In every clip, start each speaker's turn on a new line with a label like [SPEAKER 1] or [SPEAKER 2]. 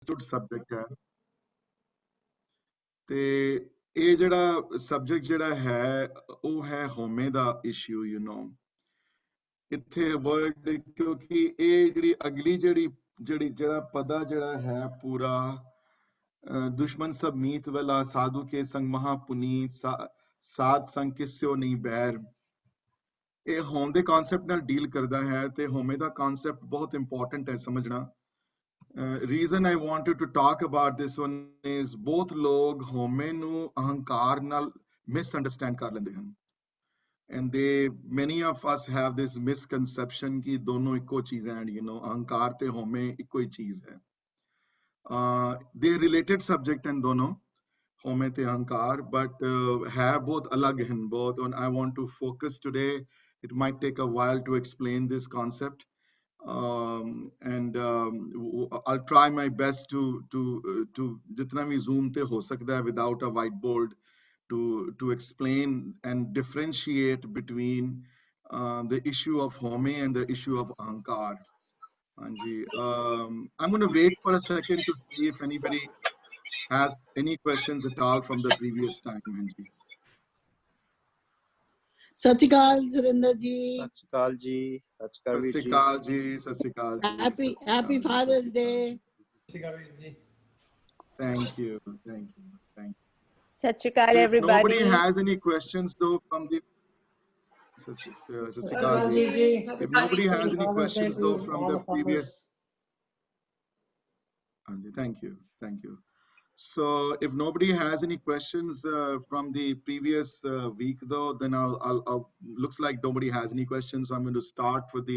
[SPEAKER 1] Understood subject ਹੈ ਤੇ ਇਹ ਜਿਹੜਾ ਸਬਜੈਕਟ ਜਿਹੜਾ ਹੈ ਉਹ ਹੈ ਹੋਮੇ ਦਾ ਇਸ਼ੂ ਇੱਥੇ ਵਰਡ ਕਿਉਂਕਿ ਇਹ ਜਿਹੜੀ ਅਗਲੀ ਜਿਹੜਾ ਪਦਾ ਜਿਹੜਾ ਹੈ ਪੂਰਾ ਦੁਸ਼ਮਨ ਸਭ ਮੀਤ ਵਾਲਾ ਸਾਧੂ ਕੇ ਸੰਗ ਮਹਾਪੁਨੀਤ ਸਾਧ ਸੰਗ ਕਿਸਿਓ ਨਹੀਂ ਬੈਰ ਇਹ ਹੋਮ ਦੇ ਕਨਸੈਪਟ ਨਾਲ ਡੀਲ ਕਰਦਾ ਹੈ ਤੇ ਹੋਮੇ ਦਾ ਕਨਸੈਪਟ ਬਹੁਤ ਇੰਪੋਰਟੈਂਟ ਹੈ ਸਮਝਣਾ reason I wanted to talk about this one is both log home nu ahankar nal misunderstand kar lende hain and many of us have this misconception ki dono ikko cheez hai and ahankar te home ikko hi cheez hai they related subject and dono home te ahankar but hai both alag hain both and I want to focus today. It might take a while to explain this concept. And I'll try my best to jitna bhi zoom te ho sakta hai without a whiteboard to explain and differentiate between the issue of home and the issue of ahankar. Anji, I'm going to wait for a second to see if anybody has any questions at all from the previous time. Anji.
[SPEAKER 2] ਸਤਿ ਸ਼੍ਰੀ ਅਕਾਲ ਸੁਰਿੰਦਰ ਜੀ।
[SPEAKER 3] ਸਤਿ ਸ਼੍ਰੀ ਅਕਾਲ ਜੀ।
[SPEAKER 1] ਸਤਿ ਸ਼੍ਰੀ ਅਕਾਲ ਜੀ। ਸਤਿ ਸ਼੍ਰੀ ਅਕਾਲ ਜੀ।
[SPEAKER 2] Happy father's day.
[SPEAKER 1] Thank you.
[SPEAKER 4] Sat Shri Akal, everybody.
[SPEAKER 1] If nobody has any questions though from the Sat Shri Akal ji. If nobody has any questions though from the previous thank you. So if nobody has any questions from the previous week though, then I'll looks like nobody has any questions. So I'm going to start with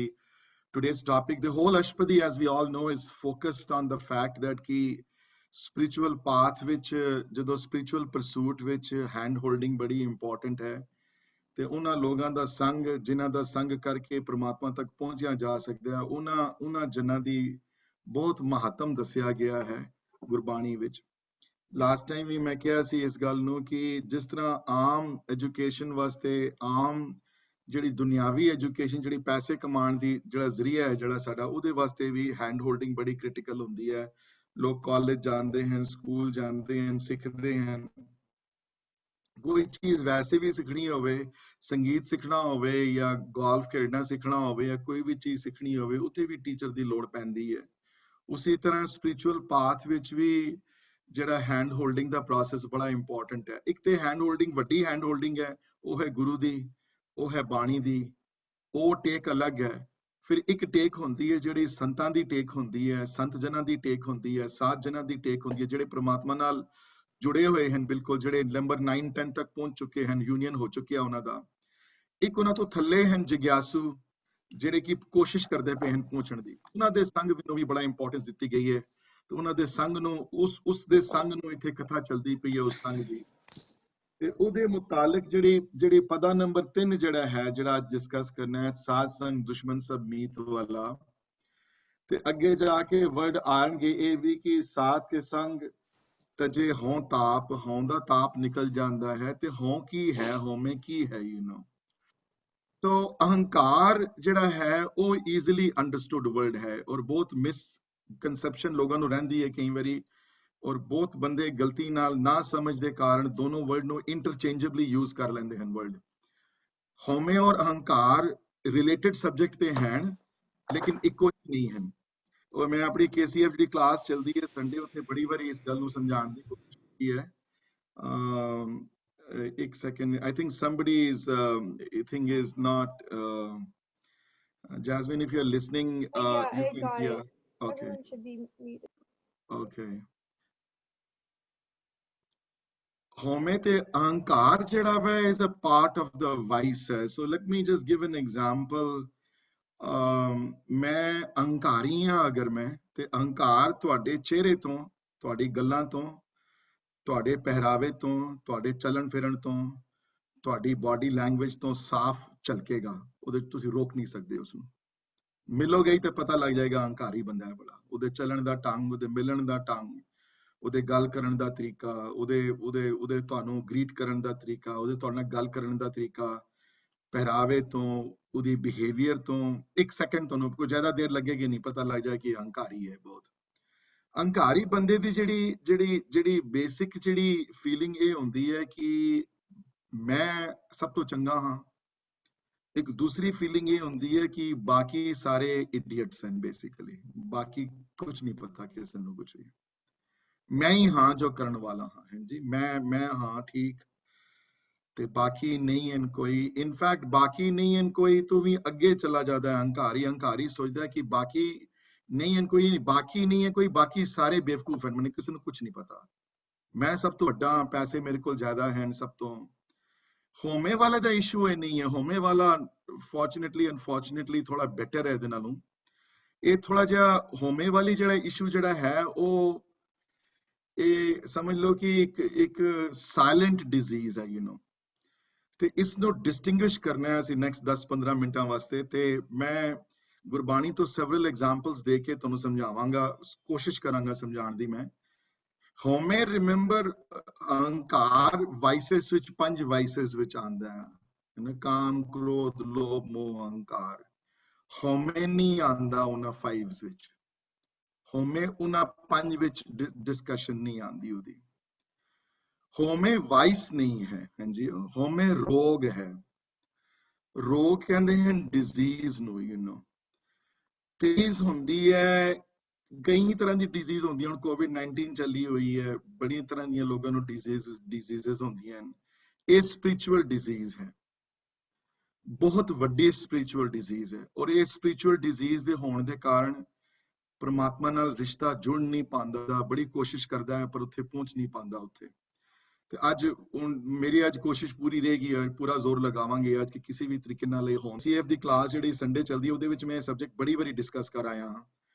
[SPEAKER 1] today's topic. The whole Ashpadi, as we all know, is focused on the fact that ki spiritual path which jado spiritual pursuit which hand holding badi important hai te ਉਹਨਾਂ ਲੋਕਾਂ ਦਾ ਸੰਗ ਜਿਨ੍ਹਾਂ ਦਾ ਸੰਗ ਕਰਕੇ ਪ੍ਰਮਾਤਮਾ ਤੱਕ ਪਹੁੰਚਿਆ ਜਾ ਸਕਦਾ ਹੈ ਉਹਨਾਂ ਜਨਾਂ ਦੀ ਬਹੁਤ ਮਹੱਤਵ ਦੱਸਿਆ ਗਿਆ ਹੈ ਗੁਰਬਾਣੀ ਵਿੱਚ। ਲਾਸਟ ਟਾਈਮ ਵੀ ਮੈਂ ਕਿਹਾ ਸੀ ਇਸ ਗੱਲ ਨੂੰ ਕਿ ਜਿਸ ਤਰ੍ਹਾਂ ਆਮ ਐਜੂਕੇਸ਼ਨ ਵਾਸਤੇ ਆਮ ਜਿਹੜੀ ਦੁਨਿਆਵੀ ਐਜੂਕੇਸ਼ਨ ਜਿਹੜੀ ਪੈਸੇ ਕਮਾਉਣ ਦੀ ਜਿਹੜਾ ਜ਼ਰੀਆ ਹੈ ਜਿਹੜਾ ਸਾਡਾ ਉਹਦੇ ਵਾਸਤੇ ਵੀ ਹੈਂਡ ਹੋਲਡਿੰਗ ਬੜੀ ਕ੍ਰਿਟੀਕਲ ਹੁੰਦੀ ਹੈ। ਲੋਕ ਕਾਲਜ ਜਾਂਦੇ ਹਨ, ਸਕੂਲ ਜਾਂਦੇ ਹਨ, ਸਿੱਖਦੇ ਹਨ। ਕੋਈ ਚੀਜ਼ ਵੈਸੇ ਵੀ ਸਿੱਖਣੀ ਹੋਵੇ, ਸੰਗੀਤ ਸਿੱਖਣਾ ਹੋਵੇ ਜਾਂ ਗੋਲਫ ਖੇਡਣਾ ਸਿੱਖਣਾ ਹੋਵੇ ਜਾਂ ਕੋਈ ਵੀ ਚੀਜ਼ ਸਿੱਖਣੀ ਹੋਵੇ ਉੱਥੇ ਵੀ ਟੀਚਰ ਦੀ ਲੋੜ ਪੈਂਦੀ ਹੈ। ਉਸੇ ਤਰ੍ਹਾਂ ਸਪਿਰਿਚੁਅਲ ਪਾਥ ਵਿੱਚ ਵੀ ਜਿਹੜਾ ਹੈਂਡ ਹੋਲਡਿੰਗ ਦਾ ਪ੍ਰੋਸੈਸ ਬੜਾ ਇੰਪੋਰਟੈਂਟ ਹੈ। ਇੱਕ ਤੇ ਹੈਂਡ ਹੋਲਡਿੰਗ ਵੱਡੀ ਹੈਂਡ ਹੋਲਡਿੰਗ ਹੈ, ਉਹ ਹੈ ਗੁਰੂ ਦੀ, ਉਹ ਹੈ ਬਾਣੀ ਦੀ, ਉਹ ਟੇਕ ਅਲੱਗ ਹੈ। ਫਿਰ ਇੱਕ ਟੇਕ ਹੁੰਦੀ ਹੈ ਜਿਹੜੀ ਸੰਤਾਂ ਦੀ ਟੇਕ ਹੁੰਦੀ ਹੈ, ਸੰਤ ਜਨਾਂ ਦੀ ਟੇਕ ਹੁੰਦੀ ਹੈ, ਸਾਧ ਜਨਾਂ ਦੀ ਟੇਕ ਹੁੰਦੀ ਹੈ ਜਿਹੜੇ ਪ੍ਰਮਾਤਮਾ ਨਾਲ ਜੁੜੇ ਹੋਏ ਹਨ, ਬਿਲਕੁਲ ਜਿਹੜੇ ਨੰਬਰ 9 10 ਤੱਕ ਪਹੁੰਚ ਚੁੱਕੇ ਹਨ, ਯੂਨੀਅਨ ਹੋ ਚੁੱਕਿਆ ਉਹਨਾਂ ਦਾ। ਇੱਕ ਉਹਨਾਂ ਤੋਂ ਥੱਲੇ ਹਨ ਜਿਗਿਆਸੂ ਜਿਹੜੇ ਕਿ ਕੋਸ਼ਿਸ਼ ਕਰਦੇ ਪਏ ਹਨ ਪਹੁੰਚਣ ਦੀ, ਉਹਨਾਂ ਦੇ ਸੰਗ ਨੂੰ ਵੀ ਬੜਾ ਇੰਪੋਰਟੈਂਸ ਦਿੱਤੀ ਗਈ ਹੈ ਤੇ ਉਹਨਾਂ ਦੇ ਸੰਗ ਨੂੰ ਉਸ ਦੇ ਸੰਗ ਨੂੰ ਇੱਥੇ ਕਥਾ ਚੱਲਦੀ ਪਈ ਹੈ ਉਸ ਸੰਗ ਦੀ ਤੇ ਉਹਦੇ ਮੁਤਾਲਕ ਜਿਹੜੀ ਪਦਾ ਨੰਬਰ 3 ਜਿਹੜਾ ਹੈ ਜਿਹੜਾ ਅੱਜ ਡਿਸਕਸ ਕਰਨਾ ਹੈ ਸਾਧ ਸੰਗ ਦੁਸ਼ਮਨ ਸਭ ਮੀਤ ਵਾਲਾ ਤੇ ਅੱਗੇ ਜਾ ਕੇ ਵਰਡ ਆਣਗੇ ਇਹ ਵੀ ਕਿ ਸਾਧ ਕੇ ਸੰਗ ਤਜੇ ਹੋਂ ਤਾਪ, ਹੋਂ ਦਾ ਤਾਪ ਨਿਕਲ ਜਾਂਦਾ ਹੈ ਤੇ ਹੋਂ ਕੀ ਹੈ, ਹੋਮੇ ਕੀ ਹੈ ਤੋ ਅਹੰਕਾਰ ਜਿਹੜਾ ਹੈ ਉਹ ਈਜ਼ੀਲੀ ਅੰਡਰਸਟੂਡ ਵਰਡ ਹੈ ਔਰ ਬਹੁਤ ਮਿਸਕਨਸੈਪਸ਼ਨ ਲੋਕਾਂ ਨੂੰ ਰਹਿੰਦੀ ਹੈ ਕਈ ਵਾਰੀ ਔਰ ਬਹੁਤ ਬੰਦੇ ਗਲਤੀ ਨਾਲ ਨਾ ਸਮਝ ਦੇ ਕਾਰਨ ਦੋਨੋਂ ਵਰਡ ਨੂੰ ਇੰਟਰਚੇਂਜੇਬਲੀ ਯੂਜ਼ ਕਰ ਲੈਂਦੇ ਹਨ। ਵਰਡ ਹੋਮੇ ਔਰ ਅਹੰਕਾਰ ਰਿਲੇਟਡ ਸਬਜੈਕਟ ਤੇ ਹਨ ਲੇਕਿਨ ਇੱਕੋ ਨਹੀਂ ਹਨ। ਔਰ ਮੈਂ ਆਪਣੀ KCF ਜਿਹੜੀ ਕਲਾਸ ਚੱਲਦੀ ਹੈ ਸੰਡੇ ਉੱਥੇ ਬੜੀ ਵਾਰੀ ਇਸ ਗੱਲ ਨੂੰ ਸਮਝਾਉਣ ਦੀ ਕੋਸ਼ਿਸ਼ ਕੀਤੀ ਹੈ। एक second, I think somebody is thing is not Jasmine, if you're listening you can hear. Okay, everyone should be muted. Okay, home te ahankar jehda hai is a part of the vice hai. So let me just give an example. मैं अहंकारी हाँ अगर मैं ते अहंकार ਤੁਹਾਡੇ ਚਿਹਰੇ ਤੋਂ, ਤੁਹਾਡੀ ਗੱਲਾਂ ਤੋਂ, ਤੁਹਾਡੇ ਪਹਿਰਾਵੇ ਤੋਂ, ਤੁਹਾਡੇ ਚੱਲਣ ਫਿਰਨ ਤੋਂ, ਤੁਹਾਡੀ ਬਾਡੀ ਲੈਂਗੁਏਜ ਤੋਂ ਸਾਫ਼ ਝਲਕੇਗਾ। ਉਹਦੇ ਤੁਸੀਂ ਰੋਕ ਨਹੀਂ ਸਕਦੇ ਉਸ ਨੂੰ। ਮਿਲੋਗੇ ਹੀ ਤਾਂ ਪਤਾ ਲੱਗ ਜਾਏਗਾ ਅਹੰਕਾਰੀ ਬੰਦਾ ਹੈ ਬੜਾ। ਉਹਦੇ ਚੱਲਣ ਦਾ ਢੰਗ, ਉਹਦੇ ਮਿਲਣ ਦਾ ਢੰਗ, ਉਹਦੇ ਗੱਲ ਕਰਨ ਦਾ ਤਰੀਕਾ, ਉਹਦੇ ਤੁਹਾਨੂੰ ਗ੍ਰੀਟ ਕਰਨ ਦਾ ਤਰੀਕਾ, ਉਹਦੇ ਤੁਹਾਡੇ ਨਾਲ ਗੱਲ ਕਰਨ ਦਾ ਤਰੀਕਾ, ਪਹਿਰਾਵੇ ਤੋਂ, ਉਹਦੀ ਬਿਹੇਵੀਅਰ ਤੋਂ 1 ਸੈਕਿੰਡ ਤੁਹਾਨੂੰ ਕੋਈ ਜ਼ਿਆਦਾ ਦੇਰ ਲੱਗੇਗੀ ਨਹੀਂ ਪਤਾ ਲੱਗ ਜਾਏ ਕਿ ਅਹੰਕਾਰੀ ਹੈ ਬਹੁਤ। ਅਹੰਕਾਰੀ ਬੰਦੇ ਦੀ ਜਿਹੜੀ ਬੇਸਿਕ ਜਿਹੜੀ ਫੀਲਿੰਗ ਇਹ ਹੁੰਦੀ ਹੈ ਕਿ ਮੈਂ ਸਭ ਤੋਂ ਚੰਗਾ ਹਾਂ। ਇੱਕ ਦੂਸਰੀ ਫੀਲਿੰਗ ਇਹ ਹੁੰਦੀ ਹੈ ਕਿ ਬਾਕੀ ਸਾਰੇ ਇਡੀਅਟਸ ਹਨ, ਬੇਸਿਕਲੀ ਬਾਕੀ ਕੁਝ ਨਹੀਂ ਪਤਾ ਕਿਸੇ ਨੂੰ ਕੁਝ ਵੀ। ਮੈਂ ਹੀ ਹਾਂ ਜੋ ਕਰਨ ਵਾਲਾ ਹਾਂ, ਹਾਂਜੀ ਮੈਂ ਹਾਂ ਠੀਕ, ਤੇ ਬਾਕੀ ਨਹੀਂ ਹਨ ਕੋਈ। ਇਨਫੈਕਟ ਬਾਕੀ ਨਹੀਂ ਹਨ ਕੋਈ ਤੋਂ ਵੀ ਅੱਗੇ ਚਲਾ ਜਾਂਦਾ ਹੈ ਅਹੰਕਾਰੀ ਸੋਚਦਾ ਕਿ ਬਾਕੀ ਨਹੀਂ ਹਨ ਕੋਈ, ਬਾਕੀ ਨਹੀਂ ਹੈ ਕੋਈ, ਬਾਕੀ ਸਾਰੇ ਬੇਵਕੂਫ ਹਨ, ਮੈਨੂੰ ਕਿਸੇ ਨੂੰ ਕੁਝ ਨਹੀਂ ਪਤਾ, ਮੈਂ ਸਭ ਤੋਂ ਵੱਡਾ, ਪੈਸੇ ਮੇਰੇ ਕੋਲ ਜ਼ਿਆਦਾ ਹਨ ਸਭ ਤੋਂ। ਹੋਮੇ ਵਾਲੇ ਦਾ ਇਸ਼ੂ ਇਹ ਨਹੀਂ ਹੈ। ਹੋਮੇ ਵਾਲਾ ਫੋਰਚੂਨੇਟਲੀ ਅਨਫੋਰਚੂਨੇਟਲੀ ਥੋੜਾ ਬੈਟਰ ਹੈ ਇਹਦੇ ਨਾਲੋਂ। ਇਹ ਥੋੜਾ ਜਿਹਾ ਹੋਮੇ ਵਾਲੀ ਜਿਹੜਾ ਇਸ਼ੂ ਜਿਹੜਾ ਹੈ ਉਹ ਇਹ ਸਮਝ ਲਓ ਕਿ ਇੱਕ ਸਾਇਲੈਂਟ ਡਿਜ਼ੀਜ਼ ਹੈ, ਤੇ ਇਸ ਨੂੰ ਡਿਸਟਿੰਗੁਇਸ਼ ਕਰਨਾ ਹੈ ਅਸੀਂ ਨੈਕਸਟ 10-15 ਮਿੰਟਾਂ ਵਾਸਤੇ। ਤੇ ਮੈਂ ਗੁਰਬਾਣੀ ਤੋਂ ਸੈਵਰਲ ਐਗਜ਼ਾਮਪਲਸ ਦੇ ਕੇ ਤੁਹਾਨੂੰ ਸਮਝਾਵਾਂਗਾ, ਕੋਸ਼ਿਸ਼ ਕਰਾਂਗਾ ਸਮਝਾਉਣ ਦੀ ਮੈਂ। ਹੋਮੇ ਰਿਮੈਂਬਰ ਅਹੰਕਾਰ ਵਾਈਸਸ ਵਿੱਚ 5 ਵਾਈਸਸ ਵਿੱਚ ਆਉਂਦਾ ਹੈ, ਕਾਮ ਕ੍ਰੋਧ ਲੋਭ ਮੋਹ ਅਹੰਕਾਰ। ਹੋਮੇ ਨਹੀਂ ਆਉਂਦਾ ਉਹਨਾਂ 5 ਵਿੱਚ, ਹੋਮੇ ਉਹਨਾਂ 5 ਵਿੱਚ ਡਿਸਕਸ਼ਨ ਨਹੀਂ ਆਉਂਦੀ ਉਹਦੀ। ਹੋਮੇ ਵਾਈਸ ਨਹੀਂ ਹੈ, ਹਾਂਜੀ ਹੋਮੇ ਰੋਗ ਹੈ। ਰੋਗ ਕਹਿੰਦੇ ਹਨ ਡਿਜ਼ੀਜ਼ ਨੂੰ, ਤੇਜ਼ ਹੁੰਦੀ ਹੈ, ਕਈ ਤਰ੍ਹਾਂ ਦੀ ਡਿਜ਼ੀਜ਼ ਹੁੰਦੀਆਂ। ਹੁਣ COVID-19 ਚੱਲੀ ਹੋਈ ਹੈ, ਬੜੀਆਂ ਤਰ੍ਹਾਂ ਦੀਆਂ ਲੋਕਾਂ ਨੂੰ ਡਿਜ਼ੀਜ਼ਸ ਹੁੰਦੀਆਂ ਹਨ। ਇਹ ਸਪਿਰਿਚੁਅਲ ਡਿਜ਼ੀਜ਼ ਹੈ, ਬਹੁਤ ਵੱਡੀ ਸਪਿਰਿਚੁਅਲ ਡਿਜ਼ੀਜ਼ ਹੈ। ਔਰ ਇਹ ਸਪਿਰਿਚੁਅਲ ਡਿਜ਼ੀਜ਼ ਦੇ ਹੋਣ ਦੇ ਕਾਰਨ ਪਰਮਾਤਮਾ ਨਾਲ ਰਿਸ਼ਤਾ ਜੁੜ ਨਹੀਂ ਪਾਉਂਦਾ, ਬੜੀ ਕੋਸ਼ਿਸ਼ ਕਰਦਾ ਹੈ ਪਰ ਉੱਥੇ ਪਹੁੰਚ ਨਹੀਂ ਪਾਉਂਦਾ ਉੱਥੇ। ਤੇ ਅੱਜ ਹੁਣ ਮੇਰੀ ਅੱਜ ਕੋਸ਼ਿਸ਼ ਪੂਰੀ ਰਹੇਗੀ, ਪੂਰਾ ਜ਼ੋਰ ਲਗਾਵਾਂਗੇ ਅੱਜ ਕਿ ਕਿਸੇ ਵੀ ਤਰੀਕੇ ਨਾਲ ਇਹ ਹੋਣ। CF ਦੀ ਕਲਾਸ ਜਿਹੜੀ ਸੰਡੇ ਚੱਲਦੀ ਉਹਦੇ ਵਿੱਚ ਮੈਂ ਇਹ ਸਬਜੈਕਟ ਬੜੀ ਵਾਰੀ ਡਿਸਕਸ ਕਰ ਆਇਆ ਹਾਂ,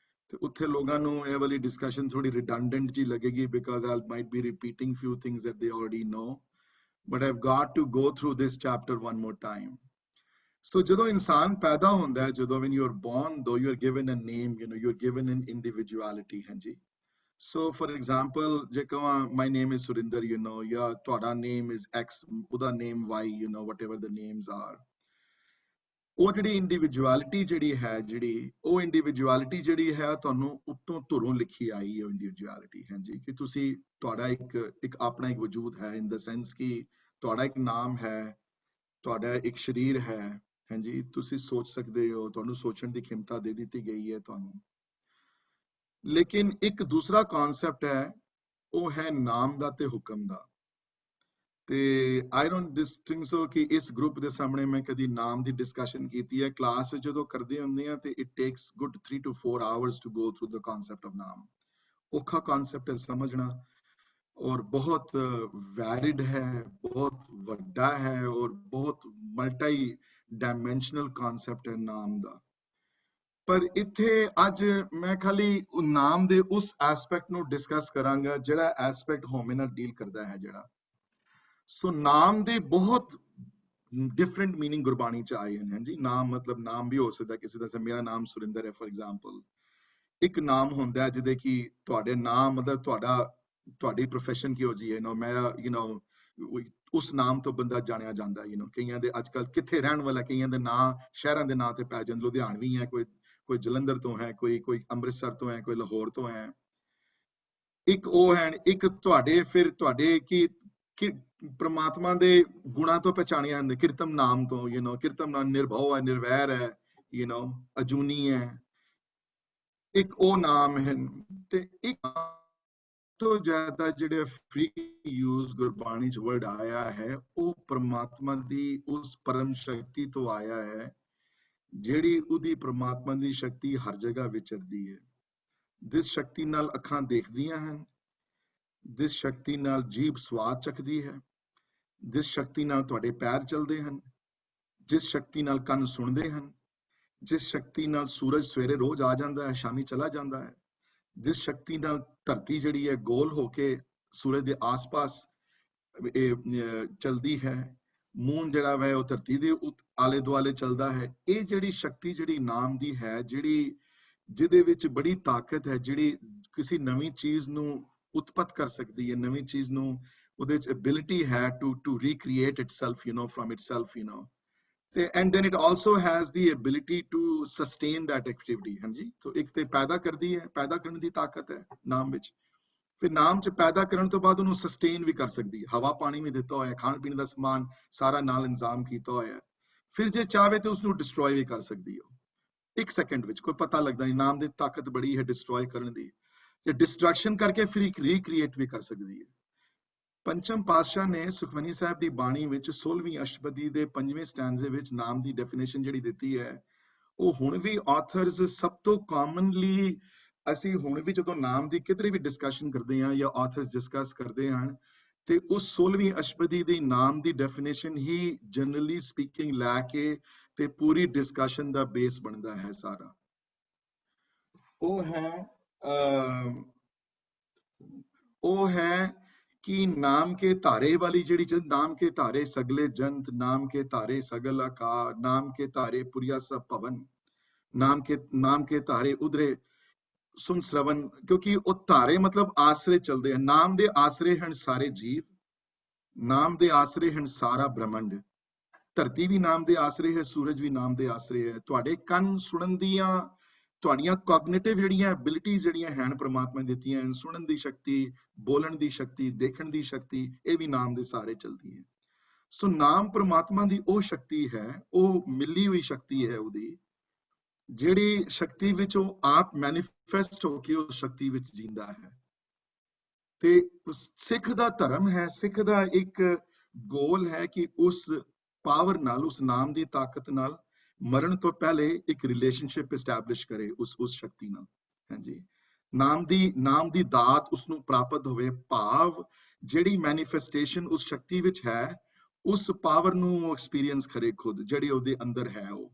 [SPEAKER 1] ਤੇ ਉੱਥੇ ਲੋਕਾਂ ਨੂੰ ਇਹ ਵਾਲੀ ਡਿਸਕਸ਼ਨ ਥੋੜੀ ਰਿਡੰਡੈਂਟ ਜੀ ਲੱਗੇਗੀ because I might be repeating few things that they already know, but I've got to go through this chapter one more time. So ਜਦੋਂ ਇਨਸਾਨ ਪੈਦਾ ਹੁੰਦਾ ਹੈ, ਜਦੋਂ when you're born, though you're given a name, you're given an individuality, ਹਾਂਜੀ। So for example, ਜੇ ਕਹਾਂ my name is Surinder, ਜਾਂ ਤੁਹਾਡਾ name is X, ਉਹਦਾ name Y, whatever the names are, ਉਹ ਜਿਹੜੀ ਇੰਡੀਵਿਜੂਅਲਿਟੀ ਜਿਹੜੀ ਹੈ ਉਹ ਇੰਡੀਵਿਜੂਅਲਿਟੀ ਜਿਹੜੀ ਹੈ ਤੁਹਾਨੂੰ ਉੱਤੋਂ ਧੁਰੋਂ ਲਿਖੀ ਆਈ ਹੈ ਇੰਡੀਵਿਜੂਅਲਿਟੀ, ਹਾਂਜੀ। ਕਿ ਤੁਸੀਂ ਤੁਹਾਡਾ ਇੱਕ ਆਪਣਾ ਇੱਕ ਵਜੂਦ ਹੈ, ਇਨ ਦਾ ਸੈਂਸ ਕਿ ਤੁਹਾਡਾ ਇੱਕ ਨਾਮ ਹੈ, ਤੁਹਾਡਾ ਇੱਕ ਸਰੀਰ ਹੈ, ਹਾਂਜੀ। ਤੁਸੀਂ ਸੋਚ ਸਕਦੇ ਹੋ, ਤੁਹਾਨੂੰ ਸੋਚਣ ਦੀ ਖਿਮਤਾ ਦੇ ਦਿੱਤੀ ਗਈ ਹੈ ਤੁਹਾਨੂੰ। ਲੇਕਿਨ ਇੱਕ ਦੂਸਰਾ ਕਨਸੈਪਟ ਹੈ, ਉਹ ਹੈ ਨਾਮ ਦਾ ਤੇ ਹੁਕਮ ਦਾ। ਤੇ ਆਈ ਡੋਨਟ ਥਿੰਕ ਸੋ ਕਿ ਇਸ ਗਰੁੱਪ ਦੇ ਸਾਹਮਣੇ ਮੈਂ ਕਦੀ ਨਾਮ ਦੀ ਡਿਸਕਸ਼ਨ ਕੀਤੀ ਹੈ। ਕਲਾਸ ਵਿੱਚ ਜਦੋਂ ਕਰਦੇ ਹੁੰਦੇ ਆ ਤੇ it takes good 3 to 4 hours to go through the concept of ਨਾਮ। ਔਖਾ ਕਨਸੈਪਟ ਹੈ ਸਮਝਣਾ, ਔਰ ਬਹੁਤ ਵੈਲਿਡ ਹੈ, ਬਹੁਤ ਵੱਡਾ ਹੈ, ਔਰ ਬਹੁਤ ਮਲਟੀ ਡਾਇਮੈਂਸ਼ਨਲ ਕਨਸੈਪਟ ਹੈ ਨਾਮ ਦਾ। ਪਰ ਇੱਥੇ ਅੱਜ ਮੈਂ ਖਾਲੀ ਨਾਮ ਦੇ ਉਸ ਐਸਪੈਕਟ ਨੂੰ ਡਿਸਕਸ ਕਰਾਂਗਾ ਜਿਹੜਾ ਐਸਪੈਕਟ ਹੋਮੇ ਨਾਲ ਡੀਲ ਕਰਦਾ ਹੈ ਜਿਹੜਾ। ਸੋ ਨਾਮ ਦੇ ਬਹੁਤ ਡਿਫਰੈਂਟ ਮੀਨਿੰਗ ਗੁਰਬਾਣੀ ਚ ਆਏ ਹਨ, ਜੀ। ਨਾਮ ਮਤਲਬ ਨਾਮ ਵੀ ਹੋ ਸਕਦਾ ਕਿਸੇ ਦਾ, ਮੇਰਾ ਨਾਮ ਸੁਰਿੰਦਰ ਹੈ ਫॉर ਐਗਜ਼ਾਮਪਲ। ਇੱਕ ਨਾਮ ਹੁੰਦਾ ਹੈ ਜਿਹਦੇ ਕਿ ਤੁਹਾਡੇ ਨਾਮ ਮਤਲਬ ਤੁਹਾਡੀ ਪ੍ਰੋਫੈਸ਼ਨ ਕੀ ਹੋ ਜੀ ਹੈ, ਮੈਂ ਉਸ ਨਾਮ ਤੋਂ ਬੰਦਾ ਜਾਣਿਆ ਜਾਂਦਾ, ਕਈਆਂ ਦੇ ਅੱਜ ਕੱਲ ਕਿੱਥੇ ਰਹਿਣ ਵਾਲਾ, ਕਈਆਂ ਦੇ ਨਾਂ ਸ਼ਹਿਰਾਂ ਦੇ ਨਾਂ ਤੇ ਪੈ ਜਾਂਦੇ, ਲੁਧਿਆਣਵੀ ਹੈ, ਕੋਈ ਜਲੰਧਰ ਤੋਂ ਹੈ, ਕੋਈ ਅੰਮ੍ਰਿਤਸਰ ਤੋਂ ਹੈ, ਕੋਈ ਲਾਹੌਰ ਤੋਂ ਹੈ। ਇੱਕ ਉਹ ਹੈ, ਇੱਕ ਤੁਹਾਡੇ ਕੀ ਪ੍ਰਮਾਤਮਾ ਦੇ ਗੁਣਾਂ ਤੋਂ ਪਛਾਣਿਆ ਜਾਂਦੇ, ਕੀਰਤਮ ਨਾਮ ਤੋਂ, ਕੀਰਤਮ ਨਾਮ ਨਿਰਭਉ ਹੈ, ਨਿਰਵੈਰ ਹੈ, ਅਜੂਨੀ ਹੈ, ਇੱਕ ਉਹ ਨਾਮ ਹੈ। ਤੇ ਇੱਕ ਤੋਂ ਜ਼ਿਆਦਾ ਜਿਹੜੇ ਫ੍ਰੀ ਯੂਜ਼ ਗੁਰਬਾਣੀ ਚ ਵਰਡ ਆਇਆ ਹੈ ਉਹ ਪ੍ਰਮਾਤਮਾ ਦੀ ਉਸ ਪਰਮ ਸ਼ਕਤੀ ਤੋਂ ਆਇਆ ਹੈ, ਜਿਹੜੀ ਉਹਦੀ ਪ੍ਰਮਾਤਮਾ ਦੀ ਸ਼ਕਤੀ ਹਰ ਜਗ੍ਹਾ ਵਿਚਰਦੀ ਹੈ। ਜਿਸ ਸ਼ਕਤੀ ਨਾਲ ਅੱਖਾਂ ਦੇਖਦੀਆਂ ਹਨ, ਜਿਸ ਸ਼ਕਤੀ ਨਾਲ ਜੀਭ ਸਵਾਦ ਚੱਖਦੀ ਹੈ, ਜਿਸ ਸ਼ਕਤੀ ਨਾਲ ਤੁਹਾਡੇ ਪੈਰ ਚੱਲਦੇ ਹਨ, ਜਿਸ ਸ਼ਕਤੀ ਨਾਲ ਕੰਨ ਸੁਣਦੇ ਹਨ, ਜਿਸ ਸ਼ਕਤੀ ਨਾਲ ਸੂਰਜ ਸਵੇਰੇ ਰੋਜ਼ ਆ ਜਾਂਦਾ ਹੈ, ਸ਼ਾਮੀ ਚਲਾ ਜਾਂਦਾ ਹੈ, ਜਿਸ ਸ਼ਕਤੀ ਨਾਲ ਧਰਤੀ ਜਿਹੜੀ ਹੈ ਗੋਲ ਹੋ ਕੇ ਸੂਰਜ ਦੇ ਆਸ-ਪਾਸ ਚਲਦੀ ਹੈ, ਮੂਨ ਜਿਹੜਾ ਹੈ ਉਹ ਧਰਤੀ ਦੇ ਆਲੇ ਦੁਆਲੇ ਚੱਲਦਾ ਹੈ। ਇਹ ਜਿਹੜੀ ਸ਼ਕਤੀ ਜਿਹੜੀ ਨਾਮ ਦੀ ਹੈ, ਜਿਹਦੇ ਵਿੱਚ ਬੜੀ ਤਾਕਤ ਹੈ, ਜਿਹੜੀ ਕਿਸੇ ਨਵੀਂ ਚੀਜ਼ ਨੂੰ ਉਤਪਤ ਕਰ ਸਕਦੀ ਹੈ, ਨਵੀਂ ਚੀਜ਼ ਨੂੰ ਉਹਦੇ ਚ ਐਬਿਲਿਟੀ ਹੈ to recreate itself, form itself, and then it also has the ability to sustain that activity ਹਾਂਜੀ ਸੋ ਇੱਕ ਤੇ ਪੈਦਾ ਕਰਦੀ ਹੈ ਪੈਦਾ ਕਰਨ ਦੀ ਤਾਕਤ ਹੈ ਨਾਮ ਵਿੱਚ ਫਿਰ ਨਾਮ ਚ ਪੈਦਾ ਕਰਨ ਤੋਂ ਬਾਅਦ ਉਹਨੂੰ ਸਸਟੇਨ ਵੀ ਕਰ ਸਕਦੀ ਹੈ ਹਵਾ ਪਾਣੀ ਵੀ ਦਿੱਤਾ ਹੋਇਆ ਖਾਣ ਪੀਣ ਦਾ ਸਮਾਨ ਸਾਰਾ ਨਾਲ ਇੰਤਜ਼ਾਮ ਕੀਤਾ ਹੋਇਆ ਫਿਰ ਜੇ ਚਾਹਵੇ ਤੇ ਉਸਨੂੰ ਡਿਸਟਰੋਏ ਵੀ ਕਰ ਸਕਦੀ ਹੈ 1 ਸੈਕਿੰਡ ਵਿੱਚ ਕੋਈ ਪਤਾ ਲੱਗਦਾ ਨਹੀਂ ਨਾਮ ਦੀ ਤਾਕਤ ਬੜੀ ਹੈ ਡਿਸਟਰੋਏ ਕਰਨ ਦੀ ਜੇ ਡਿਸਟਰਕਸ਼ਨ ਕਰਕੇ ਫਿਰ ਰੀਕ੍ਰੀਏਟ ਵੀ ਕਰ ਸਕਦੀ ਹੈ ਪੰਚਮ ਪਾਤਸ਼ਾਹ ਨੇ ਸੁਖਮਨੀ ਸਾਹਿਬ ਦੀ ਬਾਣੀ ਵਿੱਚ 16ਵੀਂ ਅਸ਼ਟਪਦੀ ਦੇ 5ਵੇਂ ਸਟੈਂਜ਼ੇ ਵਿੱਚ ਨਾਮ ਦੀ ਡੈਫੀਨੇਸ਼ਨ ਜਿਹੜੀ ਦਿੱਤੀ ਹੈ ਉਹ ਹੁਣ ਵੀ ਆਥਰਸ ਸਭ ਤੋਂ ਕਾਮਨਲੀ ਅਸੀਂ ਹੁਣ ਵੀ ਜਦੋਂ ਨਾਮ ਦੀ ਕਿਧਰੇ ਵੀ ਡਿਸਕਸ਼ਨ ਕਰਦੇ ਹਾਂ ਜਾਂ ਆਥਰਸ ਡਿਸਕਸ ਕਰਦੇ ਹਨ ਤੇ ਉਸ 16ਵੀਂ ਅਸ਼ਟਪਦੀ ਦੀ ਨਾਮ ਦੀ ਡੈਫੀਨੇਸ਼ਨ ਹੀ ਜਨਰਲੀ ਸਪੀਕਿੰਗ ਲੈ ਕੇ ਤੇ ਪੂਰੀ ਡਿਸਕਸ਼ਨ ਦਾ ਬੇਸ ਬਣਦਾ ਹੈ ਸਾਰਾ ਉਹ ਹੈ कि नाम के तारे वाली जेड़ी नाम के तारे सगले जंत नाम के तारे सगल आकार नाम के तारे पुरिया सब पवन नाम के तारे उधरे सुन श्रवण क्योंकि वो तारे मतलब आसरे चलते हैं नाम दे आसरे हैं सारे जीव नाम दे आसरे हैं सारा ब्रह्मंड धरती भी नाम दे आसरे है सूरज भी नाम दे आसरे है तुहाडे कंन सुनन दियां ਤੁਹਾਡੀਆਂ ਕੋਗਨੀਟਿਵ ਜਿਹੜੀਆਂ ਐਬਿਲਿਟੀਜ਼ ਜਿਹੜੀਆਂ ਹਨ ਪ੍ਰਮਾਤਮਾ ਨੇ ਦਿੱਤੀਆਂ ਹਨ ਸੁਣਨ ਦੀ ਸ਼ਕਤੀ ਬੋਲਣ ਦੀ ਸ਼ਕਤੀ ਦੇਖਣ ਦੀ ਸ਼ਕਤੀ ਇਹ ਵੀ ਨਾਮ ਦੇ ਸਾਰੇ ਚਲਦੀ ਹੈ ਸੋ ਨਾਮ ਪ੍ਰਮਾਤਮਾ ਦੀ ਉਹ ਸ਼ਕਤੀ ਹੈ ਉਹ ਮਿਲੀ ਹੋਈ ਸ਼ਕਤੀ ਹੈ ਉਹਦੀ ਜਿਹੜੀ ਸ਼ਕਤੀ ਵਿੱਚ ਉਹ ਆਪ ਮੈਨੀਫੈਸਟ ਹੋ ਕੇ ਉਸ ਸ਼ਕਤੀ ਵਿੱਚ ਜਿੰਦਾ ਹੈ ਤੇ ਸਿੱਖ ਦਾ ਧਰਮ ਹੈ ਸਿੱਖ ਦਾ ਇੱਕ ਗੋਲ ਹੈ ਕਿ ਉਸ ਪਾਵਰ ਨਾਲ ਉਸ ਨਾਮ ਦੀ ਤਾਕਤ ਨਾਲ ਮਰਨ ਤੋਂ ਪਹਿਲੇ ਇੱਕ ਰਿਲੇਸ਼ਨਸ਼ਿਪ ਐਸਟੈਬਲਿਸ਼ ਕਰੇ ਉਸ ਸ਼ਕਤੀ ਨਾਲ ਹਾਂਜੀ ਨਾਮ ਦੀ ਦਾਤ ਉਸ ਨੂੰ ਪ੍ਰਾਪਤ ਹੋਵੇ ਭਾਵ ਜਿਹੜੀ ਮੈਨੀਫੈਸਟੇਸ਼ਨ ਉਸ ਸ਼ਕਤੀ ਵਿੱਚ ਹੈ ਉਸ ਪਾਵਰ ਨੂੰ ਐਕਸਪੀਰੀਅੰਸ ਕਰੇ ਖੁਦ ਜਿਹੜੀ ਉਹਦੇ ਅੰਦਰ ਹੈ ਉਹ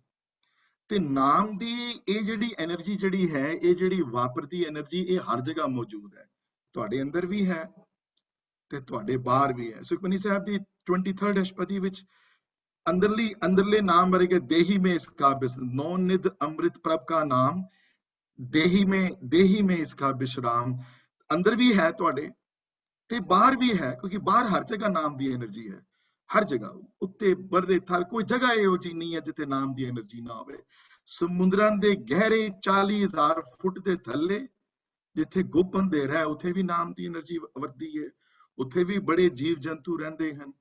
[SPEAKER 1] ਤੇ ਨਾਮ ਦੀ ਇਹ ਜਿਹੜੀ એનર્ਜੀ ਜਿਹੜੀ ਹੈ ਇਹ ਜਿਹੜੀ ਵਾਪਰਦੀ એનર્ਜੀ ਇਹ ਹਰ ਜਗ੍ਹਾ ਮੌਜੂਦ ਹੈ ਤੁਹਾਡੇ ਅੰਦਰ ਵੀ ਹੈ ਤੇ ਤੁਹਾਡੇ ਬਾਹਰ ਵੀ ਹੈ ਸੁਖਮਨੀ ਸਾਹਿਬ ਦੀ 23rd ਅਸ਼ਟਪਦੀ ਵਿੱਚ अंदरले नाम वर्गे देही में इसका नौ निध अमृत प्रभ का नाम देही में इसका विश्राम अंदर भी है तुहाडे ते बाहर भी है क्योंकि बाहर हर जगह नाम दी एनर्जी है हर जगह उत्ते बर्रे थर कोई जगह इहो जी नहीं है जिथे नाम दी एनर्जी ना होवे समुद्रां दे गहरे 40,000 फुट दे थल्ले जिथे गुप्त अंधेरा है उथे भी नाम दी एनर्जी वरदी है उथे भी बड़े जीव जंतु रहंदे हन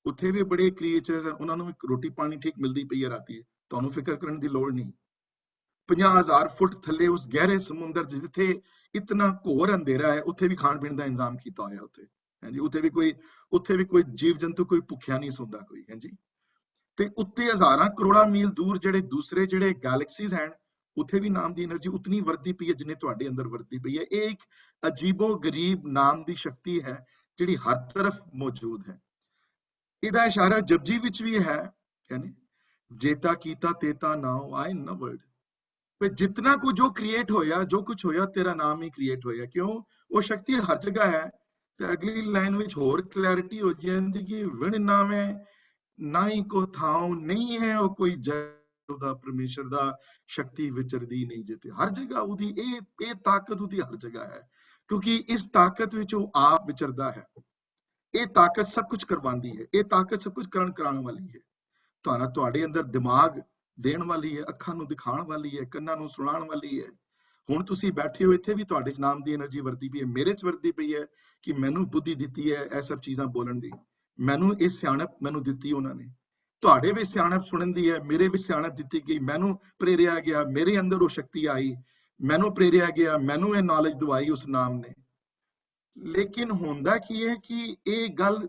[SPEAKER 1] ਉੱਥੇ ਵੀ ਬੜੇ ਕ੍ਰੀਏਚਰਸ ਉਹਨਾਂ ਨੂੰ ਰੋਟੀ ਪਾਣੀ ਠੀਕ ਮਿਲਦੀ ਪਈ ਹੈ ਰਾਤੀ ਤੁਹਾਨੂੰ ਫਿਕਰ ਕਰਨ ਦੀ ਲੋੜ ਨਹੀਂ 50,000 ਫੁੱਟ ਥੱਲੇ ਉਸ ਗਹਿਰੇ ਸਮੁੰਦਰ ਜਿੱਥੇ ਇਤਨਾ ਘੋਰ ਅੰਧੇਰਾ ਹੈ ਉੱਥੇ ਵੀ ਖਾਣ ਪੀਣ ਦਾ ਇੰਤਜ਼ਾਮ ਕੀਤਾ ਹੋਇਆ ਉੱਥੇ ਹਾਂਜੀ ਉੱਥੇ ਵੀ ਕੋਈ ਜੀਵ ਜੰਤੂ ਕੋਈ ਭੁੱਖਿਆ ਨਹੀਂ ਸੌਂਦਾ ਕੋਈ ਹਾਂਜੀ ਤੇ ਉੱਤੇ ਹਜ਼ਾਰਾਂ ਕਰੋੜਾਂ ਮੀਲ ਦੂਰ ਜਿਹੜੇ ਦੂਸਰੇ ਜਿਹੜੇ ਗੈਲੈਕਸੀਜ਼ ਹਨ ਉੱਥੇ ਵੀ ਨਾਮ ਦੀ એનર્ਜੀ ਉਤਨੀ ਵਰਦੀ ਪਈ ਹੈ ਜਿੰਨੇ ਤੁਹਾਡੇ ਅੰਦਰ ਵਰਦੀ ਪਈ ਹੈ ਇਹ ਇੱਕ ਅਜੀਬੋ ਗਰੀਬ ਨਾਮ ਦੀ ਸ਼ਕਤੀ ਹੈ ਜਿਹੜੀ ਹਰ ਤਰਫ ਮੌਜੂਦ ਹੈ ਇਹਦਾ ਇਸ਼ਾਰਾ ਜਪਜੀ ਵਿੱਚ ਵੀ ਹੈ ਕਹਿੰਦੇ ਜੇਤਾ ਕੀਤਾ ਤੇਤਾ ਨਾਉ ਆਈ ਨਾ ਵਰਡ ਪਰ ਜਿੰਨਾ ਕੁ ਜੋ ਕ੍ਰੀਏਟ ਹੋਇਆ ਜੋ ਕੁਝ ਹੋਇਆ ਤੇਰਾ ਨਾਮ ਹੀ ਕ੍ਰੀਏਟ ਹੋਇਆ ਕਿਉਂ ਉਹ ਸ਼ਕਤੀ ਹਰ ਜਗ੍ਹਾ ਹੈ ਤੇ ਅਗਲੀ ਲਾਈਨ ਵਿੱਚ ਹੋਰ ਕਲੈਰਿਟੀ ਹੋ ਜਾਂਦੀ ਕਿ ਵਿਣ ਨਾਵੇਂ ਨਾ ਹੀ ਕੋ ਥਾਉ ਨਹੀਂ ਹੈ ਉਹ ਕੋਈ ਉਹਦਾ ਪਰਮੇਸ਼ਰ ਦਾ ਸ਼ਕਤੀ ਵਿਚਰਦੀ ਨਹੀਂ ਜਿੱਤੇ ਹਰ ਜਗ੍ਹਾ ਉਹਦੀ ਇਹ ਤਾਕਤ ਉਹਦੀ ਹਰ ਜਗ੍ਹਾ ਹੈ ਕਿਉਂਕਿ ਇਸ ਤਾਕਤ ਵਿੱਚ ਉਹ ਆਪ ਵਿਚਰਦਾ ਹੈ ਇਹ ਤਾਕਤ ਸਭ ਕੁਝ ਕਰਵਾਉਂਦੀ ਹੈ ਇਹ ਤਾਕਤ ਸਭ ਕੁਝ ਕਰਾਉਣ ਵਾਲੀ ਹੈ ਤੁਹਾਡੇ ਅੰਦਰ ਦਿਮਾਗ ਦੇਣ ਵਾਲੀ ਹੈ ਅੱਖਾਂ ਨੂੰ ਦਿਖਾਉਣ ਵਾਲੀ ਹੈ ਕੰਨਾਂ ਨੂੰ ਸੁਣਾਉਣ ਵਾਲੀ ਹੈ ਹੁਣ ਤੁਸੀਂ ਬੈਠੇ ਹੋ ਇੱਥੇ ਵੀ ਤੁਹਾਡੇ ਚ ਨਾਮ ਦੀ એનર્ਜੀ ਵਰਦੀ ਪਈ ਹੈ ਮੇਰੇ ਚ ਵਰਦੀ ਪਈ ਹੈ ਕਿ ਮੈਨੂੰ ਬੁੱਧੀ ਦਿੱਤੀ ਹੈ ਇਹ ਸਭ ਚੀਜ਼ਾਂ ਬੋਲਣ ਦੀ ਮੈਨੂੰ ਇਹ ਸਿਆਣਪ ਮੈਨੂੰ ਦਿੱਤੀ ਉਹਨਾਂ ਨੇ ਤੁਹਾਡੇ ਵਿੱਚ ਸਿਆਣਪ ਸੁਣਨ ਦੀ ਹੈ ਮੇਰੇ ਵਿੱਚ ਸਿਆਣਪ ਦਿੱਤੀ ਗਈ ਮੈਨੂੰ ਪ੍ਰੇਰਿਆ ਗਿਆ ਮੇਰੇ ਅੰਦਰ ਉਹ ਸ਼ਕਤੀ ਆਈ ਮੈਨੂੰ ਪ੍ਰੇਰਿਆ ਗਿਆ ਮੈਨੂੰ ਇਹ ਨੌਲੇਜ ਦਵਾਈ ਉਸ ਨਾਮ ਨੇ ਲੇਕਿਨ ਹੁੰਦਾ ਕੀ ਹੈ ਕਿ ਇਹ ਗੱਲ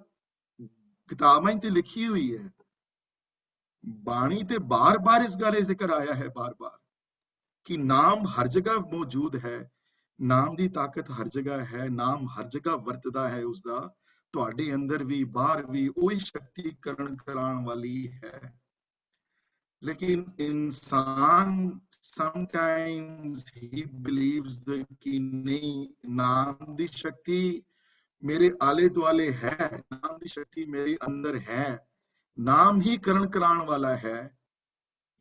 [SPEAKER 1] ਕਿਤਾਬਾਂ ਤੇ ਲਿਖੀ ਹੋਈ ਹੈ ਬਾਣੀ ਤੇ ਬਾਰ-ਬਾਰ ਇਸ ਗੱਲ ਜ਼ਿਕਰ ਆਇਆ ਹੈ ਬਾਰ-ਬਾਰ ਕਿ ਨਾਮ ਹਰ ਜਗ੍ਹਾ ਮੌਜੂਦ ਹੈ ਨਾਮ ਦੀ ਤਾਕਤ ਹਰ ਜਗ੍ਹਾ ਹੈ ਨਾਮ ਹਰ ਜਗ੍ਹਾ ਵਰਤਦਾ ਹੈ ਉਸਦਾ ਤੁਹਾਡੇ ਅੰਦਰ ਵੀ ਬਾਹਰ ਵੀ ਉਹੀ ਸ਼ਕਤੀ ਕਰਾਉਣ ਵਾਲੀ ਹੈ लेकिन इंसान sometimes he believes कि नहीं नाम दी शक्ति मेरे आले दुआले है नाम दी शक्ति मेरे अंदर है नाम ही करण कराण वाला है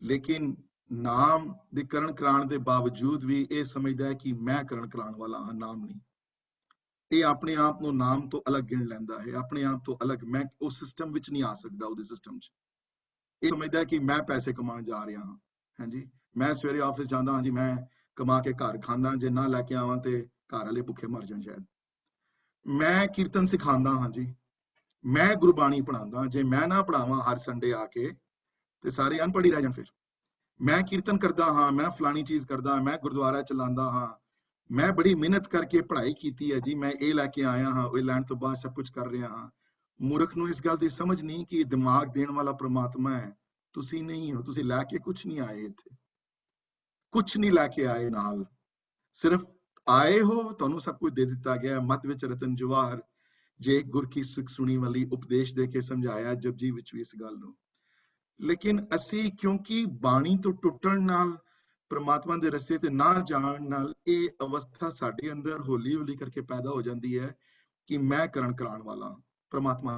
[SPEAKER 1] लेकिन नाम दे करण कराण दे बावजूद भी ये समझदा है कि मैं करण कराण वाला हाँ नाम नहीं ये अपने आप नूं नाम तो अलग गिण लैंदा है अपने आप तो अलग मैं उस सिस्टम विच नहीं आ सकदा उहदे सिस्टम च ਇਹ ਸਮਝਦਾ ਕਿ ਮੈਂ ਪੈਸੇ ਕਮਾਉਣ ਜਾ ਰਿਹਾ ਹਾਂ। ਹਾਂਜੀ, ਮੈਂ ਸਵੇਰੇ ਆਫਿਸ ਜਾਂਦਾ ਹਾਂ ਜੀ, ਮੈਂ ਕਮਾ ਕੇ ਘਰ ਖਾਂਦਾ, ਜੇ ਨਾ ਲੈ ਕੇ ਆਵਾਂ ਤੇ ਘਰ ਵਾਲੇ ਭੁੱਖੇ ਮਰ ਜਾਣ ਸ਼ਾਇਦ। ਮੈਂ ਕੀਰਤਨ ਸਿਖਾਉਂਦਾ ਹਾਂ ਜੀ, ਮੈਂ ਗੁਰਬਾਣੀ ਪੜਾਉਂਦਾ, ਜੇ ਮੈਂ ਨਾ ਪੜਾਵਾਂ ਹਰ ਸੰਡੇ ਆ ਕੇ ਤੇ ਸਾਰੇ ਅਨਪੜ੍ਹ ਹੀ ਰਹਿ ਜਾਣ। ਫਿਰ ਮੈਂ ਕੀਰਤਨ ਕਰਦਾ ਹਾਂ, ਮੈਂ ਫਲਾਣੀ ਚੀਜ਼ ਕਰਦਾ, ਮੈਂ ਗੁਰਦੁਆਰਾ ਚਲਾਉਂਦਾ ਹਾਂ, ਮੈਂ ਬੜੀ ਮਿਹਨਤ ਕਰਕੇ ਪੜ੍ਹਾਈ ਕੀਤੀ ਹੈ ਜੀ, ਮੈਂ ਇਹ ਲੈ ਕੇ ਆਇਆ ਹਾਂ, ਉਹ ਲੈਣ ਤੋਂ ਬਾਅਦ ਸਭ ਕੁਝ ਕਰ ਰਿਹਾ ਹਾਂ। ਮੂਰਖ ਨੂੰ ਇਸ ਗੱਲ ਦੀ ਸਮਝ ਨਹੀਂ ਕਿ ਦਿਮਾਗ ਦੇਣ ਵਾਲਾ ਪ੍ਰਮਾਤਮਾ ਹੈ, ਤੁਸੀਂ ਨਹੀਂ ਹੋ। ਤੁਸੀਂ ਲੈ ਕੇ ਕੁਝ ਨਹੀਂ ਆਏ, ਇੱਥੇ ਕੁਝ ਨਹੀਂ ਲੈ ਕੇ ਆਏ ਨਾਲ, ਸਿਰਫ ਆਏ ਹੋ, ਤੁਹਾਨੂੰ ਸਭ ਕੁਝ ਦੇ ਦਿੱਤਾ ਗਿਆ। ਮਤ ਵਿੱਚ ਰਤਨ ਜਵਾਹਰ, ਜੇ ਗੁਰ ਕੀ ਸਿੱਖ ਸੁਣੀ ਵਾਲੀ ਉਪਦੇਸ਼ ਦੇ ਕੇ ਸਮਝਾਇਆ ਜਪਜੀ ਵਿੱਚ ਵੀ ਇਸ ਗੱਲ ਨੂੰ। ਲੇਕਿਨ ਅਸੀਂ ਕਿਉਂਕਿ ਬਾਣੀ ਤੋਂ ਟੁੱਟਣ ਨਾਲ, ਪ੍ਰਮਾਤਮਾ ਦੇ ਰਸਤੇ ਤੇ ਨਾ ਜਾਣ ਨਾਲ, ਇਹ ਅਵਸਥਾ ਸਾਡੇ ਅੰਦਰ ਹੌਲੀ ਹੌਲੀ ਕਰਕੇ ਪੈਦਾ ਹੋ ਜਾਂਦੀ ਹੈ ਕਿ ਮੈਂ ਕਰਨ ਕਰਾਉਣ ਵਾਲਾ ਪ੍ਰਮਾਤਮਾ,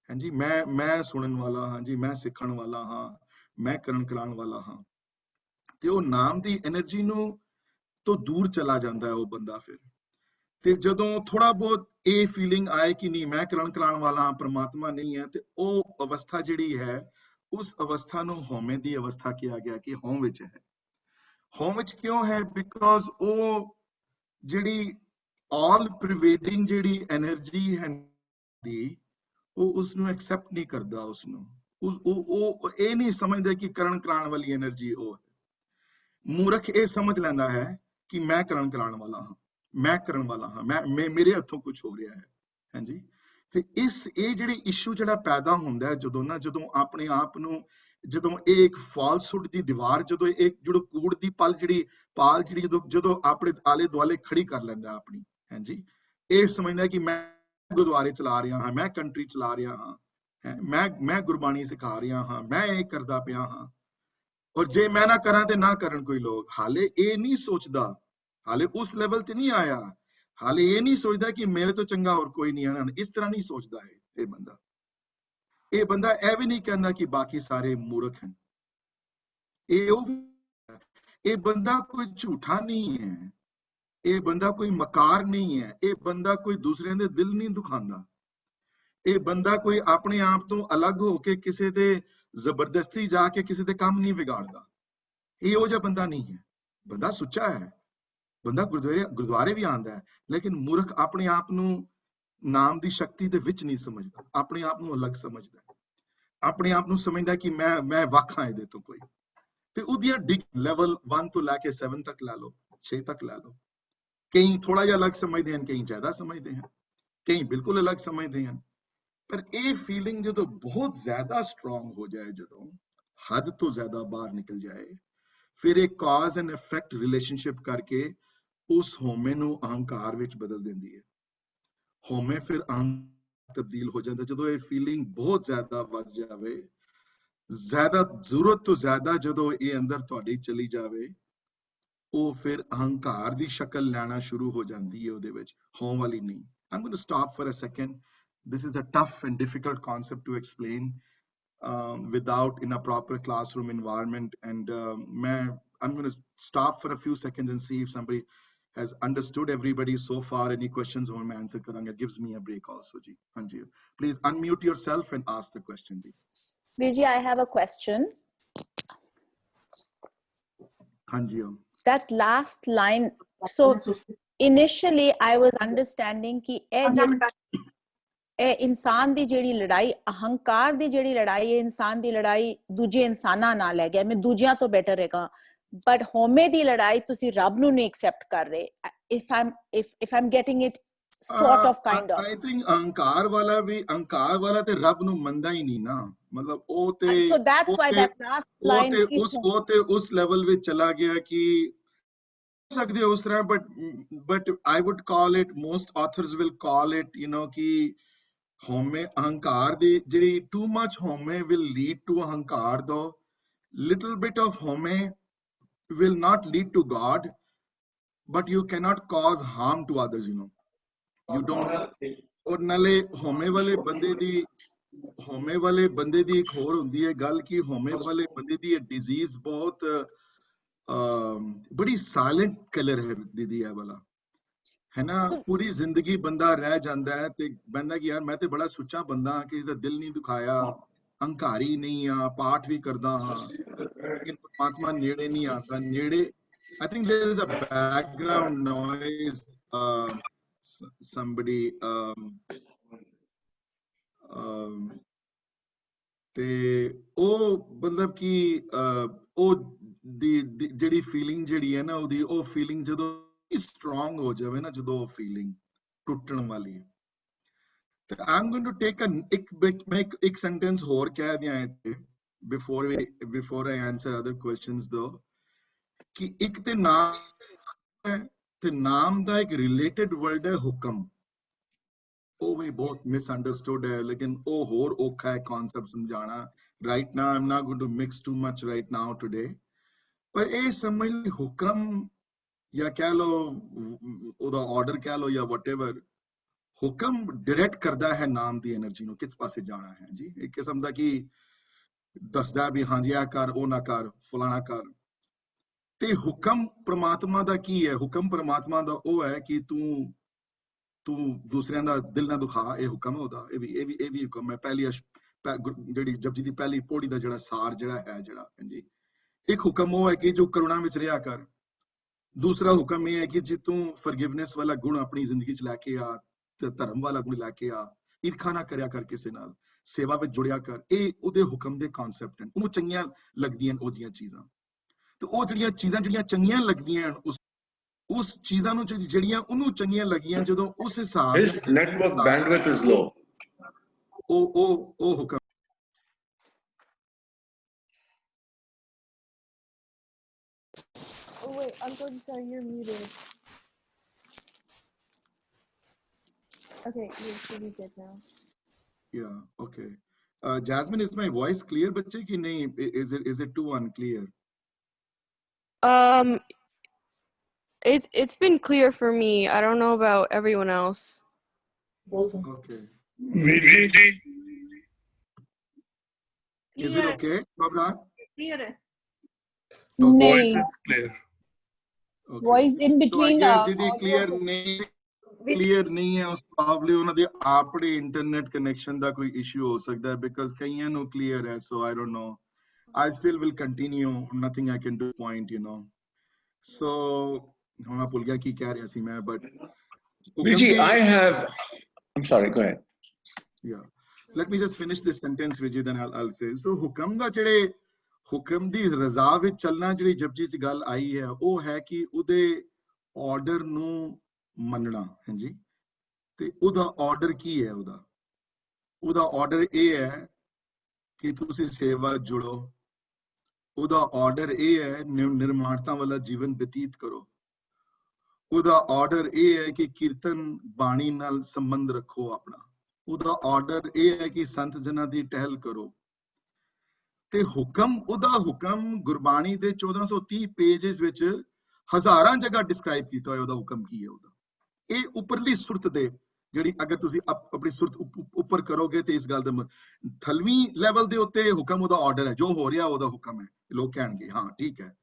[SPEAKER 1] ਹਾਂਜੀ, ਮੈਂ ਸੁਣਨ ਵਾਲਾ ਹਾਂ ਜੀ, ਮੈਂ ਸਿੱਖਣ ਵਾਲਾ ਹਾਂ, ਮੈਂ ਕਰਨ ਕਰਾਉਣ ਵਾਲਾ ਹਾਂ। ਤੇ ਉਹ ਨਾਮ ਦੀ એનર્ਜੀ ਨੂੰ ਤੋਂ ਦੂਰ ਚਲਾ ਜਾਂਦਾ ਹੈ ਉਹ ਬੰਦਾ। ਫਿਰ ਤੇ ਜਦੋਂ ਥੋੜਾ ਬਹੁਤ ਇਹ ਫੀਲਿੰਗ ਆਏ ਕਿ ਨਹੀਂ ਮੈਂ ਕਰਨ ਕਰਾਉਣ ਵਾਲਾ ਹਾਂ, ਪ੍ਰਮਾਤਮਾ ਨਹੀਂ ਹੈ, ਤੇ ਉਹ ਅਵਸਥਾ ਜਿਹੜੀ ਹੈ, ਉਸ ਅਵਸਥਾ ਨੂੰ ਹਉਮੈ ਦੀ ਅਵਸਥਾ ਕਿਹਾ ਗਿਆ ਕਿ ਹਉ ਵਿੱਚ ਹੈ। ਹਉ ਵਿੱਚ ਕਿਉਂ ਹੈ? ਬਿਕੋਜ਼ ਉਹ ਜਿਹੜੀ ਆਲ ਪ੍ਰੀਵੇਡਿੰਗ ਜਿਹੜੀ એનર્ਜੀ ਹੈ ਦੀ, ਉਹ ਉਸ ਨੂੰ ਐਕਸੈਪਟ ਨਹੀਂ ਕਰਦਾ। ਉਸ ਨੂੰ ਉਹ ਇਹ ਨਹੀਂ ਸਮਝਦਾ ਕਿ ਕਰਨ ਕਰਾਉਣ ਵਾਲੀ એનર્ਜੀ ਉਹ ਹੈ। ਮੂਰਖ ਇਹ ਸਮਝ ਲੈਂਦਾ ਹੈ ਕਿ ਮੈਂ ਕਰਨ ਕਰਾਉਣ ਵਾਲਾ ਹਾਂ, ਮੈਂ ਕਰਨ ਵਾਲਾ ਹਾਂ, ਮੈਂ ਮੇਰੇ ਹੱਥੋਂ ਕੁਝ ਹੋ ਰਿਹਾ ਹੈ। ਹਾਂਜੀ, ਤੇ ਇਹ ਜਿਹੜੀ ਇਸ਼ੂ ਜਿਹੜਾ ਪੈਦਾ ਹੁੰਦਾ ਹੈ ਜਦੋਂ ਆਪਣੇ ਆਪ ਨੂੰ, ਜਦੋਂ ਇਹ ਇੱਕ ਫਾਲਸਹੁੱਡ ਦੀ ਦੀਵਾਰ, ਜਦੋਂ ਕੂੜ ਦੀ ਪਾਲ ਜਿਹੜੀ ਜਦੋਂ ਆਪਣੇ ਆਲੇ ਦੁਆਲੇ ਖੜੀ ਕਰ ਲੈਂਦਾ ਆਪਣੀ, ਹਾਂਜੀ, ਇਹ ਸਮਝਦਾ ਕਿ ਮੈਂ ਗੁਰਦੁਆਰੇ ਚਲਾ ਰਿਹਾ ਹਾਂ, ਮੈਂ ਕੰਟਰੀ ਚਲਾ ਰਿਹਾ ਹਾਂ, ਮੈਂ ਗੁਰਬਾਣੀ ਸਿਖਾ ਰਿਹਾ ਹਾਂ, ਮੈਂ ਇਹ ਕਰਦਾ ਪਿਆ ਹਾਂ, ਔਰ ਜੇ ਮੈਂ ਨਾ ਕਰਾਂ ਤੇ ਨਾ ਕਰਨ ਕੋਈ ਲੋਕ। ਹਾਲੇ ਇਹ ਨਹੀਂ ਸੋਚਦਾ, ਹਾਲੇ ਉਸ ਲੈਵਲ ਤੇ ਨਹੀਂ ਆਇਆ, ਹਾਲੇ ਇਹ ਨਹੀਂ ਸੋਚਦਾ ਕਿ ਮੇਰੇ ਤੋਂ ਚੰਗਾ ਹੋਰ ਕੋਈ ਨਹੀਂ ਹੈ। ਇਸ ਤਰ੍ਹਾਂ ਨਹੀਂ ਸੋਚਦਾ ਹੈ ਇਹ ਬੰਦਾ ਇਹ ਵੀ ਨਹੀਂ ਕਹਿੰਦਾ ਕਿ ਬਾਕੀ ਸਾਰੇ ਮੂਰਖ ਹਨ। ਇਹ ਬੰਦਾ ਕੋਈ ਝੂਠਾ ਨਹੀਂ ਹੈ, ਇਹ ਬੰਦਾ ਕੋਈ ਮਕਾਰ ਨਹੀਂ ਹੈ, ਇਹ ਬੰਦਾ ਕੋਈ ਦੂਸਰਿਆਂ ਦੇ ਦਿਲ ਨਹੀਂ ਦੁਖਾਉਂਦਾ, ਇਹ ਬੰਦਾ ਕੋਈ ਆਪਣੇ ਆਪ ਤੋਂ ਅਲੱਗ ਹੋ ਕੇ ਕਿਸੇ ਦੇ ਜ਼ਬਰਦਸਤੀ ਜਾ ਕੇ ਕਿਸੇ ਦੇ ਕੰਮ ਨਹੀਂ ਵਿਗਾੜਦਾ। ਇਹ ਉਹ ਜਿਹਾ ਬੰਦਾ ਨਹੀਂ ਹੈ। ਬੰਦਾ ਸੁੱਚਾ ਹੈ, ਬੰਦਾ ਗੁਰਦੁਆਰੇ ਵੀ ਆਉਂਦਾ ਹੈ, ਲੇਕਿਨ ਮੂਰਖ ਆਪਣੇ ਆਪ ਨੂੰ ਨਾਮ ਦੀ ਸ਼ਕਤੀ ਦੇ ਵਿੱਚ ਨਹੀਂ ਸਮਝਦਾ, ਆਪਣੇ ਆਪ ਨੂੰ ਅਲੱਗ ਸਮਝਦਾ, ਆਪਣੇ ਆਪ ਨੂੰ ਸਮਝਦਾ ਕਿ ਮੈਂ ਵੱਖ ਹਾਂ ਇਹਦੇ ਤੋਂ ਕੋਈ। ਤੇ ਉਹਦੀਆਂ ਲੈਵਲ 1 ਤੋਂ ਲੈ ਕੇ 7 ਤੱਕ ਲੈ ਲਓ, 6 ਤੱਕ ਲੈ ਲਓ। ਕਈ ਥੋੜਾ ਜਿਹਾ ਅਲੱਗ ਸਮਝਦੇ ਹਨ, ਕਈ ਜ਼ਿਆਦਾ ਸਮਝਦੇ ਹਨ, ਕਈ ਬਿਲਕੁਲ ਅਲੱਗ ਸਮਝਦੇ ਹਨ। ਪਰ ਇਹ ਫੀਲਿੰਗ ਜਦੋਂ ਬਹੁਤ ਜ਼ਿਆਦਾ ਸਟਰੋਂਗ ਹੋ ਜਾਏ, ਜਦੋਂ ਹੱਦ ਤੋਂ ਜ਼ਿਆਦਾ ਬਾਹਰ ਨਿਕਲ ਜਾਏ, ਫਿਰ ਇਹ ਕਾਜ਼ ਐਂਡ ਇਫੈਕਟ ਰਿਲੇਸ਼ਨਸ਼ਿਪ ਕਰਕੇ ਉਸ ਹਉਮੈ ਨੂੰ ਅਹੰਕਾਰ ਵਿੱਚ ਬਦਲ ਦਿੰਦੀ ਹੈ। ਹਉਮੈ ਫਿਰ ਤਬਦੀਲ ਹੋ ਜਾਂਦਾ ਜਦੋਂ ਇਹ ਫੀਲਿੰਗ ਬਹੁਤ ਜ਼ਿਆਦਾ ਵੱਧ ਜਾਵੇ, ਜ਼ਿਆਦਾ ਜ਼ਰੂਰਤ ਤੋਂ ਜ਼ਿਆਦਾ ਜਦੋਂ ਇਹ ਅੰਦਰ ਤੁਹਾਡੀ ਚਲੀ ਜਾਵੇ, ਉਹ ਫਿਰ ਅਹੰਕਾਰ ਦੀ ਸ਼ਕਲ ਲੈਣਾ ਸ਼ੁਰੂ ਹੋ ਜਾਂਦੀ ਹੈ ਉਹਦੇ ਵਿੱਚ, ਹਉ ਵਾਲੀ ਨਹੀਂ। I'm going to stop for a second. This is a tough and difficult concept to explain without in a proper classroom environment. And I'm going to stop for a few seconds and see if somebody has understood everybody so far. Any questions on my answer karanga? It gives me a break also. Ji. Anji. Please unmute yourself and ask the question.
[SPEAKER 4] Viji, I have a question.
[SPEAKER 1] Anji.
[SPEAKER 4] That last line, so initially I was understanding ki ਇਹ ਇਨਸਾਨ ਦੀ ਜਿਹੜੀ ਲੜਾਈ, ਅਹੰਕਾਰ ਦੀ ਜਿਹੜੀ ਲੜਾਈ ਹੈ, ਇਨਸਾਨ ਦੀ ਲੜਾਈ ਦੂਜੇ ਇਨਸਾਨਾਂ ਨਾਲ ਹੈ ਗਿਆ, ਮੈਂ ਦੂਜਿਆਂ ਤੋਂ ਬੈਟਰ ਹੈਗਾ, ਬਟ ਹਉਮੈ ਦੀ ਲੜਾਈ ਤੁਸੀਂ ਰੱਬ ਨੂੰ ਨਹੀਂ ਐਕਸੈਪਟ ਕਰ ਰਹੇ। if I'm getting it sort of kind of,
[SPEAKER 1] I think ਅਹੰਕਾਰ ਵਾਲਾ ਤੇ ਰੱਬ ਨੂੰ ਮੰਨਦਾ ਹੀ ਨਹੀਂ ਨਾ, ਮਤਲਬ ਉਹ ਤੇ
[SPEAKER 4] so that's why that last line
[SPEAKER 1] ਉਹ ਤੇ ਉਸ ਲੈਵਲ ਵਿੱਚ ਚਲਾ ਗਿਆ ਕਿ ਸਕਦੇ ਉਸ ਤਰ੍ਹਾਂ, but I would call it, most authors will call it, you know, ਕਿ ਹਉਮੈ ਅਹੰਕਾਰ ਦੀ ਜਿਹੜੀ too much ਹਉਮੈ will lead to ਅਹੰਕਾਰ, though little bit of ਹਉਮੈ will not lead to God, but you cannot cause harm to others, you know, you don't। ਔਰ ਨਾਲੇ ਹਉਮੈ ਵਾਲੇ ਬੰਦੇ ਦੀ ਇੱਕ ਹੋਰ ਹੁੰਦੀ ਹੈ ਗੱਲ ਕਿ ਹਉਮੈ ਵਾਲੇ ਬੰਦੇ ਦੀ ਇਹ ਡਿਜ਼ੀਜ਼ ਬਹੁਤ ਬੜੀ ਸਾਇਲੈਂਟ ਕਲਰ ਹੈ ਦੀਦੀ, ਇਹ ਵਾਲਾ ਹੈ ਨਾ। ਪੂਰੀ ਜ਼ਿੰਦਗੀ ਬੰਦਾ ਰਹਿ ਜਾਂਦਾ ਹੈ ਤੇ ਬੰਦਾ ਕਿ ਯਾਰ ਮੈਂ ਤੇ ਬੜਾ ਸੁੱਚਾ ਬੰਦਾ, ਕਿਸੇ ਦਾ ਦਿਲ ਨਹੀਂ ਦੁਖਾਇਆ, ਅਹੰਕਾਰੀ ਨਹੀਂ ਆ, ਪਾਠ ਵੀ ਕਰਦਾ ਹਾਂ, ਲੇਕਿਨ ਪਰਮਾਤਮਾ ਨੇੜੇ ਨਹੀਂ ਆਉਂਦਾ। ਨੇੜੇ I think there is a background noise. Somebody ਤੇ ਉਹ ਮਤਲਬ ਕਿ ਉਹ ਦੀ ਜਿਹੜੀ ਫੀਲਿੰਗ ਜਿਹੜੀ ਹੈ ਨਾ ਉਹਦੀ, ਉਹ ਫੀਲਿੰਗ ਜਦੋਂ ਸਟਰੋਂਗ ਹੋ ਜਾਵੇ ਨਾ, ਜਦੋਂ ਉਹ ਫੀਲਿੰਗ ਟੁੱਟਣ ਵਾਲੀ, ਤੇ I'm going to take ਇੱਕ sentence ਹੋਰ ਕਹਿ ਦਿਆਂ ਇੱਥੇ before I answer other questions though, ਕਿ ਇੱਕ ਤੇ ਨਾਮ ਹੈ, ਤੇ ਨਾਮ ਦਾ ਇੱਕ ਰਿਲੇਟਡ ਵਰਡ ਹੈ ਹੁਕਮ। ਉਹ ਵੀ ਬਹੁਤ ਮਿਸਅੰਡਰਸਟੂਡ ਹੈ, ਲੇਕਿਨ ਉਹ ਹੋਰ ਔਖਾ ਹੈ ਕਨਸੈਪਟ ਸਮਝਾਣਾ। Right now I'm not going to mix too much right now today, ਪਰ ਇਹ ਸਮਝ ਲਈ ਹੁਕਮ ਜਾਂ ਕਹਿ ਲੋ ਉਹਦਾ ਆਰਡਰ ਕਹਿ ਲੋ ਜਾਂ whatever, ਹੁਕਮ ਡਾਇਰੈਕਟ ਕਰਦਾ ਹੈ ਨਾਮ ਦੀ એનર્ਜੀ ਨੂੰ ਕਿਸ ਪਾਸੇ ਜਾਣਾ ਹੈ ਜੀ। ਇੱਕ ਕਿਸਮ ਦਾ ਕਿ ਦੱਸਦਾ ਵੀ ਹਾਂਜੀ ਆ ਕਰ, ਉਹ ਨਾ ਕਰ, ਫਲਾਣਾ ਕਰ। ਤੇ ਹੁਕਮ ਪ੍ਰਮਾਤਮਾ ਦਾ ਕੀ ਹੈ? ਹੁਕਮ ਪ੍ਰਮਾਤਮਾ ਦਾ ਉਹ ਹੈ ਕਿ ਤੂੰ ਦੂਸਰਿਆਂ ਦਾ ਦਿਲ ਨਾ ਦੁਖਾ, ਇਹ ਹੁਕਮ ਹੈ ਉਹਦਾ। ਇਹ ਵੀ ਹੁਕਮ ਹੈ। ਪਹਿਲੀ ਜਿਹੜੀ ਜਪਜੀ ਦੀ ਪਹਿਲੀ ਪੌੜੀ ਦਾ ਜਿਹੜਾ ਸਾਰ ਜਿਹੜਾ ਹੈ ਹਾਂਜੀ, ਇੱਕ ਹੁਕਮ ਉਹ ਹੈ ਕਿ ਜੋ ਕਰੁਣਾ ਵਿੱਚ ਰਿਹਾ ਕਰ। ਦੂਸਰਾ ਹੁਕਮ ਇਹ ਹੈ ਕਿ ਜੇ ਤੂੰ ਫॉरगिवनेस ਵਾਲਾ ਗੁਣ ਆਪਣੀ ਜ਼ਿੰਦਗੀ 'ਚ ਲੈ ਕੇ ਆ, ਤੇ ਧਰਮ ਵਾਲਾ ਗੁਣ ਲੈ ਕੇ ਆ, ਈਰਖਾ ਨਾ ਕਰਿਆ ਕਰ ਕਿਸੇ ਨਾਲ, ਸੇਵਾ ਵਿੱਚ ਜੁੜਿਆ ਕਰ। ਇਹ ਉਹਦੇ ਹੁਕਮ ਦੇ ਕਨਸੈਪਟ ਹਨ। ਉਹਨੂੰ ਚੰਗੀਆਂ ਲੱਗਦੀਆਂ ਉਹਦੀਆਂ ਚੀਜ਼ਾਂ, ਤੇ ਉਹ ਜਿਹੜੀਆਂ ਚੀਜ਼ਾਂ ਜਿਹੜੀਆਂ ਚੰਗੀਆਂ ਲੱਗਦੀਆਂ ਉਸ ਚੀਜ਼ਾਂ ਨੂੰ ਜਿਹੜੀਆਂ ਉਹਨੂੰ ਚੰਗੀਆਂ ਲੱਗੀਆਂ, ਜਦੋਂ ਉਸ ਹਿਸਾਬ
[SPEAKER 3] His network bandwidth is low.
[SPEAKER 1] ਉਹ ਹੁਕਮ
[SPEAKER 5] Oh wait, Uncle Jai, you're muted. Okay, you're good now.
[SPEAKER 1] Yeah, okay. Jasmine, is my voice clear, bache ki nahi? Is it too unclear?
[SPEAKER 5] It's been clear for me. I don't know about everyone else.
[SPEAKER 1] Okay.
[SPEAKER 3] Viji,
[SPEAKER 1] Is it okay, Babra?
[SPEAKER 6] Clear.
[SPEAKER 3] voice is clear.
[SPEAKER 1] Okay.
[SPEAKER 2] Voice in between.
[SPEAKER 1] So I guess ਜਿਹਦੀ clear ਨਹੀਂ ਹੈ, ਉਸ probably ਉਹਨਾਂ ਦੀ ਆਪਣੀ internet connection ਦਾ ਕੋਈ issue ਹੋ ਸਕਦਾ ਹੈ, because ਕਈਆਂ ਨੂੰ clear ਹੈ, so I don't know. I still will continue. Nothing I can do point, you know. So ਹੁਣ ਮੈਂ ਭੁੱਲ ਗਿਆ ਕੀ ਕਹਿ ਰਿਹਾ ਸੀ ਮੈਂ, but
[SPEAKER 3] Viji, I'm sorry, go ahead.
[SPEAKER 1] Yeah, let me just finish this sentence, Vijay, then I'll say. So ਹੁਕਮ ਦਾ ਜਿਹੜੇ ਹੁਕਮ ਦੀ ਰਜ਼ਾ ਵਿੱਚ ਚੱਲਣਾ ਜਿਹੜੀ ਜਪਜੀ 'ਚ ਗੱਲ ਆਈ ਹੈ, ਉਹ ਹੈ ਕਿ ਉਹਦੇ ਆਰਡਰ ਨੂੰ ਮੰਨਣਾ। ਹਾਂਜੀ, ਤੇ ਉਹਦਾ ਆਰਡਰ ਕੀ ਹੈ? ਉਹਦਾ ਆਰਡਰ ਇਹ ਹੈ ਕਿ ਤੁਸੀਂ ਸੇਵਾ ਜੁੜੋ। ਉਹਦਾ ਆਰਡਰ ਇਹ ਹੈ ਨਿਰਮਾਣਤਾ ਵਾਲਾ ਜੀਵਨ ਬਤੀਤ ਕਰੋ। ਉਹਦਾ ਆਰਡਰ ਇਹ ਹੈ ਕਿ ਕੀਰਤਨ ਬਾਣੀ ਨਾਲ ਸੰਬੰਧ ਰੱਖੋ ਆਪਣਾ। ਉਹਦਾ ਆਰਡਰ ਇਹ ਹੈ ਕਿ ਸੰਤ ਜਨਾਂ ਦੀ ਟਹਿਲ ਕਰੋ। ਤੇ ਹੁਕਮ, ਉਹਦਾ ਹੁਕਮ ਗੁਰਬਾਣੀ ਦੇ 1430 ਪੇਜਸ ਵਿੱਚ ਹਜ਼ਾਰਾਂ ਜਗ੍ਹਾ ਡਿਸਕ੍ਰਾਈਬ ਕੀਤਾ ਹੋਇਆ। ਉਹਦਾ ਹੁਕਮ ਕੀ ਹੈ? ਇਹ ਉੱਪਰਲੀ ਸੁਰਤ ਦੇ ਜਿਹੜੀ, ਅਗਰ ਤੁਸੀਂ ਆਪਣੀ ਸੁਰਤ ਉੱਪਰ ਕਰੋਗੇ ਤੇ ਇਸ ਗੱਲ ਦੇ ਥਲਵੀਂ ਲੈਵਲ ਦੇ ਉੱਤੇ ਹੁਕਮ ਉਹਦਾ ਆਰਡਰ ਹੈ, ਜੋ ਹੋ ਰਿਹਾ ਉਹਦਾ ਹੁਕਮ ਹੈ। ਲੋਕ ਕਹਿਣਗੇ ਹਾਂ ਠੀਕ ਹੈ,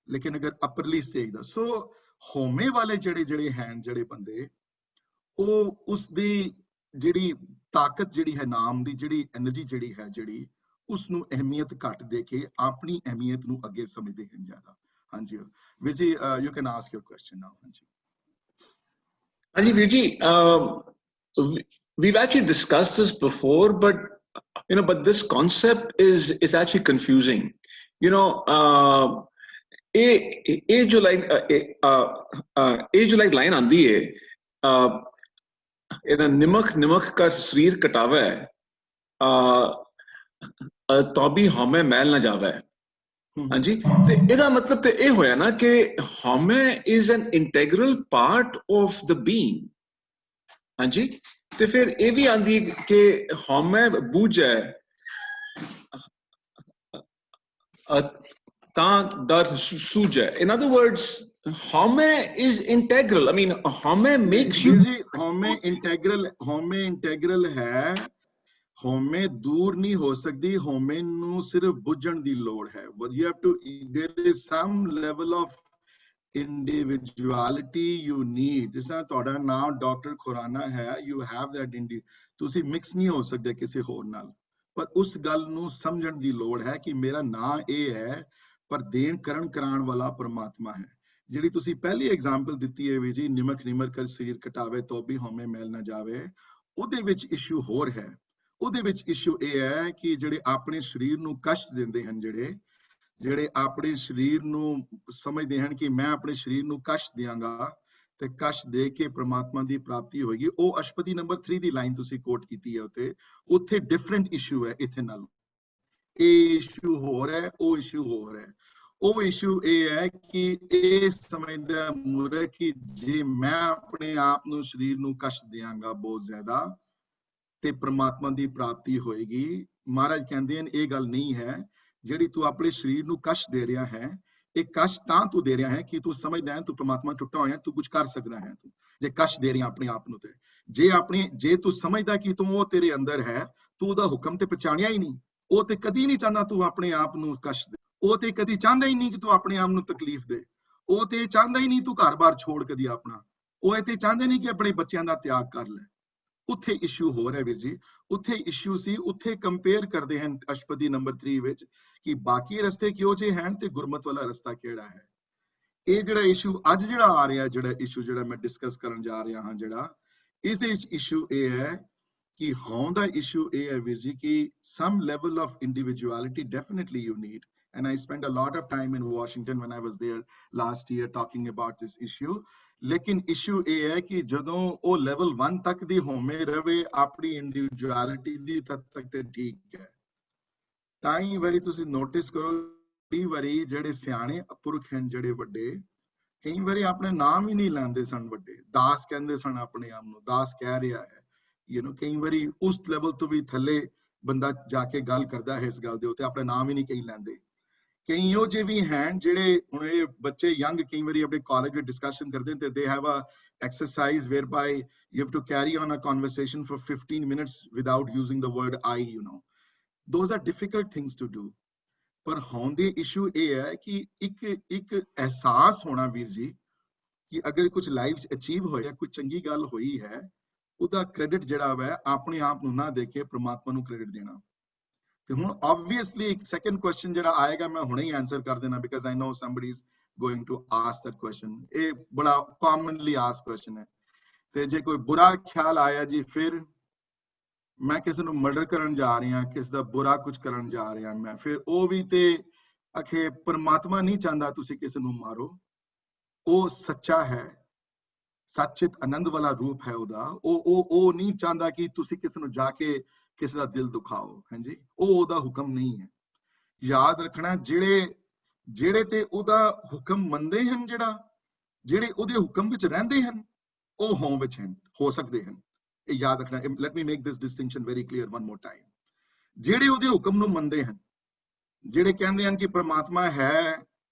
[SPEAKER 1] ਲੇਕਿਨ ਅਗਰ ਅਪਰਲੀ ਸਟੇਜ ਦਾ, ਸੋ ਹੋਮੇ ਵਾਲੇ ਜਿਹੜੇ ਹਨ, ਜਿਹੜੇ ਬੰਦੇ, ਉਹ ਉਸ ਦੀ ਜਿਹੜੀ ਤਾਕਤ ਜਿਹੜੀ ਹੈ, ਨਾਮ ਦੀ ਜਿਹੜੀ એનર્ਜੀ ਜਿਹੜੀ ਹੈ, ਜਿਹੜੀ ਉਸ ਨੂੰ ਅਹਿਮੀਅਤ ਘੱਟ ਦੇ ਕੇ ਆਪਣੀ ਅਹਿਮੀਅਤ ਨੂੰ ਅੱਗੇ ਸਮਝਦੇ ਹਨ ਜ਼ਿਆਦਾ। ਹਾਂਜੀ ਵੀਰ ਜੀ, you can ask your question now. ਹਾਂਜੀ
[SPEAKER 3] Anji, Viji, we've actually discussed this before, but this concept is actually confusing. ये जो line आंदी है, ये निमक का शरीर कटावा है, तो भी हमें मैल ना जावा है। हाँ जी, ते ਇਹਦਾ ਮਤਲਬ ਤੇ ਇਹ ਹੋਇਆ ਨਾ ਕਿ ਹਉਮੈ is an integral part of the being। हाँ जी, ਤੇ ਫਿਰ ਇਹ ਵੀ ਆਂਦੀ ਕਿ ਹਉਮੈ ਬੂਝ ਹੈ ਤਾਂ ਦਰ ਸੂਝ ਹੈ। In other words, ਹਉਮੈ is integral. I mean, ਹਉਮੈ makes you।
[SPEAKER 1] ਹਉਮੈ ਇੰਟੈਗਰਲ ਹੈ। ਹਉਮੈ ਦੂਰ ਨਹੀਂ ਹੋ ਸਕਦੀ, ਹਉਮੈ ਨੂੰ ਸਿਰਫ ਬੁੱਝਣ ਦੀ ਲੋੜ ਹੈ। You have to, there is some level of individuality you need। ਜਿਸ ਤਰ੍ਹਾਂ ਤੁਹਾਡਾ ਨਾਮ ਡਾਕਟਰ ਖੁਰਾਨਾ ਹੈ, you have that ਤੁਸੀਂ ਮਿਕਸ ਨਹੀਂ ਹੋ ਸਕਦੇ ਕਿਸੇ ਹੋਰ ਨਾਲ। ਪਰ ਉਸ ਗੱਲ ਨੂੰ ਸਮਝਣ ਦੀ ਲੋੜ ਹੈ ਕਿ ਮੇਰਾ ਨਾਂ ਇਹ ਹੈ ਪਰ ਦੇਣ ਕਰਨ ਕਰਾਉਣ ਵਾਲਾ ਪਰਮਾਤਮਾ ਹੈ। ਜਿਹੜੀ ਤੁਸੀਂ ਪਹਿਲੀ ਐਗਜ਼ਾਮਪਲ ਦਿੱਤੀ ਹੈ ਵੀ ਜੀ ਨਿਮਕ ਨਿਮਰ ਕਰ ਸਰੀਰ ਕਟਾਵੇ ਤੋ ਵੀ ਹਉਮੈ ਮੈਲ ਨਾ ਜਾਵੇ, ਉਹਦੇ ਵਿੱਚ ਇਸ਼ੂ ਹੋਰ ਹੈ। ਉਹਦੇ ਵਿੱਚ ਇਸ਼ੂ ਇਹ ਹੈ ਕਿ ਜਿਹੜੇ ਆਪਣੇ ਸਰੀਰ ਨੂੰ ਕਸ਼ਟ ਦਿੰਦੇ ਹਨ, ਜਿਹੜੇ ਆਪਣੇ ਸਰੀਰ ਨੂੰ ਸਮਝਦੇ ਹਨ ਕਿ ਮੈਂ ਆਪਣੇ ਸਰੀਰ ਨੂੰ ਕਸ਼ਟ ਦਿਆਂਗਾ ਤੇ ਕਸ਼ਟ ਦੇ ਕੇ ਪ੍ਰਮਾਤਮਾ ਦੀ ਪ੍ਰਾਪਤੀ ਹੋਏਗੀ, ਉਹ ਅਸ਼ਪਦੀ ਨੰਬਰ 3 ਦੀ ਲਾਈਨ ਤੁਸੀਂ ਕੋਟ ਕੀਤੀ ਹੈ, ਉੱਥੇ ਡਿਫਰੈਂਟ ਇਸ਼ੂ ਹੈ। ਇੱਥੇ ਨਾਲ ਇਹ ਇਸ਼ੂ ਹੋਰ ਹੈ, ਉਹ ਇਸ਼ੂ ਹੋਰ ਹੈ। ਉਹ ਇਸ਼ੂ ਇਹ ਹੈ ਕਿ ਇਹ ਸਮਝਦਾ ਮੂਰਖ ਕਿ ਜੇ ਮੈਂ ਆਪਣੇ ਆਪ ਨੂੰ ਸਰੀਰ ਨੂੰ ਕਸ਼ਟ ਦਿਆਂਗਾ ਬਹੁਤ ਜ਼ਿਆਦਾ ਤੇ ਪ੍ਰਮਾਤਮਾ ਦੀ ਪ੍ਰਾਪਤੀ ਹੋਏਗੀ। ਮਹਾਰਾਜ ਕਹਿੰਦੇ ਹਨ ਇਹ ਗੱਲ ਨਹੀਂ ਹੈ। ਜਿਹੜੀ ਤੂੰ ਆਪਣੇ ਸਰੀਰ ਨੂੰ ਕਸ਼ਟ ਦੇ ਰਿਹਾ ਹੈ, ਇਹ ਕਸ਼ਟ ਤਾਂ ਤੂੰ ਦੇ ਰਿਹਾ ਹੈ ਕਿ ਤੂੰ ਸਮਝਦਾ ਹੈ ਤੂੰ ਪ੍ਰਮਾਤਮਾ ਟੁੱਟਾ ਹੋਇਆ, ਤੂੰ ਕੁਝ ਕਰ ਸਕਦਾ ਹੈ। ਤੂੰ ਜੇ ਕਸ਼ਟ ਦੇ ਰਿਹਾ ਆਪਣੇ ਆਪ ਨੂੰ, ਤੇ ਜੇ ਤੂੰ ਸਮਝਦਾ ਕਿ ਤੂੰ ਉਹ ਤੇਰੇ ਅੰਦਰ ਹੈ, ਤੂੰ ਉਹਦਾ ਹੁਕਮ ਤੇ ਪਛਾਣਿਆ ਹੀ ਨਹੀਂ। ਉਹ ਤੇ ਕਦੀ ਨਹੀਂ ਚਾਹੁੰਦਾ ਤੂੰ ਆਪਣੇ ਆਪ ਨੂੰ ਕਸ਼ਟ ਦੇ, ਉਹ ਤੇ ਕਦੀ ਚਾਹੁੰਦਾ ਹੀ ਨਹੀਂ ਕਿ ਤੂੰ ਆਪਣੇ ਆਪ ਨੂੰ ਤਕਲੀਫ ਦੇ, ਉਹ ਤੇ ਚਾਹੁੰਦਾ ਹੀ ਨਹੀਂ ਤੂੰ ਘਰ-ਬਾਰ ਛੋੜ ਕਦੀ ਆਪਣਾ, ਉਹ ਇਹ ਤੇ ਚਾਹੁੰਦੇ ਨਹੀਂ ਕਿ ਆਪਣੇ ਬੱਚਿਆਂ ਦਾ ਤਿਆਗ ਕਰ ਲੈ। ਉੱਥੇ ਇਸ਼ੂ ਹੋ ਰਿਹਾ ਵੀਰ ਜੀ, ਉੱਥੇ ਇਸ਼ੂ ਸੀ। ਉੱਥੇ ਕੰਪੇਅਰ ਕਰਦੇ ਹਨ ਅਸ਼ਪਦੀ ਨੰਬਰ 3 ਵਿੱਚ ਕਿ ਬਾਕੀ ਰਸਤੇ ਕਿਉਂ ਜਿਹੇ ਹਨ ਤੇ ਗੁਰਮਤ ਵਾਲਾ ਰਸਤਾ ਕਿਹੜਾ ਹੈ। ਇਹ ਜਿਹੜਾ ਇਸ਼ੂ ਅੱਜ ਜਿਹੜਾ ਆ ਰਿਹਾ, ਜਿਹੜਾ ਇਸ਼ੂ ਜਿਹੜਾ ਮੈਂ ਡਿਸਕਸ ਕਰਨ ਜਾ ਰਿਹਾ ਹਾਂ, ਜਿਹੜਾ ਇਸ ਦੇ ਵਿੱਚ ਇਸ਼ੂ ਇਹ ਹੈ ਕਿ ਹੋਣ ਦਾ ਇਸ਼ੂ ਇਹ ਹੈ ਵੀਰ ਜੀ ਕਿ some level of individuality definitely you need, and I spent a lot of time in Washington when I was there last year talking about this issue. ਲੇਕਿਨ ਇਸ਼ੂ ਇਹ ਹੈ ਕਿ ਜਦੋਂ ਉਹ ਲੈਵਲ 1 ਤੱਕ ਦੀ ਹੋਮੇ ਰਵੇ ਆਪਣੀ ਇੰਡੀਵਿਜੂਅਲਿਟੀ ਦੀ, ਤਦ ਤੱਕ ਤੇ ਠੀਕ ਹੈ। ਤਾਂ ਹੀ ਵਾਰੀ ਤੁਸੀਂ ਨੋਟਿਸ ਕਰੋ, ਕਈ ਵਾਰੀ ਜਿਹੜੇ ਸਿਆਣੇ ਪੁਰਖ ਹਨ, ਜਿਹੜੇ ਵੱਡੇ, ਕਈ ਵਾਰੀ ਆਪਣੇ ਨਾਮ ਹੀ ਨਹੀਂ ਲੈਂਦੇ ਸਨ। ਵੱਡੇ ਦਾਸ ਕਹਿੰਦੇ ਸਨ ਆਪਣੇ ਆਪ ਨੂੰ, ਦਾਸ ਕਹਿ ਰਿਹਾ ਹੈ। ਕਈ ਵਾਰੀ ਉਸ ਲੈਵਲ ਤੋਂ ਵੀ ਥੱਲੇ ਬੰਦਾ ਜਾ ਕੇ ਗੱਲ ਕਰਦਾ ਹੈ ਇਸ ਗੱਲ ਦੇ ਉੱਤੇ, ਆਪਣੇ ਨਾਮ ਹੀ ਨਹੀਂ ਕਈ ਲੈਂਦੇ। ਕਈ ਇਹੋ ਜਿਹੇ ਵੀ ਹਨ ਜਿਹੜੇ ਹੁਣ ਇਹ ਬੱਚੇ ਯੰਗ ਕਈ ਵਾਰੀ ਆਪਣੇ ਕਾਲਜ ਵਿੱਚ ਡਿਸਕਸ਼ਨ ਕਰਦੇ ਤੇ they have a exercise whereby you have to carry on a conversation for 15 minutes without using the word I, those are difficult things to do. ਪਰ ਹੋਣ ਦੀ ਇਸ਼ੂ ਇਹ ਹੈ ਕਿ ਇੱਕ ਅਹਿਸਾਸ ਹੋਣਾ ਵੀਰ ਜੀ ਕਿ ਅਗਰ ਕੁਝ ਲਾਈਫ 'ਚ ਅਚੀਵ ਹੋਇਆ, ਕੋਈ ਚੰਗੀ ਗੱਲ ਹੋਈ ਹੈ, ਉਹਦਾ ਕ੍ਰੈਡਿਟ ਜਿਹੜਾ ਵਾ ਆਪਣੇ ਆਪ ਨੂੰ ਨਾ ਦੇ ਕੇ ਪ੍ਰਮਾਤਮਾ ਨੂੰ ਕ੍ਰੈਡਿਟ ਦੇਣਾ। ਤੇ ਹੁਣ ਆਬਵੀਅਸਲੀ ਸੈਕੰਡ ਕੁਐਸਚਨ ਜਿਹੜਾ ਆਏਗਾ ਮੈਂ ਹੁਣੇ ਹੀ ਆਨਸਰ ਕਰ ਦੇਣਾ, because I know somebody is going to ask that question. ਇਹ ਬੜਾ ਕਾਮਨਲੀ ਆਸਕ ਕੁਐਸਚਨ ਹੈ। ਤੇ ਜੇ ਕੋਈ ਬੁਰਾ ਖਿਆਲ ਆਇਆ ਜੀ, ਫਿਰ ਮੈਂ ਕਿਸੇ ਨੂੰ ਮਰਡਰ ਕਰਨ ਜਾ ਰਿਹਾ, ਕਿਸੇ ਦਾ ਬੁਰਾ ਕੁਝ ਕਰਨ ਜਾ ਰਿਹਾ ਮੈਂ, ਫਿਰ ਉਹ ਵੀ ਤੇ ਅਖੇ ਪਰਮਾਤਮਾ ਨਹੀਂ ਚਾਹੁੰਦਾ ਤੁਸੀਂ ਕਿਸੇ ਨੂੰ ਮਾਰੋ। ਉਹ ਸੱਚਾ ਹੈ, ਸੱਚਿਤ ਆਨੰਦ ਵਾਲਾ ਰੂਪ ਹੈ ਉਹਦਾ। ਉਹ ਨਹੀਂ ਚਾਹੁੰਦਾ ਕਿ ਤੁਸੀਂ ਕਿਸੇ ਨੂੰ ਜਾ ਕੇ ਕਿਸੇ ਦਾ ਦਿਲ ਦੁਖਾਓ। ਹਾਂਜੀ, ਉਹ ਉਹਦਾ ਹੁਕਮ ਨਹੀਂ ਹੈ। ਯਾਦ ਰੱਖਣਾ, ਜਿਹੜੇ ਤੇ ਉਹਦਾ ਹੁਕਮ ਮੰਨਦੇ ਹਨ, ਜਿਹੜੇ ਉਹਦੇ ਹੁਕਮ ਵਿੱਚ ਰਹਿੰਦੇ ਹਨ, ਉਹ ਹੋਂ ਵਿੱਚ ਹਨ, ਹੋ ਸਕਦੇ ਹਨ। ਇਹ ਯਾਦ ਰੱਖਣਾ। Let me make this distinction very clear one more time. ਜਿਹੜੇ ਉਹਦੇ ਹੁਕਮ ਨੂੰ ਮੰਨਦੇ ਹਨ, ਜਿਹੜੇ ਕਹਿੰਦੇ ਹਨ ਕਿ ਪ੍ਰਮਾਤਮਾ ਹੈ,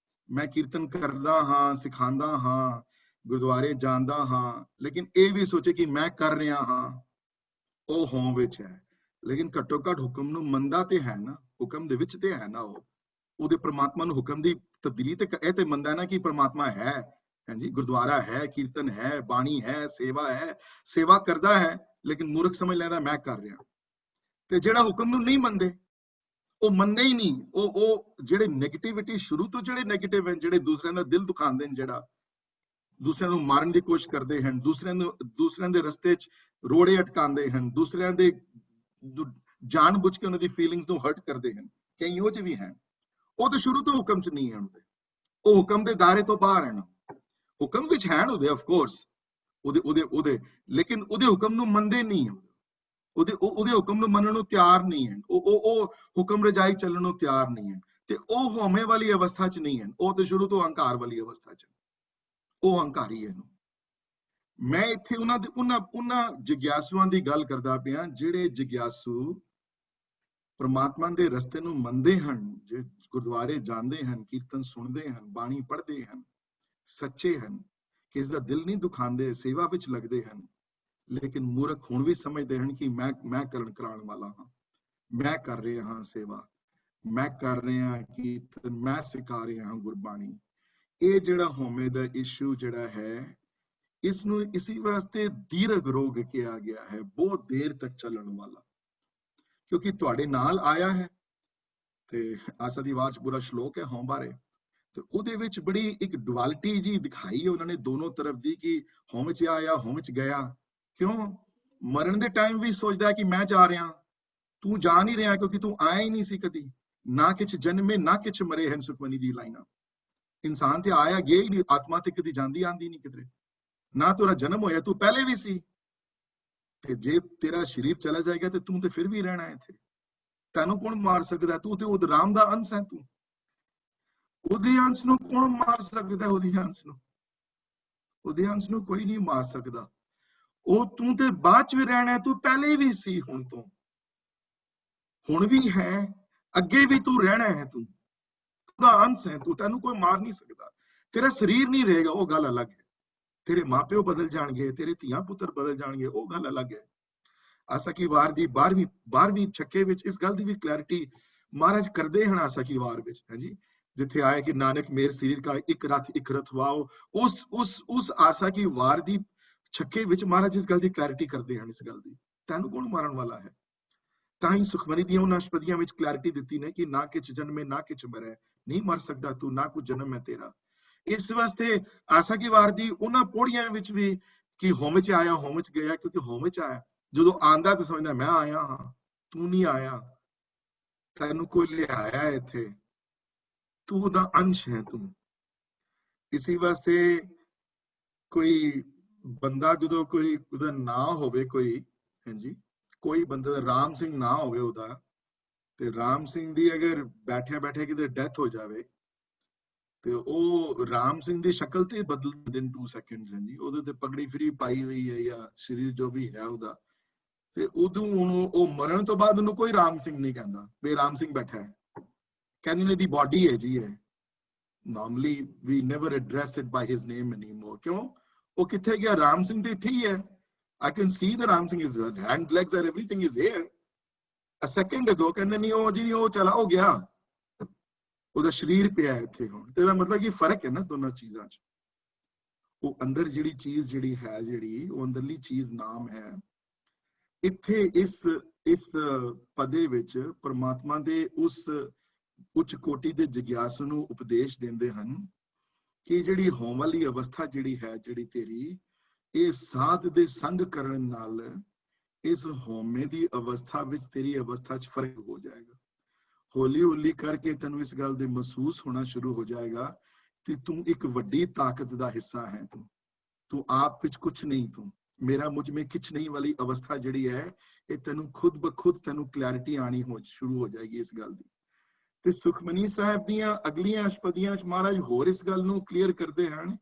[SPEAKER 1] ਮੈਂ ਕੀਰਤਨ ਕਰਦਾ ਹਾਂ, ਸਿਖਾਉਂਦਾ ਹਾਂ, ਗੁਰਦੁਆਰੇ ਜਾਂਦਾ ਹਾਂ, ਲੇਕਿਨ ਇਹ ਵੀ ਸੋਚੇ ਕਿ ਮੈਂ ਕਰ ਰਿਹਾ ਹਾਂ, ਉਹ ਹੋਂ ਵਿੱਚ ਹੈ। ਲੇਕਿਨ ਘੱਟੋ ਘੱਟ ਹੁਕਮ ਨੂੰ ਮੰਨਦਾ ਤੇ ਹੈ ਨਾ, ਹੁਕਮ ਦੇ ਵਿੱਚ ਤੇ ਹੈ ਨਾ, ਉਹਦੇ ਪ੍ਰਮਾਤਮਾ ਨੂੰ ਹੁਕਮ ਦੀ ਤਬਦੀਲੀ ਤੇ ਇਹ ਤੇ ਮੰਨਦਾ ਨਾ ਕਿ ਪ੍ਰਮਾਤਮਾ ਹੈ। ਹਾਂਜੀ, ਗੁਰਦੁਆਰਾ ਹੈ, ਕੀਰਤਨ ਹੈ, ਬਾਣੀ ਹੈ, ਸੇਵਾ ਕਰਦਾ ਹੈ, ਲੇਕਿਨ ਮੂਰਖ ਸਮਝ ਲੈਂਦਾ ਮੈਂ ਕਰ ਰਿਹਾ। ਤੇ ਜਿਹੜਾ ਹੁਕਮ ਨੂੰ ਨਹੀਂ ਮੰਨਦੇ, ਉਹ ਮੰਨਦੇ ਹੀ ਨਹੀਂ। ਉਹ ਜਿਹੜੇ ਨੈਗੇਟਿਵਿਟੀ ਸ਼ੁਰੂ ਤੋਂ ਜਿਹੜੇ ਨੈਗੇਟਿਵ ਹਨ, ਜਿਹੜੇ ਦੂਸਰਿਆਂ ਦਾ ਦਿਲ ਦੁਖਾਉਂਦੇ ਨੇ, ਜਿਹੜਾ ਦੂਸਰਿਆਂ ਨੂੰ ਮਾਰਨ ਦੀ ਕੋਸ਼ਿਸ਼ ਕਰਦੇ ਹਨ, ਦੂਸਰਿਆਂ ਦੇ ਰਸਤੇ 'ਚ ਰੋੜੇ ਅਟਕਾਉਂਦੇ ਹਨ, ਦੂਸਰਿਆਂ ਦੇ ਜਾਣ ਬੁੱਝ ਕੇ ਉਹਨਾਂ ਦੀ ਫੀਲਿੰਗਸ ਨੂੰ ਹਰਟ ਕਰਦੇ ਹਨ, ਕਈ ਉਹ ਜਿਹੇ ਵੀ ਹਨ। ਉਹ ਤਾਂ ਸ਼ੁਰੂ ਤੋਂ ਹੁਕਮ 'ਚ ਨਹੀਂ ਹਨ, ਉਹ ਹੁਕਮ ਦੇ ਦਾਇਰੇ ਤੋਂ ਬਾਹਰ ਹਨ। ਹੁਕਮ ਵਿੱਚ ਹਨ ਉਹਦੇ, ਆਫ ਕੋਰਸ ਉਹਦੇ, ਲੇਕਿਨ ਉਹਦੇ ਹੁਕਮ ਨੂੰ ਮੰਨਦੇ ਨਹੀਂ ਹਨ। ਉਹਦੇ ਹੁਕਮ ਨੂੰ ਮੰਨਣ ਨੂੰ ਤਿਆਰ ਨਹੀਂ ਹਨ। ਉਹ ਹੁਕਮ ਰਜਾਈ ਚੱਲਣ ਨੂੰ ਤਿਆਰ ਨਹੀਂ ਹਨ। ਤੇ ਉਹ ਹਉਮੈ ਵਾਲੀ ਅਵਸਥਾ 'ਚ ਨਹੀਂ ਹਨ, ਉਹ ਤਾਂ ਸ਼ੁਰੂ ਤੋਂ ਅਹੰਕਾਰ ਵਾਲੀ ਅਵਸਥਾ 'ਚ, ਉਹ ਅਹੰਕਾਰੀ ਹੈ। ਮੈਂ ਇੱਥੇ ਉਹਨਾਂ ਜਿਗਿਆਸੂਆਂ ਦੀ ਗੱਲ ਕਰਦਾ ਪਿਆ, ਜਿਹੜੇ ਜਿਗਿਆਸੂ ਪ੍ਰਮਾਤਮਾ ਦੇ ਰਸਤੇ ਨੂੰ ਮੰਨਦੇ ਹਨ, ਜੇ ਗੁਰਦੁਆਰੇ ਜਾਂਦੇ ਹਨ, ਕੀਰਤਨ ਸੁਣਦੇ ਹਨ, ਬਾਣੀ ਪੜ੍ਹਦੇ ਹਨ, ਸੱਚੇ ਹਨ, ਕਿਸੇ ਦਾ ਦਿਲ ਨਹੀਂ ਦੁਖਾਉਂਦੇ, ਸੇਵਾ ਵਿੱਚ ਲੱਗਦੇ ਹਨ। ਲੇਕਿਨ ਮੂਰਖ ਹੁਣ ਵੀ ਸਮਝਦੇ ਹਨ ਕਿ ਮੈਂ ਕਰਾਉਣ ਵਾਲਾ ਹਾਂ, ਮੈਂ ਕਰ ਰਿਹਾ ਹਾਂ ਸੇਵਾ, ਮੈਂ ਕਰ ਰਿਹਾ ਕੀਰਤਨ, ਮੈਂ ਸਿਖਾ ਰਿਹਾ ਹਾਂ ਗੁਰਬਾਣੀ। ਇਹ ਜਿਹੜਾ ਹਉਮੈ ਦਾ ਇਸ਼ੂ ਜਿਹੜਾ ਹੈ, ਇਸ ਨੂੰ ਇਸੇ ਵਾਸਤੇ ਦੀਰਘ ਰੋਗ ਕਿਹਾ ਗਿਆ ਹੈ, ਬਹੁਤ ਦੇਰ ਤੱਕ ਚੱਲਣ ਵਾਲਾ। क्योंकि तुहाडे नाल आया है। ते आसा दी वार च पूरा श्लोक है होम बारे, तो ਉਹਦੇ ਵਿੱਚ बड़ी एक डुअलिटी जी दिखाई है उन्होंने दोनों तरफ दी कि होम च आया होम च गया। क्यों? मरण दे टाइम भी सोचदा है कि मैं जा रहा, तू जा नहीं रहा क्योंकि तू आया ही नहीं सी कदी, ना किछ जन्मे ना किछ मरे हैं सुखमनी दी लाइना। इंसान ते आया गया ही नहीं, आत्मा ते कदी जांदी आंदी नहीं किधरे, ना तेरा जन्म होया, तू पहले भी सी, ते जे तेरा शरीर चला जाएगा ते तू ते फिर भी रहना है इत्थे। तैनू कौन मार सकदा? तू ते उद राम दा अंश है, तू ਉਹਦੇ ਅੰਸ਼ ਨੂੰ ਕੌਣ ਮਾਰ ਸਕਦਾ? ਉਹਦੇ ਅੰਸ਼ ਨੂੰ ਕੋਈ ਨਹੀਂ ਮਾਰ ਸਕਦਾ। ਉਹ ਤੂੰ ਤੇ ਬਾਅਦ ਚ ਵੀ ਰਹਿਣਾ, ਤੂੰ ਪਹਿਲੇ ਵੀ ਸੀ, ਹੁਣ ਵੀ ਹੈ, ਅੱਗੇ ਵੀ ਤੂੰ ਰਹਿਣਾ ਹੈ, ਤੂੰ ਉਹਦਾ ਅੰਸ਼ ਹੈ, ਤੂੰ ਤੈਨੂੰ ਕੋਈ ਮਾਰ ਨਹੀਂ ਸਕਦਾ। ਤੇਰਾ ਸਰੀਰ ਨਹੀਂ ਰਹੇਗਾ, ਉਹ ਗੱਲ ਅਲੱਗ ਹੈ। ਤੇਰੇ ਮਾਪਿਓ ਬਦਲ ਜਾਣਗੇ, ਤੇਰੇ ਧੀਆਂ ਪੁੱਤਰ ਬਦਲ ਜਾਣਗੇ, ਉਹ ਗੱਲ ਅਲੱਗ ਹੈ। ਆਸਾ ਕੀ ਵਾਰ ਦੀ 12ਵੀਂ ਛੱਕੇ ਵਿੱਚ ਇਸ ਗੱਲ ਦੀ ਵੀ ਕਲੈਰਿਟੀ ਮਹਾਰਾਜ ਕਰਦੇ ਹਨ ਆਸਾ ਕੀ ਵਾਰ ਵਿੱਚ, ਹਾਂਜੀ, जिथे आया कि नानक मेरे शरीर का एक रथ वाओ। उस आसा की वार दी छक्के विच महाराज इस गल दी क्लैरिटी करते हैं, इस गल दी तैनू कौन मारन वाला है। तां ही सुखमनी दी उन्हां अष्टपदियां विच क्लैरिटी दित्ती ने कि ना किछ जन्मे ना किछ मरे, नहीं मर सकदा तू, ना कुछ जन्म है तेरा। इस वास्ते आसा की वार दी उन्हां पौड़ियां विच भी कि होम च आया होम च गया, क्योंकि होम च आया जदों आंदा ते समझदा मैं आया हां, तू नहीं आया, तैनू कोई लिआया इत्थे, तू दा अंश है तू। इसी वास्ते कोई बंदा जो कोई उदा ना होवे, कोई है जी, कोई बंदा राम सिंह ना होवे उदा, ते राम सिंह दी अगर बैठे किधर डेथ हो जावे ते ओ राम सिंह दी शक्ल ते बदल दिन 2 सेकंड्स है जी। ओदे ते पगड़ी फ्री पाई हुई है या शरीर जो भी है उदा, ते उदों ओ मरण तो बाद उन्होंने कोई राम सिंह नहीं कहंदा बे राम सिंह बैठा है, कहने ने दी बॉडी है जी है। Normally we never address it by his name anymore. क्यों? वो किथे गया? राम सिंह तो इत्थे ही है। I can see the Ram Singh is hand, legs and everything is there. A second ago कहंदे नहीं ओ जी, ओ चला हो गया, ਉਹਦਾ शरीर ਪਿਆ ਇੱਥੇ ਹੁਣ। ਤੇ ਇਹਦਾ ਮਤਲਬ ਕਿ ਫਰਕ ਹੈ ਨਾ ਦੋਨਾਂ ਚੀਜ਼ਾਂ 'ਚ। ਉਹ ਅੰਦਰ ਜਿਹੜੀ ਚੀਜ਼ ਜਿਹੜੀ ਹੈ, ਜਿਹੜੀ ਉਹ ਅੰਦਰਲੀ ਚੀਜ਼ ਨਾਮ ਹੈ। ਇੱਥੇ ਇਸ ਪਦੇ ਵਿੱਚ ਪਰਮਾਤਮਾ ਦੇ ਉਸ ਉੱਚ ਕੋਟੀ ਦੇ ਜਗਿਆਸੂ ਨੂੰ ਉਪਦੇਸ਼ ਦਿੰਦੇ ਹਨ ਕਿ ਜਿਹੜੀ ਹੋਮ ਵਾਲੀ ਅਵਸਥਾ ਜਿਹੜੀ ਹੈ, ਜਿਹੜੀ ਤੇਰੀ, ਇਹ ਸਾਧ ਦੇ ਸੰਗ ਕਰਨ ਨਾਲ ਇਸ ਹੋਮੇ ਦੀ ਅਵਸਥਾ ਵਿੱਚ ਤੇਰੀ ਅਵਸਥਾ 'ਚ ਫਰਕ ਹੋ ਜਾਏਗਾ। ਹੌਲੀ ਹੌਲੀ ਕਰਕੇ ਤੈਨੂੰ ਇਸ ਗੱਲ ਦੇ ਮਹਿਸੂਸ ਹੋਣਾ ਸ਼ੁਰੂ ਹੋ ਜਾਏਗਾ ਕਿ ਤੂੰ ਇੱਕ ਵੱਡੀ ਤਾਕਤ ਦਾ ਹਿੱਸਾ ਹੈ। ਤੂੰ ਆਪ ਵਿੱਚ ਕੁਛ ਨਹੀਂ, ਤੂੰ ਮੇਰਾ ਮੁਝ में किछ नहीं वाली अवस्था ਜਿਹੜੀ ਹੈ, ਇਹ ਤੈਨੂੰ ਖੁਦ ਬਖੁਦ ਤੈਨੂੰ ਕਲੈਰਿਟੀ ਆਣੀ ਸ਼ੁਰੂ ਹੋ ਜਾਏਗੀ ਇਸ ਗੱਲ ਦੀ। ਤੇ ਸੁਖਮਨੀ ਸਾਹਿਬ ਦੀਆਂ ਅਗਲੀਆਂ ਅਸ਼ਪਦੀਆਂ 'ਚ ਮਹਾਰਾਜ ਹੋਰ ਇਸ ਗੱਲ ਨੂੰ ਕਲੀਅਰ ਕਰਦੇ ਹਨ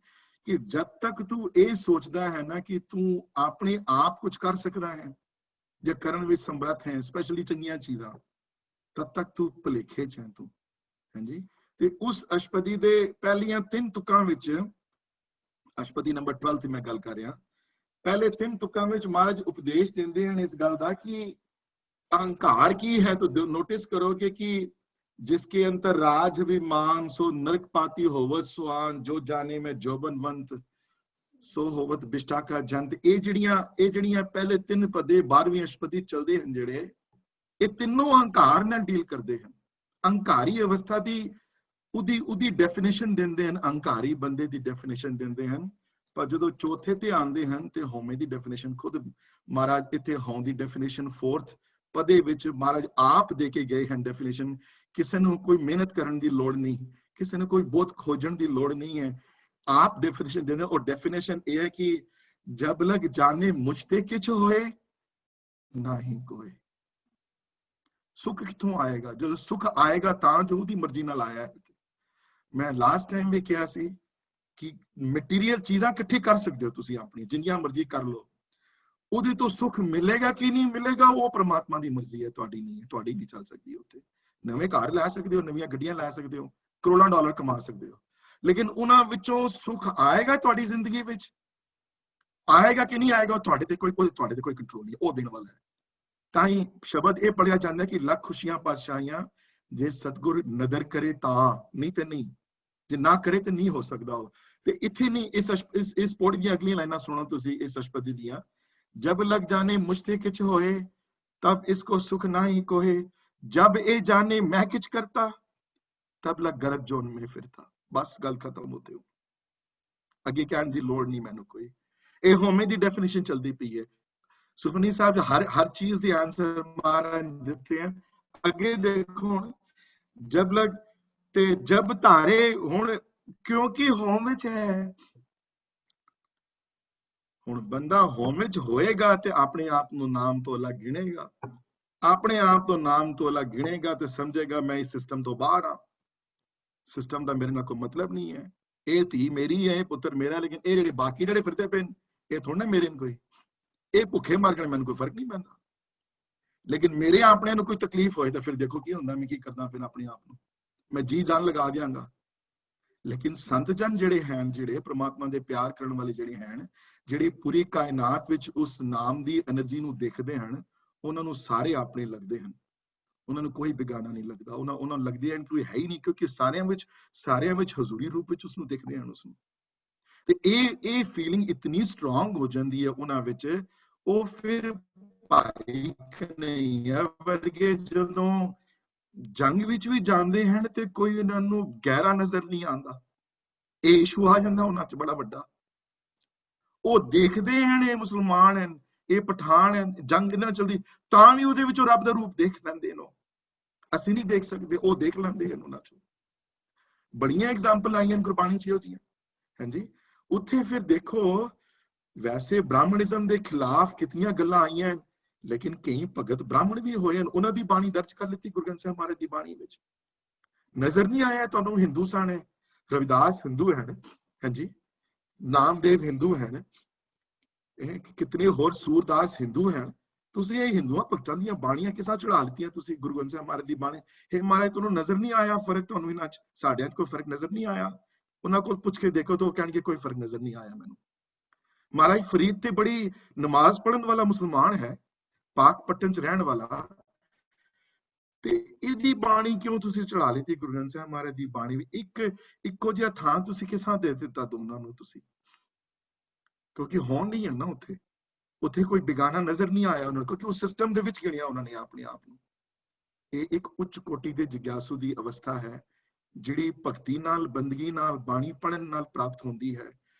[SPEAKER 1] ਕਿ ਜਦ ਤੱਕ ਤੂੰ ਇਹ ਸੋਚਦਾ ਹੈ ਨਾ ਕਿ ਤੂੰ ਆਪਣੇ ਆਪ ਕੁਝ ਕਰ ਸਕਦਾ ਹੈ ਜਾਂ ਕਰਨ ਵਿੱਚ ਸਮਰੱਥ ਹੈ, ਸਪੈਸ਼ਲੀ ਚੰਗੀਆਂ ਚੀਜ਼ਾਂ, ਤਦ ਤੱਕ ਤੂੰ ਭੁਲੇਖੇ 'ਚ ਹੈ ਤੂੰ, ਹਾਂਜੀ। ਤੇ ਉਸ ਅਸ਼ਪਦੀ ਦੇ ਪਹਿਲੀਆਂ 3 ਤੁਕਾਂ ਵਿੱਚ, ਅਸ਼ਪਦੀ ਨੰਬਰ 12 ਦੀ ਮੈਂ ਗੱਲ ਕਰ ਰਿਹਾ, ਪਹਿਲੇ 3 ਤੁਕਾਂ ਵਿੱਚ ਮਹਾਰਾਜ ਉਪਦੇਸ਼ ਦਿੰਦੇ ਹਨ ਇਸ ਗੱਲ ਦਾ ਕਿ ਅਹੰਕਾਰ ਕੀ है। तो नोटिस करोगे कि जिसके अंतर राज विमान सो नरक पाती होवत सुआन, जो जाने में जोबनवंत सो होवत बिष्टा का जंत। ਇਹ ਜਿਹੜੀਆਂ ਪਹਿਲੇ 3 ਪਦੇ 12ਵੀਂ ਅਸ਼ਪਦੀ ਚੱਲਦੇ ਹਨ, ਜਿਹੜੇ ਇਹ ਤਿੰਨੋਂ ਅਹੰਕਾਰ ਨਾਲ ਡੀਲ ਕਰਦੇ ਹਨ। ਅਹੰਕਾਰੀ ਅਵਸਥਾ ਦੀ ਉਹਦੀ ਡੈਫੀਨੇਸ਼ਨ ਦਿੰਦੇ ਹਨ, ਅਹੰਕਾਰੀ ਬੰਦੇ ਦੀ ਡੈਫੀਨੇਸ਼ਨ ਦਿੰਦੇ ਹਨ। ਪਰ ਜਦੋਂ ਚੌਥੇ ਤੇ ਆਉਂਦੇ ਹਨ ਤੇ ਹਉਮੈ ਦੀ ਡੈਫੀਨੇਸ਼ਨ ਖੁਦ ਮਹਾਰਾਜ ਇੱਥੇ ਹਉ ਦੀ ਡੈਫੀਨੇਸ਼ਨ 4th ਪਦੇ ਵਿੱਚ ਮਹਾਰਾਜ ਆਪ ਦੇ ਕੇ ਗਏ ਹਨ ਡੈਫੀਨੇਸ਼ਨ। ਕਿਸੇ ਨੂੰ ਕੋਈ ਮਿਹਨਤ ਕਰਨ ਦੀ ਲੋੜ ਨਹੀਂ, ਕਿਸੇ ਨੂੰ ਕੋਈ ਬਹੁਤ ਖੋਜਣ ਦੀ ਲੋੜ ਨਹੀਂ ਹੈ, ਆਪ ਡੈਫੀਨੇਸ਼ਨ ਦਿੰਦੇ। ਔਰ ਡੈਫੀਨੇਸ਼ਨ ਇਹ ਹੈ ਕਿ ਜਬ ਲਗ ਜਾਣੇ ਮੁਝ ਤੇ ਕਿਛ ਹੋਏ ਨਾ ਹੀ ਕੋਈ। ਸੁੱਖ ਕਿੱਥੋਂ ਆਏਗਾ? ਜਦੋਂ ਸੁੱਖ ਆਏਗਾ ਤਾਂ ਜੋ ਉਹਦੀ ਮਰਜ਼ੀ ਨਾਲ ਆਇਆ ਹੈ। ਮੈਂ ਲਾਸਟ ਟਾਈਮ ਵੀ ਕਿਹਾ ਸੀ ਕਿ ਮਟੀਰੀਅਲ ਚੀਜ਼ਾਂ ਇਕੱਠੀ ਕਰ ਸਕਦੇ ਹੋ ਤੁਸੀਂ, ਆਪਣੀ ਜਿੰਨੀਆਂ ਮਰਜ਼ੀ ਕਰ ਲਓ, ਉਹਦੇ ਤੋਂ ਸੁੱਖ ਮਿਲੇਗਾ ਕਿ ਨਹੀਂ ਮਿਲੇਗਾ ਉਹ ਪ੍ਰਮਾਤਮਾ ਦੀ ਮਰਜ਼ੀ ਹੈ, ਤੁਹਾਡੀ ਨਹੀਂ ਹੈ। ਤੁਹਾਡੀ ਨਹੀਂ ਚੱਲ ਸਕਦੀ ਉੱਥੇ। ਨਵੇਂ ਘਰ ਲੈ ਸਕਦੇ ਹੋ, ਨਵੀਆਂ ਗੱਡੀਆਂ ਲੈ ਸਕਦੇ ਹੋ, ਕਰੋੜਾਂ ਡਾਲਰ ਕਮਾ ਸਕਦੇ ਹੋ, ਲੇਕਿਨ ਉਹਨਾਂ ਵਿੱਚੋਂ ਸੁੱਖ ਆਏਗਾ ਤੁਹਾਡੀ ਜ਼ਿੰਦਗੀ ਵਿੱਚ? ਆਏਗਾ ਕਿ ਨਹੀਂ ਆਏਗਾ ਤੁਹਾਡੇ ਤੇ ਕੋਈ ਕੰਟਰੋਲ ਨਹੀਂ, ਉਹ ਦੇਣ ਵਾਲਾ ਹੈ। ਤਾਂ ਹੀ ਸ਼ਬਦ ਇਹ ਪੜਿਆ ਜਾਂਦਾ ਕਿ ਲੱਖ ਖੁਸ਼ੀਆਂ ਪਾਤਸ਼ਾਹੀਆਂ ਜੇ ਸਤਿਗੁਰ ਨਦਰ ਕਰੇ ਤਾਂ, ਨਹੀਂ ਤੇ ਨਹੀਂ, ਜੇ ਨਾ ਕਰੇ ਤੇ ਨਹੀਂ ਹੋ ਸਕਦਾ ਉਹ। ਤੇ ਇੱਥੇ ਨਹੀਂ, ਇਸ ਪੌੜੀ ਦੀਆਂ ਅਗਲੀਆਂ ਲਾਈਨਾਂ ਸੁਣੋ ਤੁਸੀਂ ਇਸ ਅਸ਼ਪਦੀ ਦੀਆਂ। ਜਬ ਲਗ ਜਾਣੇ ਮੁਝ ਤੇ ਕਿਛ ਹੋਏ तब इसको सुख ना ही कोहे, जब ए जाने मैं किच करता तब लग गरब जोन में फिरता। बस गल खत्म होते हो, अगे कहने की लोड़ नहीं मैनू कोई। ਇਹ ਹੋਮੇ ਦੀ ਡੈਫੀਨੇਸ਼ਨ ਚਲਦੀ ਪਈ ਹੈ। ਸੁਖਨੀ ਸਾਹਿਬ ਹਰ ਚੀਜ਼ ਦੇ ਆਨਸਰ ਮਾਰਨ ਦਿੱਤੇ ਹਨ। ਅੱਗੇ ਦੇਖੋ ਹੁਣ ਜਬ ਲਗ ਤੇ ਜਬ ਧਾਰੇ, ਹੁਣ ਕਿਉਂਕਿ ਹੋਮ ਵਿੱਚ ਹੈ, ਹੁਣ ਬੰਦਾ ਹੋਮ ਵਿੱਚ ਹੋਏਗਾ ਤੇ ਆਪਣੇ ਆਪ ਨੂੰ ਨਾਮ ਤੋਂ ਅਲੱਗ ਗਿਣੇਗਾ, ਆਪਣੇ ਆਪ ਤੋਂ ਨਾਮ ਤੋਂ ਅਲੱਗ ਗਿਣੇਗਾ ਤੇ ਸਮਝੇਗਾ ਮੈਂ ਇਸ ਸਿਸਟਮ ਤੋਂ ਬਾਹਰ ਹਾਂ, ਸਿਸਟਮ ਦਾ ਮੇਰੇ ਨਾਲ ਕੋਈ ਮਤਲਬ ਨਹੀਂ ਹੈ, ਇਹ ਧੀ ਮੇਰੀ ਹੈ, ਇਹ ਪੁੱਤਰ ਮੇਰਾ, ਲੇਕਿਨ ਇਹ ਜਿਹੜੇ ਬਾਕੀ ਜਿਹੜੇ ਫਿਰਦੇ ਪਏ ਇਹ ਥੋੜਾ ਮੇਰੇ ਨੂੰ ਕੋਈ, ਇਹ ਭੁੱਖੇ ਮਰ ਜਾਣ ਮੈਨੂੰ ਕੋਈ ਫਰਕ ਨਹੀਂ ਪੈਂਦਾ, ਲੇਕਿਨ ਮੇਰੇ ਆਪਣੇ ਨੂੰ ਕੋਈ ਤਕਲੀਫ ਹੋਏ ਤਾਂ ਫਿਰ ਦੇਖੋ ਕੀ ਹੁੰਦਾ, ਮੈਂ ਕੀ ਕਰਦਾ ਫਿਰ ਆਪਣੇ ਆਪ ਨੂੰ, ਮੈਂ ਜੀ ਜਾਨ ਲਗਾ ਦਿਆਂਗਾ। ਲੇਕਿਨ ਸੰਤ ਜਨ ਜਿਹੜੇ ਹਨ, ਜਿਹੜੇ ਪ੍ਰਮਾਤਮਾ ਦੇ ਪਿਆਰ ਕਰਨ ਵਾਲੇ ਜਿਹੜੇ ਹਨ, ਜਿਹੜੇ ਪੂਰੀ ਕਾਇਨਾਤ ਵਿੱਚ ਉਸ ਨਾਮ ਦੀ એનર્ਜੀ ਨੂੰ ਦੇਖਦੇ ਹਨ, ਉਹਨਾਂ ਨੂੰ ਸਾਰੇ ਆਪਣੇ ਲੱਗਦੇ ਹਨ, ਉਹਨਾਂ ਨੂੰ ਕੋਈ ਬਿਗਾਨਾ ਨਹੀਂ ਲੱਗਦਾ, ਉਹਨਾਂ ਨੂੰ ਲੱਗਦੇ ਹਨ ਕੋਈ ਹੈ ਹੀ ਨਹੀਂ, ਕਿਉਂਕਿ ਸਾਰਿਆਂ ਵਿੱਚ ਹਜ਼ੂਰੀ ਰੂਪ ਵਿੱਚ ਉਸਨੂੰ ਦੇਖਦੇ ਹਨ ਉਸਨੂੰ। ਤੇ ਇਹ ਫੀਲਿੰਗ ਇਤਨੀ ਸਟਰੋਂਗ ਹੋ ਜਾਂਦੀ ਹੈ ਉਹਨਾਂ ਵਿੱਚ, ਉਹ ਫਿਰ ਭਾਈ ਕਨ੍ਹਈਆ ਵਰਗੇ ਜਦੋਂ ਜੰਗ ਵਿੱਚ ਵੀ ਜਾਂਦੇ ਹਨ ਤੇ ਕੋਈ ਇਹਨਾਂ ਨੂੰ ਗਹਿਰਾ ਨਜ਼ਰ ਨਹੀਂ ਆਉਂਦਾ, ਇਹ ਇਸ਼ੂ ਆ ਜਾਂਦਾ ਉਹਨਾਂ 'ਚ ਬੜਾ ਵੱਡਾ। ਉਹ ਦੇਖਦੇ ਹਨ ਇਹ ਮੁਸਲਮਾਨ ਹਨ, ਇਹ ਪਠਾਨ ਹਨ, ਜੰਗ ਇਹਨਾਂ ਚਲਦੀ ਤਾਂ ਵੀ ਉਹਦੇ ਵਿੱਚੋਂ ਰੱਬ ਦਾ ਰੂਪ ਦੇਖ ਲੈਂਦੇ ਨੇ, ਅਸੀਂ ਨਹੀਂ ਦੇਖ ਸਕਦੇ, ਉਹ ਦੇਖ ਲੈਂਦੇ ਹਨ ਉਹਨਾਂ 'ਚੋਂ। ਬੜੀਆਂ ਐਗਜ਼ਾਮਪਲ ਆਈਆਂ ਗੁਰਬਾਣੀ 'ਚ ਉਹਦੀਆਂ, ਹਾਂਜੀ। ਉੱਥੇ ਫਿਰ ਦੇਖੋ ਵੈਸੇ ਬ੍ਰਾਹਮਣਿਜ਼ਮ ਦੇ ਖਿਲਾਫ ਕਿਤਨੀਆਂ ਗੱਲਾਂ ਆਈਆਂ, ਲੇਕਿਨ ਕਈ ਭਗਤ ਬ੍ਰਾਹਮਣ ਵੀ ਹੋਏ ਹਨ, ਉਹਨਾਂ ਦੀ ਬਾਣੀ ਦਰਜ ਕਰ ਲਿੱਤੀ ਗੁਰੂ ਗ੍ਰੰਥ ਸਾਹਿਬ ਮਹਾਰਾਜ ਦੀ ਬਾਣੀ ਵਿੱਚ। ਨਜ਼ਰ ਨਹੀਂ ਆਇਆ ਤੁਹਾਨੂੰ ਹਿੰਦੂ ਸਨ, ਰਵਿਦਾਸ ਹਿੰਦੂ ਹਨ, ਹਾਂਜੀ, ਨਾਮਦੇਵ ਹਿੰਦੂ ਹਨ, ਇਹ ਕਿਤਨੇ ਹੋਰ ਸੂਰਦਾਸ ਹਿੰਦੂ ਹਨ, ਤੁਸੀਂ ਇਹ ਹਿੰਦੂਆਂ ਭਗਤਾਂ ਦੀਆਂ ਬਾਣੀਆਂ ਕਿਸਾ ਚੜਾ ਲਿੱਤੀਆਂ ਤੁਸੀਂ ਗੁਰੂ ਗ੍ਰੰਥ ਸਾਹਿਬ ਮਹਾਰਾਜ ਦੀ ਬਾਣੀ। ਇਹ ਮਹਾਰਾਜ ਤੁਹਾਨੂੰ ਨਜ਼ਰ ਨਹੀਂ ਆਇਆ ਫਰਕ, ਤੁਹਾਨੂੰ ਇਹਨਾਂ 'ਚ ਸਾਡਿਆਂ 'ਚ ਕੋਈ ਫਰਕ ਨਜ਼ਰ ਨਹੀਂ ਆਇਆ? ਉਹਨਾਂ ਕੋਲ ਪੁੱਛ ਕੇ ਦੇਖੋ ਤਾਂ ਉਹ ਕਹਿਣਗੇ ਕੋਈ ਫਰਕ ਨਜ਼ਰ ਨਹੀਂ ਆਇਆ ਮੈਨੂੰ। ਮਹਾਰਾਜ ਫਰੀਦ ਤੇ ਬੜੀ ਨਮਾਜ਼ ਪੜ੍ਹਨ ਵਾਲਾ ਮੁਸਲਮਾਨ ਹੈ, ਪਾਕ ਪੱਟਨ 'ਚ ਰਹਿਣ ਵਾਲਾ, ਤੇ ਇਹਦੀ ਬਾਣੀ ਕਿਉਂ ਤੁਸੀਂ ਚੜਾ ਲਈ ਗੁਰੂ ਗ੍ਰੰਥ ਸਾਹਿਬ ਮਹਾਰਾਜ ਦੀ ਬਾਣੀ ਵੀ ਇੱਕੋ ਜਿਹਾ ਥਾਂ ਤੁਸੀਂ ਕਿਸਾਂ ਦੇ ਦਿੱਤਾ ਦੋਨਾਂ ਨੂੰ ਤੁਸੀਂ? ਕਿਉਂਕਿ ਹੋਣ ਨਹੀਂ ਹੈ ਨਾ ਉੱਥੇ ਕੋਈ ਬਿਗਾਨਾ ਨਜ਼ਰ ਨਹੀਂ ਆਇਆ ਉਹਨਾਂ ਨੂੰ, ਕਿਉਂਕਿ ਉਸ ਸਿਸਟਮ ਦੇ ਵਿੱਚ ਗਿਣਿਆ ਉਹਨਾਂ ਨੇ ਆਪਣੇ ਆਪ ਨੂੰ। ਇਹ ਇੱਕ ਉੱਚ ਕੋਟੀ ਦੇ ਜਿਗਿਆਸੂ ਦੀ ਅਵਸਥਾ ਹੈ, ਜਿਹੜੀ ਭਗਤੀ ਨਾਲ, ਬੰਦਗੀ ਨਾਲ, ਬਾਣੀ ਪੜ੍ਹਨ ਨਾਲ ਪ੍ਰਾਪਤ ਹੁੰਦੀ ਹੈ,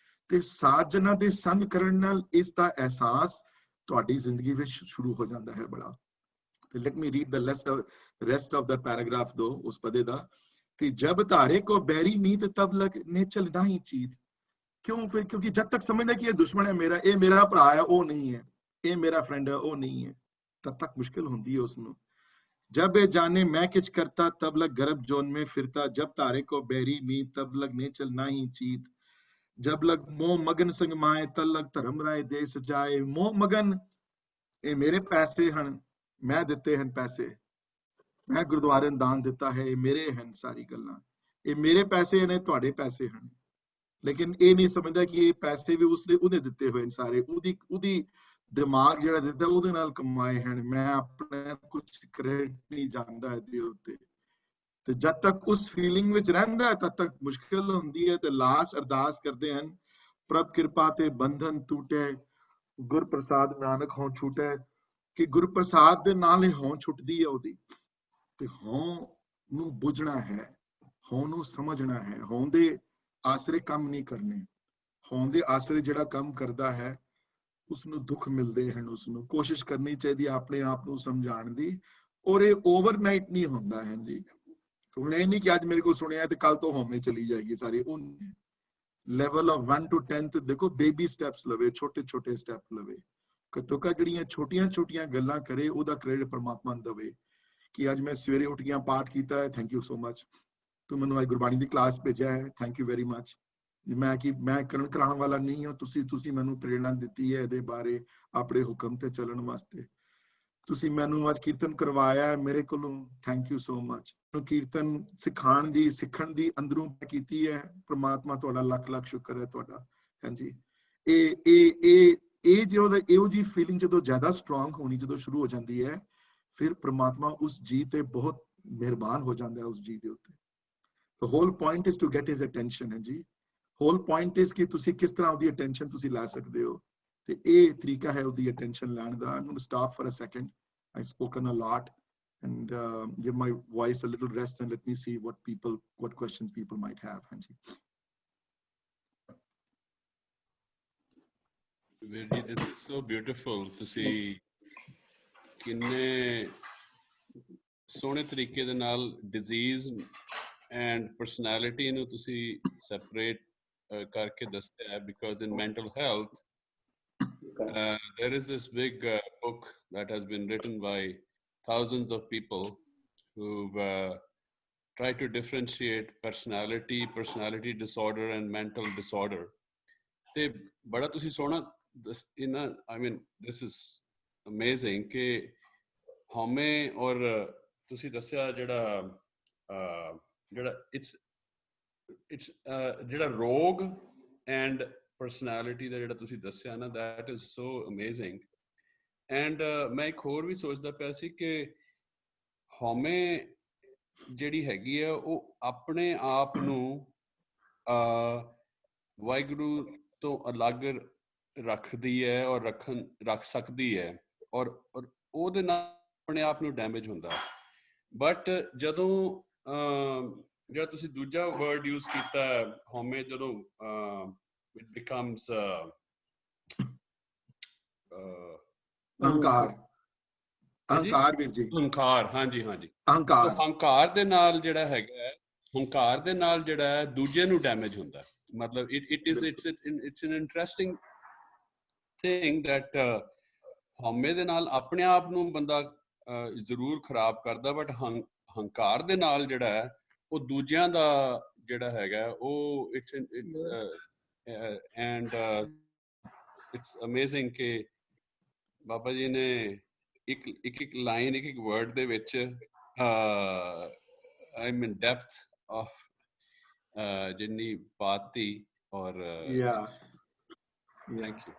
[SPEAKER 1] ਤੇ ਸਾਜਨਾਂ ਦੇ ਸੰਗ ਕਰਨ ਨਾਲ ਇਸ ਦਾ ਅਹਿਸਾਸ ਤੁਹਾਡੀ ਜ਼ਿੰਦਗੀ ਵਿੱਚ ਸ਼ੁਰੂ ਹੋ ਜਾਂਦਾ ਹੈ ਬੜਾ। ਤੇ let me read the rest of the paragraph ਦੋ ਉਸ ਪਦੇ ਦਾ। ਤੇ ਜਬ ਧਾਰੇ ਕੋ ਬੈਰੀ ਨੀਤ ਤਬ ਲਗ ਨੇਚਲ ਨਹੀਂ ਚੀਤ। ਕਿਉਂ? ਫਿਰ ਕਿਉਂਕਿ ਜਦ ਤੱਕ ਸਮਝਦਾ ਕਿ ਇਹ ਦੁਸ਼ਮਣ ਹੈ ਮੇਰਾ, ਇਹ ਮੇਰਾ ਭਰਾ ਹੈ ਉਹ ਨਹੀਂ ਹੈ, ਇਹ ਮੇਰਾ ਫਰੈਂਡ ਹੈ ਉਹ ਨਹੀਂ ਹੈ, ਤਦ ਤੱਕ ਮੁਸ਼ਕਿਲ ਹੁੰਦੀ ਹੈ ਉਸਨੂੰ। जब ए जाने मैं किच करता तब लग गर्भ जोन में फिरता, जब तारे को बैरी मीत तब लग नेचल ना ही चीत, जब लग मोह मगन संग माए तब लग धर्म राय दे सजाए। मोह मगन ये मेरे पैसे हन, मैं दिते हैं पैसे, मैं गुरुद्वारे दान दिता है, ये मेरे हैं सारी गल्लां, ये मेरे पैसे ने तुहाडे पैसे हैं। लेकिन ये नहीं समझदा कि ये पैसे भी उसने उन्हें दिते हुए सारे, उदी दिमाग जिहड़ा दिता ਉਹਦੇ ਨਾਲ ਕਮਾਏ ਹਨ, ਮੈਂ ਆਪਣੇ ਕੁਝ ਕ੍ਰੈਡਿਟ ਨਹੀਂ ਜਾਂਦਾ ਇਹਦੇ ਉੱਤੇ। ਤੇ ਜਦ ਤੱਕ ਉਸ ਫੀਲਿੰਗ ਵਿੱਚ ਰਹਿੰਦਾ ਤਦ ਤੱਕ ਮੁਸ਼ਕਿਲ ਹੁੰਦੀ ਹੈ। ਤੇ ਲਾਸਟ ਅਰਦਾਸ ਕਰਦੇ ਹਨ, ਪ੍ਰਭ ਕਿਰਪਾ ਤੇ ਬੰਧਨ ਟੂਟੇ, ਗੁਰ ਪ੍ਰਸਾਦ ਨਾਨਕ ਹੋਂ ਛੂਟੇ, ਕਿ ਗੁਰ ਪ੍ਰਸਾਦ ਦੇ ਨਾਲ ਹੀ ਹੋਂ ਛੁੱਟਦੀ ਹੈ ਉਹਦੀ। ਤੇ ਹੋਂ ਨੂੰ ਬੁੱਝਣਾ ਹੈ, ਹੋਂ ਨੂੰ ਸਮਝਣਾ ਹੈ, ਹੋਂ ਦੇ ਆਸਰੇ ਕੰਮ ਨਹੀਂ ਕਰਨੇ। ਹੋਂ ਦੇ ਆਸਰੇ ਜਿਹੜਾ ਕੰਮ ਕਰਦਾ ਹੈ ਉਸਨੂੰ ਦੁੱਖ ਮਿਲਦੇ ਹਨ, ਉਸਨੂੰ ਕੋਸ਼ਿਸ਼ ਕਰਨੀ ਚਾਹੀਦੀ ਆਪਣੇ ਆਪ ਨੂੰ ਸਮਝਾਉਣ ਦੀ। ਔਰ ਇਹ ਓਵਰਨਾਈਟ ਨਹੀਂ ਹੁੰਦਾ ਹੈ ਜੀ। ਹੁਣ ਇਹ ਨਹੀਂ ਕਿ ਅੱਜ ਮੇਰੇ ਕੋਲ ਸੁਣਿਆ ਤੇ ਕੱਲ ਤੋਂ ਹੋਮੇ ਚਲੀ ਜਾਏਗੀ ਸਾਰੀ। ਉਹ ਲੈਵਲ ਆਫ 1 to 10 ਦੇਖੋ, ਬੇਬੀ ਸਟੈਪਸ ਲਵੇ, ਛੋਟੇ ਛੋਟੇ ਸਟੈਪ ਲਵੇ, ਘੱਟੋ ਘੱਟ ਜਿਹੜੀਆਂ ਛੋਟੀਆਂ ਛੋਟੀਆਂ ਗੱਲਾਂ ਕਰੇ ਉਹਦਾ ਕ੍ਰੈਡਿਟ ਪਰਮਾਤਮਾ ਨੂੰ ਦੇਵੇ। ਕਿ ਅੱਜ ਮੈਂ ਸਵੇਰੇ ਉੱਠ ਗਿਆ ਪਾਠ ਕੀਤਾ ਹੈ, ਥੈਂਕ ਯੂ ਸੋ ਮਚ, ਤੂੰ ਮੈਨੂੰ ਅੱਜ ਗੁਰਬਾਣੀ ਦੀ ਕਲਾਸ ਭੇਜਿਆ ਹੈ, ਥੈਂਕ ਯੂ ਵੈਰੀ ਮਚ। ਮੈਂ ਕਰਨ ਕਰਾਉਣ ਵਾਲਾ ਨਹੀਂ ਹਾਂ, ਤੁਸੀਂ ਮੈਨੂੰ ਪ੍ਰੇਰਣਾ ਦਿੱਤੀ ਹੈ ਇਹਦੇ ਬਾਰੇ, ਆਪਣੇ ਹੁਕਮ ਤੇ ਚੱਲਣ ਵਾਸਤੇ। ਤੁਸੀਂ ਮੈਨੂੰ ਅੱਜ ਕੀਰਤਨ ਕਰਵਾਇਆ ਮੇਰੇ ਕੋਲੋਂ, ਥੈਂਕ ਯੂ ਸੋ ਮਚ। ਕੀਰਤਨ ਸਿਖਾਉਣ ਦੀ, ਸਿੱਖਣ ਦੀ ਅੰਦਰੋਂ ਕੀਤੀ ਹੈ, ਪ੍ਰਮਾਤਮਾ ਤੁਹਾਡਾ ਲੱਖ ਲੱਖ ਸ਼ੁਕਰ ਹੈ ਤੁਹਾਡਾ। ਹਾਂਜੀ, ਇਹ ਇਹੋ ਜਿਹੀ ਫੀਲਿੰਗ ਜਦੋਂ ਜ਼ਿਆਦਾ ਸਟਰੋਂਗ ਹੋਣੀ ਜਦੋਂ ਸ਼ੁਰੂ ਹੋ ਜਾਂਦੀ ਹੈ, ਫਿਰ ਪ੍ਰਮਾਤਮਾ ਉਸ ਜੀ ਤੇ ਬਹੁਤ ਮਿਹਰਬਾਨ ਹੋ ਜਾਂਦਾ ਹੈ ਉਸ ਜੀ ਦੇ ਉੱਤੇ। The whole point is to get his attention ਹੈ ਜੀ। ਹੋਲ ਪੁਆਇੰਟ ਇਸ ਕਿ ਤੁਸੀਂ ਕਿਸ ਤਰ੍ਹਾਂ ਉਹਦੀ ਅਟੈਂਸ਼ਨ ਤੁਸੀਂ ਲੈ ਸਕਦੇ ਹੋ, ਤੇ ਇਹ ਤਰੀਕਾ ਹੈ ਉਹਦੀ ਅਟੈਂਸ਼ਨ ਲੈਣ ਦਾ। I'm going to stop for a second I've spoken a lot, and give my voice a little rest, and let me see what questions people might have. Hanji.
[SPEAKER 6] Virji, this is so beautiful to see ਕਿੰਨੇ ਸੋਹਣੇ ਤਰੀਕੇ ਦੇ ਨਾਲ disease and personality ਨੂੰ ਤੁਸੀਂ separate ਕਰਕੇ ਦੱਸਿਆ ਹੈ, because in mental health there is this big book that has been written by thousands of people who've tried to differentiate personality disorder and mental disorder. ਤੇ ਬੜਾ ਤੁਸੀਂ ਸੋਹਣਾ I mean, this is amazing ਕਿ ਹਉਮੈ ਔਰ ਤੁਸੀਂ ਦੱਸਿਆ ਜਿਹੜਾ it's ਜਿਹੜਾ ਰੋਗ and personality ਦਾ ਜਿਹੜਾ ਤੁਸੀਂ ਦੱਸਿਆ ਨਾ, that is so amazing. And ਮੈਂ ਇੱਕ ਹੋਰ ਵੀ ਸੋਚਦਾ ਪਿਆ ਸੀ ਕਿ ਹਉਮੈ ਜਿਹੜੀ ਹੈਗੀ ਆ ਉਹ ਆਪਣੇ ਆਪ ਨੂੰ ਵਾਹਿਗੁਰੂ ਤੋਂ ਅਲੱਗ ਰੱਖਦੀ ਹੈ ਔਰ ਰੱਖ ਸਕਦੀ ਹੈ, ਔਰ ਉਹਦੇ ਨਾਲ ਆਪਣੇ ਆਪ ਨੂੰ ਡੈਮੇਜ ਹੁੰਦਾ. ਬਟ ਜਦੋਂ ਜਿਹੜਾ ਤੁਸੀਂ ਦੂਜਾ ਵਰਡ ਯੂਜ਼ ਕੀਤਾ ਹਉਮੈ, ਜਦੋਂ it becomes
[SPEAKER 1] ਅਹੰਕਾਰ ਵੀਰ ਜੀ,
[SPEAKER 6] ਹੰਕਾਰ. ਹਾਂਜੀ ਹੰਕਾਰ ਦੇ ਨਾਲ ਜਿਹੜਾ ਹੈਗਾ, ਹੰਕਾਰ ਦੇ ਨਾਲ ਜਿਹੜਾ ਹੈ ਦੂਜੇ ਨੂੰ ਡੈਮੇਜ ਹੁੰਦਾ. ਮਤਲਬ it's an interesting thing that ਹਉਮੈ ਦੇ ਨਾਲ ਆਪਣੇ ਆਪ ਨੂੰ ਬੰਦਾ ਜ਼ਰੂਰ ਖਰਾਬ ਕਰਦਾ, ਬਟ ਹੰਕਾਰ ਦੇ ਨਾਲ ਜਿਹੜਾ ਹੈ ਉਹ ਦੂਜਿਆਂ ਦਾ ਜਿਹੜਾ ਹੈਗਾ ਉਹ and it's amazing ਕਿ ਬਾਬਾ ਜੀ ਨੇ ਇੱਕ ਲਾਈਨ ਇੱਕ ਵਰਡ ਦੇ ਵਿੱਚ I'm in depth of ਜਿੰਨੀ ਬਾਤੀ ਔਰ thank you.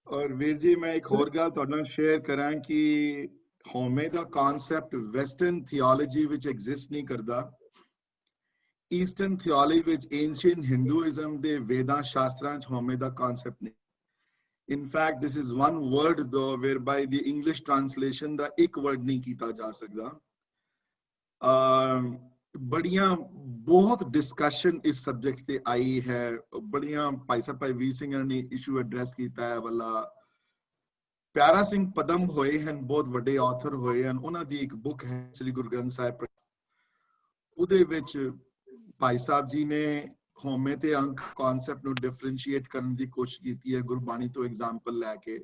[SPEAKER 1] ਔਰ ਵੀਰ ਜੀ ਮੈਂ ਇੱਕ ਹੋਰ ਗੱਲ ਤੁਹਾਡੇ ਨਾਲ ਸ਼ੇਅਰ ਕਰਾਂ ਕਿ ਹਉਮੈ ਦਾ ਕਨਸੈਪਟ ਵੈਸਟਰਨ ਥਿਓਲੋਜੀ ਵਿੱਚ ਐਗਜ਼ਿਸਟ ਨਹੀਂ ਕਰਦਾ. ਈਸਟਰਨ ਥਿਓਲੋਜੀ ਵਿੱਚ ਐਂਸ਼ੀਅੰਟ ਹਿੰਦੂਇਜ਼ਮ ਦੇ ਵੇਦਾਂ ਸ਼ਾਸਤਰਾਂ ਚ ਹਉਮੈ ਦਾ ਕਨਸੈਪਟ ਨਹੀਂ. In fact, this is one word though whereby the English translation ਦਾ ਇੱਕ word ਨਹੀਂ ਕੀਤਾ ਜਾ ਸਕਦਾ. ਬੜੀਆਂ ਬਹੁਤ ਡਿਸਕਸ਼ਨ ਇਸ ਸਬਜੈਕਟ ਤੇ ਆਈ ਹੈ, ਬੜੀਆਂ ਭਾਈ ਵੀਰ ਸਿੰਘ ਨੇ ਇਸ਼ੂ ਐਡਰੈਸ ਕੀਤਾ ਹੈ ਵਾਲਾ. ਪਿਆਰਾ ਸਿੰਘ ਪਦਮ ਹੋਏ ਹਨ, ਬਹੁਤ ਵੱਡੇ ਆਥਰ ਹੋਏ ਹਨ, ਉਹਨਾਂ ਦੀ ਇੱਕ ਬੁੱਕ ਹੈ ਸ੍ਰੀ ਗੁਰੂ ਗ੍ਰੰਥ ਸਾਹਿਬ, ਉਹਦੇ ਵਿੱਚ ਭਾਈ ਸਾਹਿਬ ਜੀ ਨੇ ਹਉਮੈ ਤੇ ਅੰਕ ਕਨਸੈਪਟ ਨੂੰ ਡਿਫਰੈਂਸ਼ੀਏਟ ਕਰਨ ਦੀ ਕੋਸ਼ਿਸ਼ ਕੀਤੀ ਹੈ ਗੁਰਬਾਣੀ ਤੋਂ ਐਗਜ਼ਾਮਪਲ ਲੈ ਕੇ.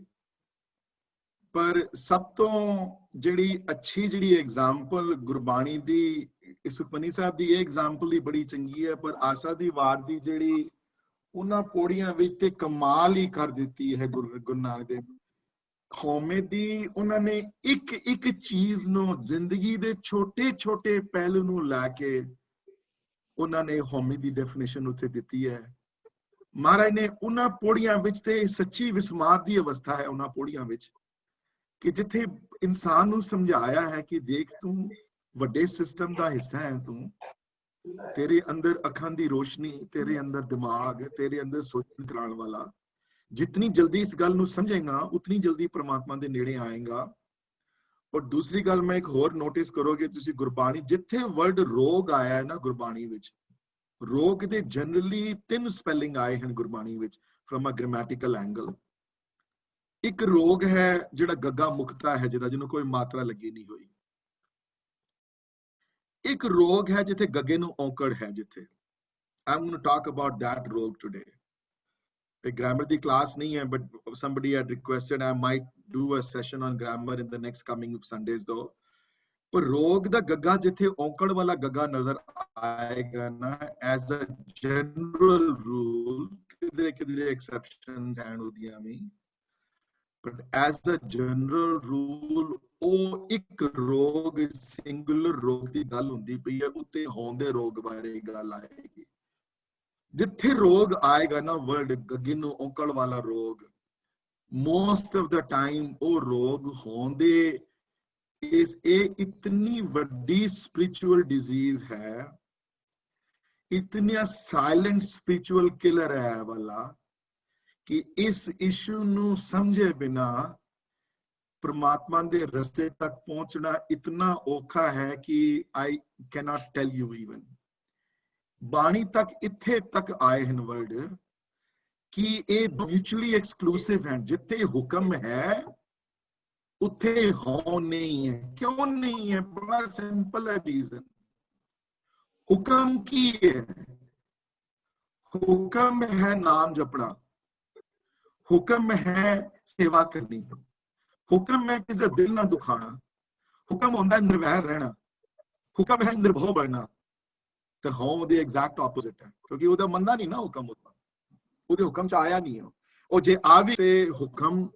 [SPEAKER 1] ਪਰ ਸਭ ਤੋਂ ਜਿਹੜੀ ਅੱਛੀ ਜਿਹੜੀ ਐਗਜ਼ਾਮਪਲ ਗੁਰਬਾਣੀ ਦੀ, ਸੁਖਮਨੀ ਸਾਹਿਬ ਦੀ ਇਹ ਐਗਜ਼ਾਮਪਲ ਹੀ ਬੜੀ ਚੰਗੀ ਹੈ, ਪਰ ਆਸਾ ਦੀ ਵਾਰ ਦੀ ਜਿਹੜੀ ਉਹਨਾਂ ਪੌੜੀਆਂ ਵਿੱਚ ਤੇ ਕਮਾਲ ਹੀ ਕਰ ਦਿੱਤੀ ਹੈ ਗੁਰੂ ਨਾਨਕ ਦੇਵ. ਹਉਮੈ ਦੀ ਉਹਨਾਂ ਨੇ ਇੱਕ ਚੀਜ਼ ਨੂੰ, ਜ਼ਿੰਦਗੀ ਦੇ ਛੋਟੇ ਪਹਿਲੂ ਨੂੰ ਲੈ ਕੇ ਉਹਨਾਂ ਨੇ ਹਉਮੈ ਦੀ ਡੈਫੀਨੇਸ਼ਨ ਉੱਥੇ ਦਿੱਤੀ ਹੈ. ਮਹਾਰਾਜ ਨੇ ਉਹਨਾਂ ਪੌੜੀਆਂ ਵਿੱਚ ਤੇ ਸੱਚੀ ਵਿਸਮਾਦ ਦੀ ਅਵਸਥਾ ਹੈ ਉਹਨਾਂ ਪੌੜੀਆਂ ਵਿੱਚ, ਕਿ ਜਿੱਥੇ ਇਨਸਾਨ ਨੂੰ ਸਮਝਾਇਆ ਹੈ ਕਿ ਦੇਖ ਤੂੰ ਵੱਡੇ ਸਿਸਟਮ ਦਾ ਹਿੱਸਾ ਹੈ, ਤੂੰ ਤੇਰੇ ਅੰਦਰ ਅੱਖਾਂ ਦੀ ਰੋਸ਼ਨੀ, ਤੇਰੇ ਅੰਦਰ ਦਿਮਾਗ, ਤੇਰੇ ਅੰਦਰ ਸੋਚਣ ਕਰਾਉਣ ਵਾਲਾ, ਜਿਤਨੀ ਜਲਦੀ ਇਸ ਗੱਲ ਨੂੰ ਸਮਝੇਗਾ ਉਤਨੀ ਜਲਦੀ ਪ੍ਰਮਾਤਮਾ ਦੇ ਨੇੜੇ ਆਏਗਾ. ਔਰ ਦੂਸਰੀ ਗੱਲ ਮੈਂ ਇੱਕ ਹੋਰ ਨੋਟਿਸ ਕਰੋਗੇ ਤੁਸੀਂ, ਗੁਰਬਾਣੀ ਜਿੱਥੇ ਵਰਡ ਰੋਗ ਆਇਆ ਹੈ ਨਾ ਗੁਰਬਾਣੀ ਵਿੱਚ, ਰੋਗ ਦੇ ਜਨਰਲੀ 3 ਸਪੈਲਿੰਗ ਆਏ ਹਨ ਗੁਰਬਾਣੀ ਵਿੱਚ ਫਰਮ ਅ ਗ੍ਰਾਮੈਟੀਕਲ ਐਂਗਲ. ਇੱਕ ਰੋਗ ਹੈ ਜਿਹੜਾ ਗੱਗਾ ਮੁਕਤਾ ਹੈ, ਜਿਹਨੂੰ ਕੋਈ ਮਾਤਰਾ ਲੱਗੀ ਨਹੀਂ ਹੋਈ. ਇੱਕ ਰੋਗ ਹੈ ਜਿੱਥੇ ਗੱਗੇ ਨੂੰ ਔਂਕੜ ਹੈ, ਜਿੱਥੇ I'm going to talk about that rog today. The grammar the class ਨਹੀਂ ਹੈ, but somebody had requested I might do a session on grammar in the next coming Sundays though. ਪਰ ਰੋਗ ਦਾ ਗੱਗਾ ਜਿੱਥੇ ਔਂਕੜ ਵਾਲਾ ਗੱਗਾ ਨਜ਼ਰ ਆਏਗਾ ਨਾ, as a general rule, ਕਿਧਰੇ exceptions ਹਨ ਉਹਦੀਆਂ ਵੀ, but as a general rule ਉਹ ਇੱਕ ਰੋਗ, ਸਿੰਗੂਲਰ ਰੋਗ ਦੀ ਗੱਲ ਹੁੰਦੀ ਪਈ ਹੈ, ਉੱਤੇ ਹੋਂਦੇ ਰੋਗ ਬਾਰੇ ਗੱਲ ਆਏਗੀ. ਜਿੱਥੇ ਰੋਗ ਆਏਗਾ ਨਾ, ਵਰਡ ਗੱਗੇ ਨੂੰ ਔਂਕੜ ਵਾਲਾ ਰੋਗ, most of the time ਉਹ ਰੋਗ ਹੋਂਦੇ ਇਹ ਇਤਨੀ ਵੱਡੀ spiritual disease ਹੈ, ਇਤਨਾ silent spiritual killer ਹੈ, ਵਾਲਾ ਕਿ ਇਸ ਇਸ਼ੂ ਨੂੰ ਸਮਝੇ ਬਿਨਾ परमात्मा दे रस्ते तक पहुंचना इतना औखा है कि I cannot tell you even. बाणी तक इत्थे तक आए हैं वर्ड कि ये म्यूचुअली एक्सक्लूसिव हैं। जिथे हुक्म है उत्थे हो नहीं है। क्यों नहीं है? बड़ा सिंपल है रीजन। हुक्म की है? हुक्म है नाम जपना, हुक्म है सेवा करनी, हुक्म है किसी दिल ना दुखाना, हुक्म होता है निर्वैर रहना, हुक्म है निर्भव बनना। तो होम दे एग्जैक्ट ऑपोजिट है, क्योंकि ਉਹਦਾ ਮੰਨਦਾ ਨਹੀਂ ਨਾ ਹੁਕਮ ਹੁੰਦਾ, ਉਹਦੇ ਹੁਕਮ ਚ ਆਇਆ ਨਹੀਂ ਉਹ ਜੇ ਆ ਵੀ ਤੇ ਹੁਕਮ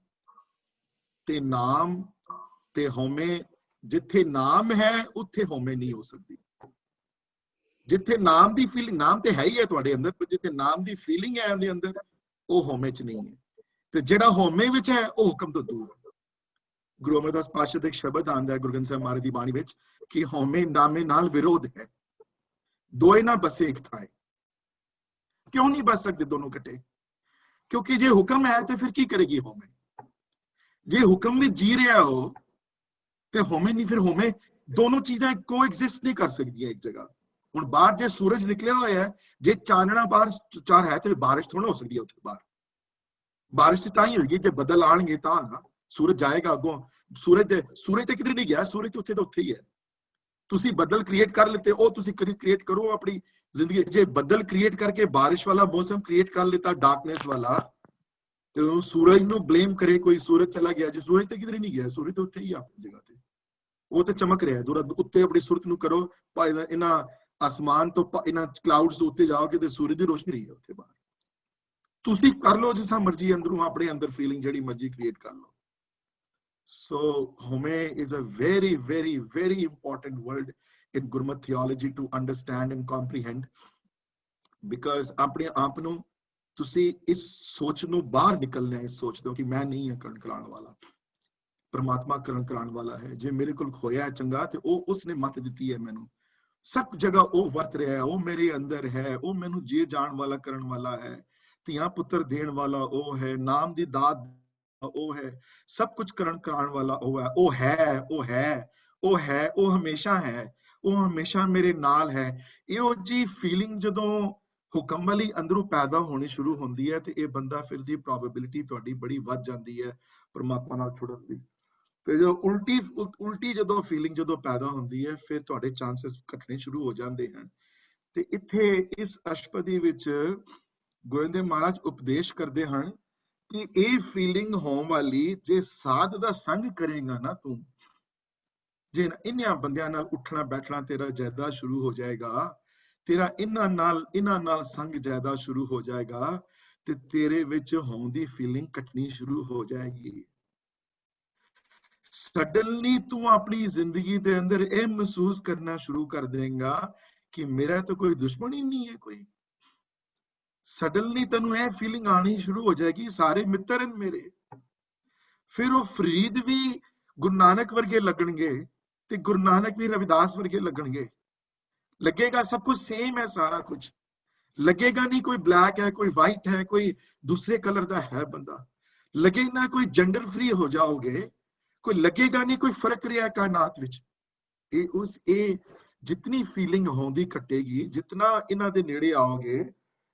[SPEAKER 1] ਤੇ ਨਾਮ ਤੇ ਹਉਮੈ, ਜਿੱਥੇ ਨਾਮ ਹੈ ਉੱਥੇ ਹਉਮੈ ਨਹੀਂ ਹੋ ਸਕਦੀ। ਜਿੱਥੇ ਨਾਮ ਦੀ ਫੀਲਿੰਗ, ਨਾਮ ਤੇ ਹੈ ਹੀ ਹੈ ਤੁਹਾਡੇ ਅੰਦਰ, ਪਰ ਜਿੱਥੇ ਨਾਮ ਦੀ ਫੀਲਿੰਗ ਹੈ ਉਹਦੇ ਅੰਦਰ, ਉਹ ਹਉਮੈ ਚ ਨਹੀਂ ਹੈ। ਤੇ ਜਿਹੜਾ ਹਉਮੈ ਵਿੱਚ ਹੈ ਉਹ ਹੁਕਮ ਤੋਂ ਦੂਰ ਹੈ। ਗੁਰੂ ਅਮਰਦਾਸ ਪਾਤਸ਼ਾਹ ਦਾ ਇੱਕ ਸ਼ਬਦ ਆਉਂਦਾ ਹੈ ਗੁਰੂ ਗ੍ਰੰਥ ਸਾਹਿਬ ਮਹਾਰਾਜ ਦੀ ਬਾਣੀ ਵਿੱਚ ਕਿ ਹਉਮੈ ਨਾਮੇ ਨਾਲ ਵਿਰੋਧ ਹੈ, ਦੋਏ ਨਾ ਬਸੇ ਇੱਕ ਥਾਂ। क्यों नहीं बच सकते दोनों कटे? क्योंकि जे हुक्म है तो फिर की करेगी होमे? जे हुक्म में जी रहा हो तो होमे नहीं, फिर होमे दोनों चीजें को एग्जिस्ट नहीं कर सकती एक जगह। हुण बाहर जे सूरज निकलिया हुआ है, जे चानना बाहर चार है तो बारिश थोड़ा हो सकती है उत्थे बाहर। बारिश तां ही होगी जे बदल आएंगे तां ना, सूरज जाएगा अगों। सूरज तो किधर नहीं गया, सूरज तो उत्थे ही है। तुसी बदल क्रिएट कर लेते हो, तुसी क्रिएट करो अपनी जिंदगी। जे बदल क्रिएट करके बारिश वाला मौसम क्रिएट कर लेता, डार्कनेस वाला, तो सूरज नु ब्लेम करे कोई, सूरज चला गया। जो सूरज तो किधर नहीं गया, सूरज तो उत्थे ही अपनी जगह ते, वो तो चमक रहा है। दूर उत्ते अपनी सूरत नु करो, इन्हां आसमान तो इन्हां क्लाउड्स तो उत्ते जाओगे तो सूरज की रोशनी रही है उत्थे बाहर। तुसी कर लो जिसा मर्जी अंदरों, अपने अंदर फीलिंग जिहड़ी मर्जी क्रिएट कर लो। So home is a very, very, very important word in Gurmat theology to understand and comprehend, because अपने आप ਨੂੰ ਤੁਸੀਂ ਇਸ ਸੋਚ ਨੂੰ ਬਾਹਰ ਨਿਕਲਣਾ ਹੈ। ਸੋਚਦੇ ਹੋ ਕਿ ਮੈਂ ਨਹੀਂ ਹਾਂ ਕਰਨ ਕਰਾਉਣ ਵਾਲਾ, ਪਰਮਾਤਮਾ ਕਰਨ ਕਰਾਉਣ ਵਾਲਾ ਹੈ। ਜੇ ਮੇਰੇ ਕੋਲ ਹੋਇਆ ਚੰਗਾ ਤੇ ਉਹ ਉਸਨੇ ਮੱਤ ਦਿੱਤੀ ਹੈ ਮੈਨੂੰ। ਸਭ ਜਗ੍ਹਾ ਉਹ ਵਰਤ ਰਿਹਾ ਹੈ, ਉਹ ਮੇਰੇ ਅੰਦਰ ਹੈ, ਉਹ ਮੈਨੂੰ ਜੀ ਜਾਣ ਵਾਲਾ ਕਰਨ ਵਾਲਾ ਹੈ, ਧੀਆਂ ਪੁੱਤਰ ਦੇਣ ਵਾਲਾ ਉਹ ਹੈ, ਨਾਮ ਦੀ ਦਾਤ ਉਹ ਹੈ, ਸਭ ਕੁਝ ਕਰਨ ਕਰਾਉਣ ਵਾਲਾ ਉਹ ਹੈ। ਉਹ ਹੈ, ਉਹ ਹੈ, ਉਹ ਹੈ, ਉਹ ਹਮੇਸ਼ਾ ਹੈ, ਉਹ ਹਮੇਸ਼ਾ ਮੇਰੇ ਨਾਲ ਹੈ। ਇਹੋ ਜੀ ਫੀਲਿੰਗ ਜਦੋਂ ਹੁਕਮ ਵਾਲੀ ਅੰਦਰੋਂ ਪੈਦਾ ਹੋਣੀ ਸ਼ੁਰੂ ਹੁੰਦੀ ਹੈ ਤੇ ਇਹ ਬੰਦਾ ਫਿਰ ਦੀ ਪ੍ਰੋਬੇਬਿਲਿਟੀ ਤੁਹਾਡੀ ਬੜੀ ਵੱਧ ਜਾਂਦੀ ਹੈ ਪਰਮਾਤਮਾ ਨਾਲ ਜੁੜਨ ਦੀ। ਫਿਰ ਜੋ ਉਲਟੀ ਜਦੋਂ ਫੀਲਿੰਗ ਜਦੋਂ ਪੈਦਾ ਹੁੰਦੀ ਹੈ, ਫਿਰ ਤੁਹਾਡੇ ਚਾਂਸਸ ਘਟਣੇ ਸ਼ੁਰੂ ਹੋ ਜਾਂਦੇ ਹਨ। ਤੇ ਇੱਥੇ ਇਸ ਅਸ਼ਪਦੀ ਵਿੱਚ ਗੋਬਿੰਦ ਮਹਾਰਾਜ ਉਪਦੇਸ਼ ਕਰਦੇ ਹਨ कि ये फीलिंग होम वाली जे साध दा संग करेगा ना तू, जे इन्हां बंदियां नाल उठना बैठना तेरा ज्यादा शुरू हो जाएगा, तेरा इन्हां नाल संग ज्यादा शुरू हो जाएगा, ते तेरे विच होम दी फीलिंग कटनी शुरू हो जाएगी। सडनली तू अपनी जिंदगी दे अंदर ये महसूस करना शुरू कर देगा कि मेरा तो कोई दुश्मन ही नहीं है कोई। सडनली तेनू यह फीलिंग आनी शुरू हो जाएगी सारे मित्र हैं मेरे। फिर वो फरीद भी गुरु नानक वर्गे लगणगे ते गुरु नानक भी रविदास वर्गे लगणगे। लगेगा सब कुछ सेम है, सारा कुछ लगेगा नहीं कोई ब्लैक है, कोई वाइट है, कोई दूसरे कलर का है बंदा। लगे ना कोई जेंडर फ्री हो जाओगे, कोई लगेगा नहीं कोई फर्क रहा कायनात विच। ये जितनी फीलिंग होंदी कटेगी, जितना इन्हां दे नेड़े आओगे,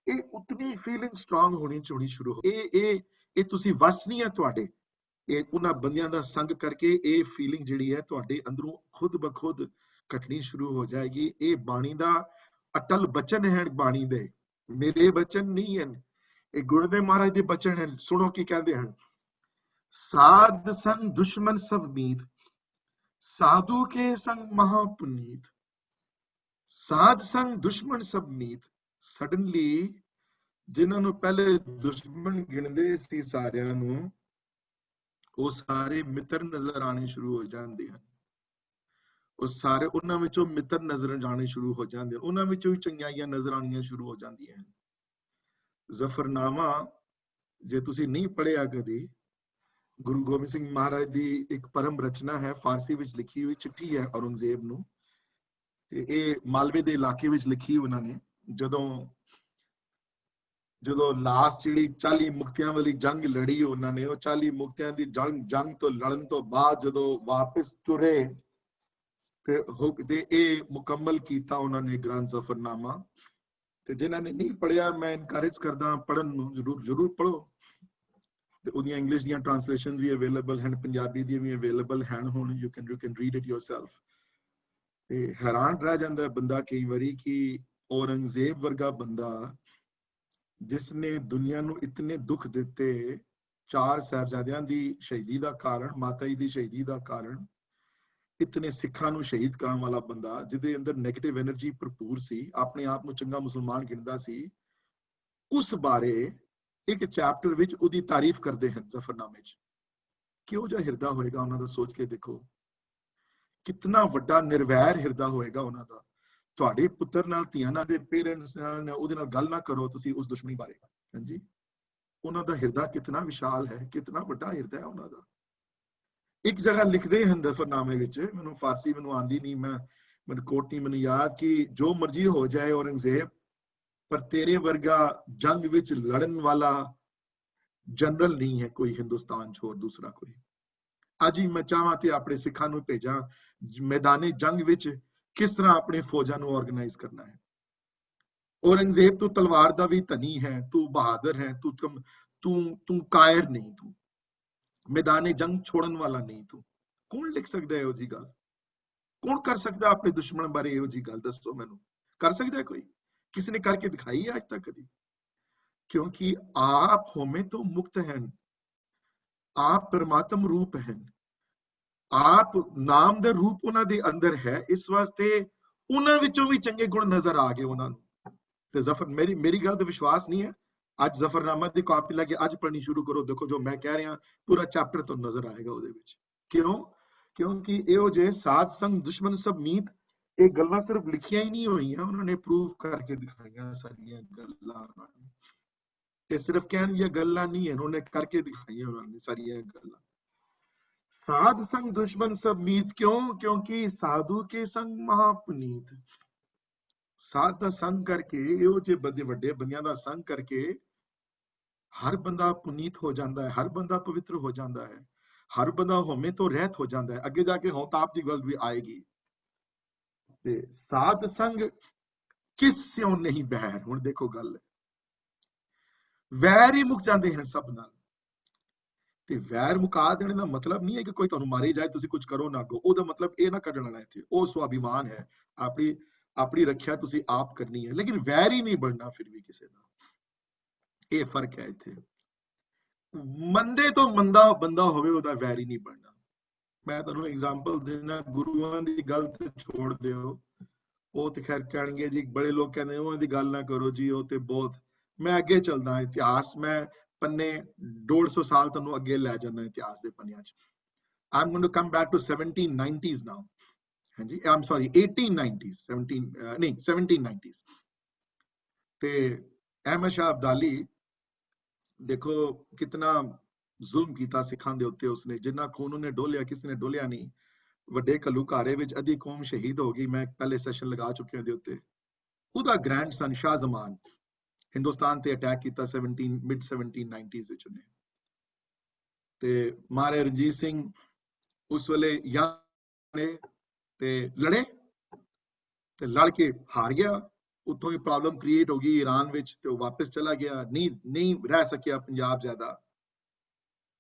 [SPEAKER 1] ये उतनी फीलिंग स्ट्रांग होनी शुरू हो। ये तुसी वस नहीं है तुहाडे, ये उन्हां बंदियां दा संग करके ये फीलिंग जिहड़ी है तुहाडे अंदरों खुद ब खुद घटनी शुरू हो जाएगी। ये बाणी दा अटल बचन है, बाणी दे मेरे बचन नहीं है, ये गुरुदेव महाराज दे बचन हैं। सुनो की कहते हैं, साध संग दुश्मन सब मीत, साधु के संग महापुनीत। साध संग दुश्मन सब मीत। सडनली जिन्हां नूं पहले दुश्मन गिणदे सी सारियां नूं, ਉਹ ਸਾਰੇ ਮਿੱਤਰ ਨਜ਼ਰ ਆਣੇ ਸ਼ੁਰੂ ਹੋ ਜਾਂਦੇ ਹਨ। ਉਹ ਸਾਰੇ ਉਹਨਾਂ ਵਿੱਚੋਂ ਮਿੱਤਰ ਨਜ਼ਰ ਆਣੇ ਸ਼ੁਰੂ ਹੋ ਜਾਂਦੇ ਹਨ, ਉਹਨਾਂ ਵਿੱਚੋਂ ਹੀ ਚੰਗਿਆਈਆਂ ਨਜ਼ਰ ਆਉਣੀਆਂ ਸ਼ੁਰੂ ਹੋ ਜਾਂਦੀਆਂ ਹਨ। ਜ਼ਫਰਨਾਮਾ ਜੇ ਤੁਸੀਂ ਨਹੀਂ ਪੜ੍ਹਿਆ ਕਦੇ, ਗੁਰੂ ਗੋਬਿੰਦ ਸਿੰਘ ਮਹਾਰਾਜ ਦੀ ਇੱਕ ਪਰਮ ਰਚਨਾ ਹੈ, ਫਾਰਸੀ ਵਿੱਚ ਲਿਖੀ ਹੋਈ ਚਿੱਠੀ ਹੈ ਔਰੰਗਜ਼ੇਬ ਨੂੰ। ਤੇ ਇਹ ਮਾਲਵੇ ਦੇ ਇਲਾਕੇ ਵਿੱਚ ਲਿਖੀ ਉਹਨਾਂ ਨੇ। ਜਦੋਂ ਜਦੋਂ ਲਾਸਟ ਜਿਹੜੀ 40 ਮੁਕਤਿਆਂ ਵਾਲੀ ਜੰਗ ਲੜੀ ਉਹਨਾਂ ਨੇ, ਉਹ 40 ਮੁਕਤਿਆਂ ਦੀ ਜੰਗ ਤੋਂ ਲੜਨ ਤੋਂ ਬਾਅਦ ਜਦੋਂ ਵਾਪਸ ਤੁਰੇ ਤੇ ਇਹ ਮੁਕੰਮਲ ਕੀਤਾ ਉਹਨਾਂ ਨੇ ਗ੍ਰੰਥ ਜ਼ਫਰਨਾਮਾ। ਤੇ ਜਿਨ੍ਹਾਂ ਨੇ ਨਹੀਂ ਪੜਿਆ, ਮੈਂ ਇਨਕਰੇਜ ਕਰਦਾ ਪੜਨ ਨੂੰ, ਜ਼ਰੂਰ ਪੜੋ। ਤੇ ਉਹਦੀਆਂ ਇੰਗਲਿਸ਼ ਦੀਆਂ ਟ੍ਰਾਂਸਲੇਸ਼ਨ ਵੀ ਅਵੇਲੇਬਲ ਹਨ, ਪੰਜਾਬੀ ਦੀਆਂ ਵੀ ਅਵੇਲੇਬਲ ਹਨ ਹੁਣ, you can read it yourself. ਤੇ ਹੈਰਾਨ ਰਹਿ ਜਾਂਦਾ ਬੰਦਾ ਕਈ ਵਾਰੀ ਕਿ ਔਰੰਗਜ਼ੇਬ ਵਰਗਾ ਬੰਦਾ ਜਿਸਨੇ ਦੁਨੀਆ ਨੂੰ ਇਤਨੇ ਦੁੱਖ ਦਿੱਤੇ, 4 ਸਾਹਿਬਜ਼ਾਦਿਆਂ ਦੀ ਸ਼ਹੀਦੀ ਦਾ ਕਾਰਨ, ਮਾਤਾ ਜੀ ਦੀ ਸ਼ਹੀਦੀ ਦਾ ਕਾਰਨ, ਇਤਨੇ ਸਿੱਖਾਂ ਨੂੰ ਸ਼ਹੀਦ ਕਰਨ ਵਾਲਾ ਬੰਦਾ, ਜਿਹਦੇ ਅੰਦਰ ਨੈਗੇਟਿਵ એનર્ਜੀ ਭਰਪੂਰ ਸੀ, ਆਪਣੇ ਆਪ ਨੂੰ ਚੰਗਾ ਮੁਸਲਮਾਨ ਗਿਣਦਾ ਸੀ, ਉਸ ਬਾਰੇ ਇੱਕ ਚੈਪਟਰ ਵਿੱਚ ਉਹਦੀ ਤਾਰੀਫ ਕਰਦੇ ਹਨ ਜ਼ਫਰਨਾਮੇ 'ਚ। ਕਿਹੋ ਜਿਹਾ ਹਿਰਦਾ ਹੋਏਗਾ ਉਹਨਾਂ ਦਾ, ਸੋਚ ਕੇ ਦੇਖੋ। ਕਿੰਨਾ ਵੱਡਾ ਨਿਰਵੈਰ ਹਿਰਦਾ ਹੋਏਗਾ ਉਹਨਾਂ ਦਾ। ਤੁਹਾਡੇ ਪੁੱਤਰ ਨਾਲ, ਧੀਆਂ ਨਾਲ, ਦੇ ਪੇਰੈਂਟਸ ਨਾਲ, ਉਹਦੇ ਨਾਲ ਗੱਲ ਨਾ ਕਰੋ ਤੁਸੀਂ ਉਸ ਦੁਸ਼ਮਣੀ ਬਾਰੇ। ਹਾਂਜੀ, ਉਹਨਾਂ ਦਾ ਹਿਰਦਾ ਕਿੰਨਾ ਵਿਸ਼ਾਲ ਹੈ, ਕਿੰਨਾ ਵੱਡਾ ਹਿਰਦਾ ਹੈ ਉਹਨਾਂ ਦਾ। ਇੱਕ ਜਗ੍ਹਾ ਲਿਖਦੇ ਹਨ ਜ਼ਫਰਨਾਮੇ ਵਿੱਚ, ਮੈਨੂੰ ਫਾਰਸੀ ਮੈਨੂੰ ਆਂਦੀ ਨਹੀਂ, ਮੈਨੂੰ ਕੋਟ ਨਹੀਂ ਮੈਨੂੰ ਯਾਦ, ਕਿ ਜੋ ਮਰਜ਼ੀ ਹੋ ਜਾਏ ਔਰੰਗਜ਼ੇਬ, ਪਰ ਤੇਰੇ ਵਰਗਾ ਜੰਗ ਵਿੱਚ ਲੜਨ ਵਾਲਾ ਜਨਰਲ ਨਹੀਂ ਹੈ ਕੋਈ ਹਿੰਦੁਸਤਾਨ 'ਚ ਹੋਰ ਦੂਸਰਾ ਕੋਈ। ਅੱਜ ਹੀ ਮੈਂ ਚਾਹਾਂ ਤੇ ਆਪਣੇ ਸਿੱਖਾਂ ਨੂੰ ਭੇਜਾਂ ਮੈਦਾਨੇ ਜੰਗ ਵਿੱਚ ਕਿਸ ਤਰ੍ਹਾਂ ਆਪਣੇ ਫੌਜਾਂ ਨੂੰ ਆਰਗੇਨਾਈਜ਼ ਕਰਨਾ ਹੈ। ਔਰੰਗਜ਼ੇਬ ਤੂੰ ਤਲਵਾਰ ਦਾ ਵੀ ਧਨੀ ਹੈ, ਤੂੰ ਬਹਾਦਰ ਹੈ, ਤੂੰ ਕਾਇਰ ਨਹੀਂ, ਤੂੰ ਮੈਦਾਨੇ ਜੰਗ ਛੋੜਨ ਵਾਲਾ ਨਹੀਂ। ਤੂੰ ਕੌਣ ਲਿਖ ਸਕਦਾ ਹੈ ਇਹੋ ਜੀ ਗੱਲ? ਕੌਣ ਕਰ ਸਕਦਾ ਆਪਣੇ ਦੁਸ਼ਮਣ ਬਾਰੇ ਇਹੋ ਜੀ ਗੱਲ? ਦੱਸੋ ਮੈਨੂੰ, ਕਰ ਸਕਦਾ ਕੋਈ? किसी ने करके दिखाई है आज तक कभी? क्योंकि आप होमे तो मुक्त हैं, आप परमात्म रूप हैं, आप नाम दे रूप उन्हां दे अंदर है, इस वास्ते उन्हां विचों भी चंगे गुण नजर आ गए उन्हां नूं। ते जफर मेरी गल ते विश्वास नहीं है, आज जफरनामा दी कॉपी लगे आज पढ़नी शुरू करो, देखो जो मैं कह रहा पूरा चैप्टर तो नजर आएगा ਉਹਦੇ ਵਿੱਚ। क्यों? क्योंकि ਇਹੋ ਜਿਹੇ साध संग दुश्मन सब मीत ਇਹ ਗੱਲਾਂ ਸਿਰਫ ਲਿਖੀਆਂ ਹੀ ਨਹੀਂ ਹੋਈਆਂ, ਉਹਨਾਂ ਨੇ ਪ੍ਰੂਫ ਕਰਕੇ ਦਿਖਾਈਆਂ ਸਾਰੀਆਂ ਗੱਲਾਂ। ਉਹਨਾਂ ਨੇ ਇਹ ਸਿਰਫ ਕਹਿਣ ਦੀਆਂ ਗੱਲਾਂ ਨਹੀਂ ਹੈ, ਉਹਨਾਂ ਨੇ ਕਰਕੇ ਦਿਖਾਈਆਂ ਉਹਨਾਂ ਨੇ ਸਾਰੀਆਂ ਗੱਲਾਂ। ਸਾਧ ਸੰਗ ਦੁਸ਼ਮਨ ਸਭ ਮੀਤ, ਕਿਉਂ? ਕਿਉਂਕਿ ਸਾਧੂ ਕੇ ਸੰਗ ਮਹਾਪੁਨੀਤ। ਸਾਧ ਦਾ ਸੰਗ ਕਰਕੇ, ਇਹੋ ਜਿਹੇ ਬੰਦੇ ਵੱਡੇ ਬੰਦਿਆਂ ਦਾ ਸੰਗ ਕਰਕੇ ਹਰ ਬੰਦਾ ਪੁਨੀਤ ਹੋ ਜਾਂਦਾ ਹੈ, ਹਰ ਬੰਦਾ ਪਵਿੱਤਰ ਹੋ ਜਾਂਦਾ ਹੈ, ਹਰ ਬੰਦਾ ਹਉਮੈ ਤੋਂ ਰਹਿਤ ਹੋ ਜਾਂਦਾ ਹੈ। ਅੱਗੇ ਜਾ ਕੇ ਹਉਤਾਪ ਦੀ ਗੱਲ ਵੀ ਆਏਗੀ। ਤੇ ਸਾਧ ਸੰਗ ਕਿਸ ਸਿਉ ਨਹੀਂ ਬਹਿਰ। ਹੁਣ ਦੇਖੋ ਗੱਲ, ਵੈਰ ਹੀ ਮੁੱਕ ਜਾਂਦੇ ਹਨ ਸਭ ਨਾਲ। ਤੇ ਵੈਰ ਮੁਕਾ ਦੇਣ ਦਾ ਮਤਲਬ ਨਹੀਂ ਹੈ ਕਿ ਕੋਈ ਤੁਹਾਨੂੰ ਮਾਰੇ ਜਾਏ ਤੁਸੀਂ ਕੁਝ ਕਰੋ ਨਾ ਅੱਗੋਂ, ਉਹਦਾ ਮਤਲਬ ਇਹ ਨਾ ਕੱਢਣ ਵਾਲਾ ਇੱਥੇ। ਉਹ ਸਵਾਭਿਮਾਨ ਹੈ, ਆਪਣੀ ਰੱਖਿਆ ਤੁਸੀਂ ਆਪ ਕਰਨੀ ਹੈ, ਲੇਕਿਨ ਵੈਰ ਹੀ ਨਹੀਂ ਬਣਨਾ ਫਿਰ ਵੀ ਕਿਸੇ ਦਾ। ਇਹ ਫਰਕ ਹੈ ਇੱਥੇ। ਮੰਦੇ ਤੋਂ ਮੰਦਾ ਬੰਦਾ ਹੋਵੇ ਉਹਦਾ ਵੈਰ ਹੀ ਨਹੀਂ ਬਣਨਾ। ਮੈਂ ਤੁਹਾਨੂੰ ਐਗਜ਼ਾਮਪਲ ਦੇਣਾ, ਗੁਰੂਆਂ ਦੀ ਗੱਲ ਤੇ ਛੋੜ ਦਿਓ, ਉਹ ਤੇ ਖੈਰ ਕਹਿਣਗੇ ਜੀ, ਬੜੇ ਲੋਕ ਕਹਿੰਦੇ ਉਹਨਾਂ ਦੀ ਗੱਲ ਨਾ ਕਰੋ ਜੀ, ਉਹ ਤੇ ਬਹੁਤ। ਮੈਂ ਅੱਗੇ ਚੱਲਦਾ ਇਤਿਹਾਸ, ਮੈਂ ਪੰਨੇ 150 ਸਾਲ ਤੁਹਾਨੂੰ ਅੱਗੇ ਲੈ ਜਾਂਦਾ ਇਤਿਹਾਸ ਦੇ ਪੰਨਿਆਂ 'ਚ। I'm going to come back to 1790s now. ਹਾਂਜੀ, I'm sorry 1890s, 1790s। ਤੇ ਅਹਿਮਦ ਸ਼ਾਹ ਅਬਦਾਲੀ ਦੇਖੋ ਕਿਤਨਾ ਜ਼ੁਲਮ ਕੀਤਾ ਸਿੱਖਾਂ ਦੇ ਉੱਤੇ ਉਸਨੇ, ਜਿੰਨਾ ਖੂਨ ਉਹਨੇ ਡੋਲਿਆ ਕਿਸੇ ਨੇ ਡੋਲਿਆ ਨਹੀਂ। ਵੱਡੇ ਘੱਲੂਘਾਰੇ ਵਿੱਚ ਅੱਧੀ ਕੌਮ ਸ਼ਹੀਦ ਹੋ ਗਈ, ਮੈਂ ਪਹਿਲੇ ਸੈਸ਼ਨ ਲਗਾ ਚੁੱਕਿਆ ਦੇ ਉੱਤੇ। ਉਹਦਾ ਗ੍ਰੈਂਡਸਨ ਸ਼ਾਹ ਜ਼ਮਾਨ ਹਿੰਦੁਸਤਾਨ ਤੇ ਅਟੈਕ ਕੀਤਾ ਮਿਡ 1790s ਵਿੱਚ ਉਹਨੇ। ਤੇ ਮਹਾਰਾਜਾ ਰਣਜੀਤ ਸਿੰਘ ਉਸ ਵੇਲੇ ਯਾਨੇ ਤੇ ਲੜੇ ਤੇ ਲੜ ਕੇ ਹਾਰ ਗਿਆ। ਉੱਥੋਂ ਹੀ ਪ੍ਰੋਬਲਮ ਕ੍ਰੀਏਟ ਹੋ ਗਈ ਈਰਾਨ ਵਿੱਚ, ਤੇ ਉਹ ਵਾਪਸ ਚਲਾ ਗਿਆ, ਨਹੀਂ ਰਹਿ ਸਕਿਆ ਪੰਜਾਬ ਜ਼ਿਆਦਾ।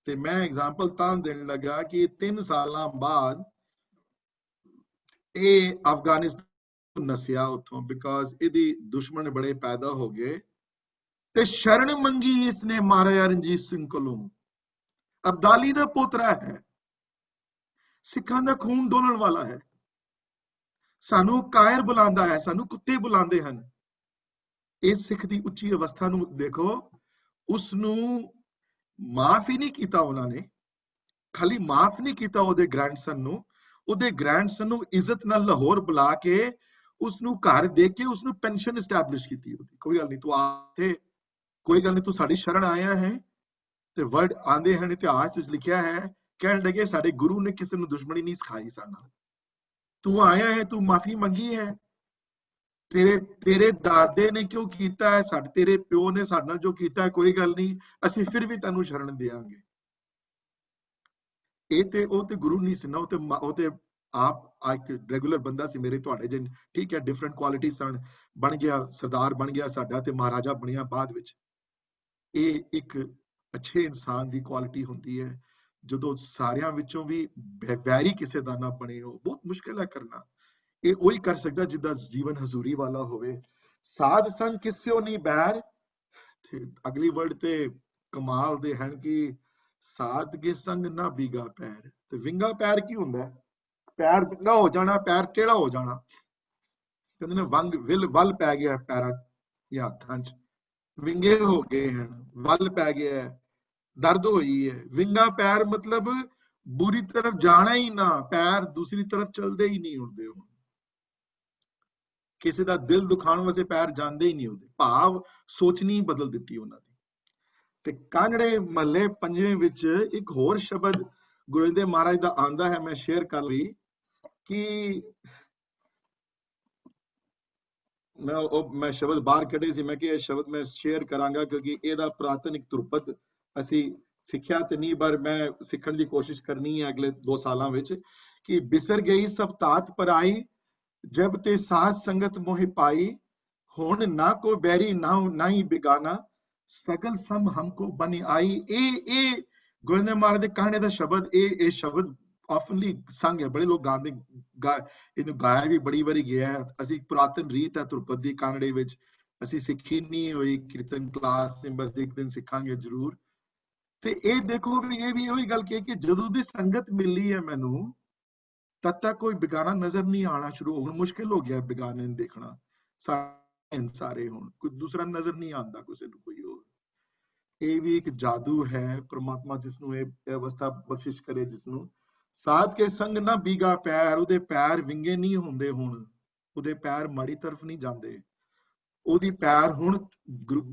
[SPEAKER 1] ਤੇ ਮੈਂ ਐਗਜ਼ਾਮਪਲ ਤਾਂ ਦੇਣ ਲੱਗਾ ਕਿ 3 ਸਾਲਾਂ ਬਾਅਦ ਇਹ ਅਫਗਾਨਿਸਤਾਨ ਨਸਿਆ ਉੱਥੋਂ, ਬਿਕਾਜ਼ ਇਹਦੀ ਦੁਸ਼ਮਣ ਬੜੇ ਪੈਦਾ ਹੋ ਗਏ। ਤੇ ਸ਼ਰਨ ਮੰਗੀ ਇਸਨੇ ਮਹਾਰਾਜਾ ਰਣਜੀਤ ਸਿੰਘ ਕੋਲੋਂ। ਅਬਦਾਲੀ ਦਾ ਪੋਤਰਾ ਹੈ, ਸਿੱਖਾਂ ਦਾ ਖੂਨ ਡੋਲਣ ਵਾਲਾ ਹੈ, ਸਾਨੂੰ ਕਾਇਰ ਬੁਲਾਉਂਦਾ ਹੈ, ਸਾਨੂੰ ਕੁੱਤੇ ਬੁਲਾਉਂਦੇ ਹਨ। ਇਸ ਸਿੱਖ ਦੀ ਉੱਚੀ ਅਵਸਥਾ ਨੂੰ ਦੇਖੋ, ਉਸ ਨੂੰ ਮਾਫ ਹੀ ਨਹੀਂ ਕੀਤਾ ਉਹਨਾਂ ਨੇ। ਖਾਲੀ ਮਾਫ ਨਹੀਂ ਕੀਤਾ ਉਹਦੇ ਗ੍ਰੈਂਡਸਨ ਨੂੰ, ਉਹਦੇ ਗ੍ਰੈਂਡਸਨ ਨੂੰ ਇੱਜ਼ਤ ਨਾਲ ਲਾਹੌਰ ਬੁਲਾ ਕੇ ਉਸ ਨੂੰ ਘਰ ਦੇ ਕੇ ਉਸ ਨੂੰ ਪੈਨਸ਼ਨ ਐਸਟੈਬਲਿਸ਼ ਕੀਤੀ। ਉਹਦੀ ਕੋਈ ਗੱਲ ਨਹੀਂ, ਤੂੰ ਆਥੇ, ਕੋਈ ਗੱਲ ਨਹੀਂ, ਤੂੰ ਸਾਡੀ ਸ਼ਰਨ ਆਇਆ ਹੈ। ਤੇ ਵਰਡ ਆਂਦੇ ਹਨ, ਇਤਿਹਾਸ ਵਿੱਚ ਲਿਖਿਆ ਹੈ, ਕਹਿਣ ਲੱਗੇ ਸਾਡੇ ਗੁਰੂ ਨੇ ਕਿਸੇ ਨੂੰ ਦੁਸ਼ਮਣੀ ਨਹੀਂ ਸਿਖਾਈ ਸਾਡੇ ਨਾਲ। ਤੂੰ ਆਇਆ ਹੈ, ਤੂੰ ਮਾਫੀ ਮੰਗੀ ਹੈ, तेरे दादे ने क्यों कीता है, साडे तेरे प्यो ने साडे नाल जो कीता है, कोई गल नहीं, असीं फिर भी तैनूं शरण देंगे। ਇਹ ਤੇ ਉਹ ਤੇ ਗੁਰੂ ਨਹੀਂ ਸੀ ਨਾ, ਉਹ ਤੇ ਆਪ ਇੱਕ ਰੈਗੂਲਰ ਬੰਦਾ ਸੀ ਮੇਰੇ ਤੁਹਾਡੇ ਜਿਹਾ, ਠੀਕ ਹੈ, ਡਿਫਰੈਂਟ ਕੁਆਲਿਟੀ ਸਨ, ਬਣ ਗਿਆ ਸਰਦਾਰ ਬਣ ਗਿਆ ਸਾਡਾ ਤੇ ਮਹਾਰਾਜਾ ਬਣਿਆ ਬਾਅਦ ਵਿੱਚ। ਇਹ ਇੱਕ ਅੱਛੇ ਇਨਸਾਨ ਦੀ ਕੁਆਲਿਟੀ ਹੁੰਦੀ ਹੈ, ਜਦੋਂ ਸਾਰਿਆਂ ਵਿੱਚੋਂ ਵੀ ਵੈਰੀ ਕਿਸੇ ਦਾ ਨਾ ਬਣੇ ਹੋ, ਬਹੁਤ ਮੁਸ਼ਕਿਲ ਹੈ ਕਰਨਾ। ਇਹ ਉਹੀ ਕਰ ਸਕਦਾ ਜਿੱਦਾਂ ਜੀਵਨ ਹਜ਼ੂਰੀ ਵਾਲਾ ਹੋਵੇ। ਸਾਧ ਸੰਗ ਕਿਸਿਓ ਨਹੀਂ ਬੈਰ, ਅਗਲੀ ਵਰਡ ਤੇ ਕਮਾਲ ਦੇ ਹਨ ਕਿ ਸਾਧ ਕੇ ਸੰਗ ਨਾ ਵਿੰਗਾ ਪੈਰ। ਤੇ ਵਿੰਗਾ ਪੈਰ ਕੀ ਹੁੰਦਾ? ਪੈਰ ਵਿੰਗਾ ਹੋ ਜਾਣਾ, ਪੈਰ ਟੇੜਾ ਹੋ ਜਾਣਾ। ਕਹਿੰਦੇ ਨੇ ਵੰਗ ਵੱਲ ਪੈ ਗਿਆ ਪੈਰਾਂ ਜਾਂ ਹੱਥਾਂ 'ਚ, ਵਿੰਗੇ ਹੋ ਗਏ ਹਨ, ਵੱਲ ਪੈ ਗਿਆ, ਦਰਦ ਹੋਈ ਹੈ। ਵਿੰਗਾ ਪੈਰ ਮਤਲਬ ਬੁਰੀ ਤਰਫ ਜਾਣਾ ਹੀ ਨਾ, ਪੈਰ ਦੂਸਰੀ ਤਰਫ ਚਲਦੇ ਹੀ ਨਹੀਂ ਹੁੰਦੇ। ਹੁਣ ਕਿਸੇ ਦਾ ਦਿਲ ਦੁਖਾਉਣ ਵਾਸਤੇ ਪੈਰ ਜਾਂਦੇ ਹੀ ਨਹੀਂ ਉਹਦੇ, ਭਾਵ ਸੋਚਣੀ ਬਦਲ ਦਿੱਤੀ ਉਹਨਾਂ ਦੀ। ਤੇ ਕਾਂਗੜੇ ਮਹੱਲੇ ਪੰਜਵੇਂ ਵਿੱਚ ਇੱਕ ਹੋਰ ਸ਼ਬਦ ਗੁਰੂ ਗੋਬਿੰਦ ਮਹਾਰਾਜ ਦਾ ਆਂਦਾ ਹੈ, ਮੈਂ ਸ਼ੇਅਰ ਕਰ ਲਈ ਕਿ ਮੈਂ ਸ਼ਬਦ ਬਾਹਰ ਕੱਢੇ ਸੀ, ਮੈਂ ਕਿ ਇਹ ਸ਼ਬਦ ਮੈਂ ਸ਼ੇਅਰ ਕਰਾਂਗਾ ਕਿਉਂਕਿ ਇਹਦਾ ਪੁਰਾਤਨਿਕ ਧਰੁਪਦ ਅਸੀਂ ਸਿੱਖਿਆ ਤੇ ਨਹੀਂ, ਪਰ ਮੈਂ ਸਿੱਖਣ ਦੀ ਕੋਸ਼ਿਸ਼ ਕਰਨੀ ਹੈ ਅਗਲੇ 2 ਸਾਲਾਂ ਵਿੱਚ। ਕਿ ਬਿਸਰ ਗਈ ਸਭ ਤਾਤ ਪਰਾਈ, ਜਬ ਤੇ ਸਾਧ ਸੰਗਤ ਮੋਹਿ ਪਾਈ, ਹੁਣ ਨਾ ਕੋ ਬੈਰੀ ਨਾ ਹੀ ਬਿਗਾਨਾ, ਸਗਲ ਸਮ ਹਮਕੋ ਬਣੀ ਆਈ। ਇਹ ਗੋਬਿੰਦ ਮਹਾਰਾਜ ਦੇ ਕਹਾਣੇ ਦਾ ਸ਼ਬਦ, ਇਹ ਸ਼ਬਦ ਆਫਨਲੀ ਸੰਗ ਹੈ, ਬੜੇ ਲੋਕ ਗਾਉਂਦੇ, ਇਹਨੂੰ ਗਾਇਆ ਵੀ ਬੜੀ ਵਾਰੀ ਗਿਆ ਹੈ। ਅਸੀਂ ਪੁਰਾਤਨ ਰੀਤ ਹੈ ਧਰੁਪਦ ਦੀ ਕਾਂਗੜੇ ਵਿੱਚ, ਅਸੀਂ ਸਿੱਖੀ ਨਹੀਂ ਹੋਈ ਕੀਰਤਨ ਕਲਾਸ, ਬਸ ਇੱਕ ਦਿਨ ਸਿੱਖਾਂਗੇ ਜ਼ਰੂਰ। ਤੇ ਇਹ ਦੇਖੋ ਵੀ ਇਹ ਵੀ ਉਹੀ ਗੱਲ ਕਿ ਜਦੋਂ ਦੀ ਸੰਗਤ ਮਿਲੀ ਹੈ ਮੈਨੂੰ, ਤਦ ਤੱਕ ਕੋਈ ਬਿਗਾਨਾ ਨਜ਼ਰ ਨਹੀਂ ਆਉਣਾ ਸ਼ੁਰੂ ਹੋ, ਹੁਣ ਮੁਸ਼ਕਿਲ ਹੋ ਗਿਆ ਬਿਗਾਨੇ ਨੂੰ ਦੇਖਣਾ। ਸਾਰੇ ਹੁਣ ਕੋਈ ਦੂਸਰਾ ਨਜ਼ਰ ਨਹੀਂ ਆਉਂਦਾ ਕਿਸੇ ਨੂੰ ਕੋਈ ਹੋਰ। ਇਹ ਵੀ ਇੱਕ ਜਾਦੂ ਹੈ, ਪ੍ਰਮਾਤਮਾ ਜਿਸਨੂੰ ਇਹ ਅਵਸਥਾ ਬਖਸ਼ਿਸ਼ ਕਰੇ, ਜਿਸਨੂੰ ਸਾਧ ਕੇ ਸੰਗ ਨਾ ਬੀਗਾ ਪੈਰ, ਉਹਦੇ ਪੈਰ ਵਿੰਗੇ ਨਹੀਂ ਹੁੰਦੇ, ਹੁਣ ਉਹਦੇ ਪੈਰ ਮਾੜੀ ਤਰਫ ਨਹੀਂ ਜਾਂਦੇ, ਉਹਦੀ ਪੈਰ ਹੁਣ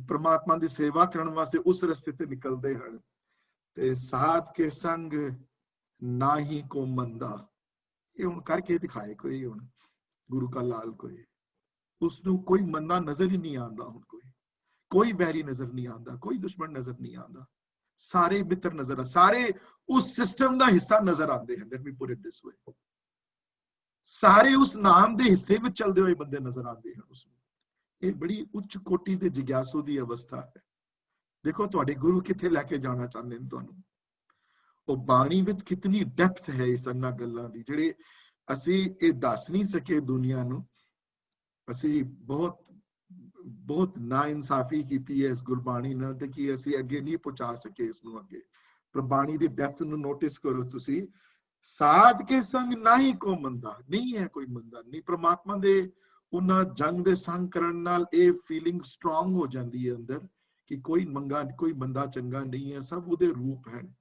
[SPEAKER 1] ਪ੍ਰਮਾਤਮਾ ਦੀ ਸੇਵਾ ਕਰਨ ਵਾਸਤੇ ਉਸ ਰਸਤੇ ਤੇ ਨਿਕਲਦੇ ਹਨ। ਤੇ ਸਾਧ ਕੇ ਸੰਗ ਨਾ ਹੀ ਕੋ ਮੰਦਾ, ਇਹ ਹੁਣ ਕਰਕੇ ਦਿਖਾਏ ਕੋਈ, ਹੁਣ ਗੁਰੂ ਕਾ ਲਾਲ ਕੋਈ, ਉਸਨੂੰ ਕੋਈ ਮੰਦਾ ਨਜ਼ਰ ਹੀ ਨਹੀਂ ਆਉਂਦਾ। ਹੁਣ ਕੋਈ ਬੈਰੀ ਨਜ਼ਰ ਨਹੀਂ ਆਉਂਦਾ, ਕੋਈ ਦੁਸ਼ਮਣ ਨਜ਼ਰ ਨਹੀਂ ਆਉਂਦਾ, ਸਾਰੇ ਮਿੱਤਰ ਨਜ਼ਰ, ਸਾਰੇ ਉਸ ਸਿਸਟਮ ਦਾ ਹਿੱਸਾ ਨਜ਼ਰ ਆਉਂਦੇ ਹਨ। ਲੈਟ ਮੀ ਪੁੱਟ ਇਟ ਦਿਸ ਵੇ, ਸਾਰੇ ਉਸ ਨਾਮ ਦੇ ਹਿੱਸੇ ਵਿੱਚ ਚੱਲਦੇ ਹੋਏ ਬੰਦੇ ਨਜ਼ਰ ਆਉਂਦੇ ਹਨ ਉਸਨੂੰ। ਇਹ ਬੜੀ ਉੱਚ ਕੋਟੀ ਦੇ ਜਿਗਿਆਸੂ ਦੀ ਅਵਸਥਾ ਹੈ। ਦੇਖੋ ਤੁਹਾਡੇ ਗੁਰੂ ਕਿੱਥੇ ਲੈ ਕੇ ਜਾਣਾ ਚਾਹੁੰਦੇ ਨੇ ਤੁਹਾਨੂੰ, ਉਹ ਬਾਣੀ ਵਿੱਚ ਕਿਤਨੀ ਡੈਪਥ ਹੈ ਇਸ ਇਹਨਾਂ ਗੱਲਾਂ ਦੀ, ਜਿਹੜੇ ਅਸੀਂ ਇਹ ਦੱਸ ਨਹੀਂ ਸਕੇ ਦੁਨੀਆ ਨੂੰ। ਅਸੀਂ ਬਹੁਤ ਨਾ ਇਨਸਾਫੀ ਕੀਤੀ ਹੈ ਇਸ ਗੁਰਬਾਣੀ ਨਾਲ ਤੇ ਕਿ ਅਸੀਂ ਅੱਗੇ ਨਹੀਂ ਪਹੁੰਚਾ ਸਕੇ ਇਸ ਨੂੰ ਅੱਗੇ। ਪਰ ਬਾਣੀ ਦੀ ਡੈਪਥ ਨੂੰ ਨੋਟਿਸ ਕਰੋ ਤੁਸੀਂ, ਸਾਧ ਕੇ ਸੰਗ ਨਾ ਹੀ ਕੋ ਮੰਦਾ, ਨਹੀਂ ਹੈ ਕੋਈ ਮੰਦਾ ਨਹੀਂ। ਪ੍ਰਮਾਤਮਾ ਦੇ ਉਹਨਾਂ ਜੰਗ ਦੇ ਸੰਗ ਕਰਨ ਨਾਲ ਇਹ ਫੀਲਿੰਗ ਸਟਰੋਂਗ ਹੋ ਜਾਂਦੀ ਹੈ ਅੰਦਰ ਕਿ ਕੋਈ ਬੰਦਾ ਚੰਗਾ ਨਹੀਂ ਹੈ, ਸਭ ਉਹਦੇ ਰੂਪ ਹਨ,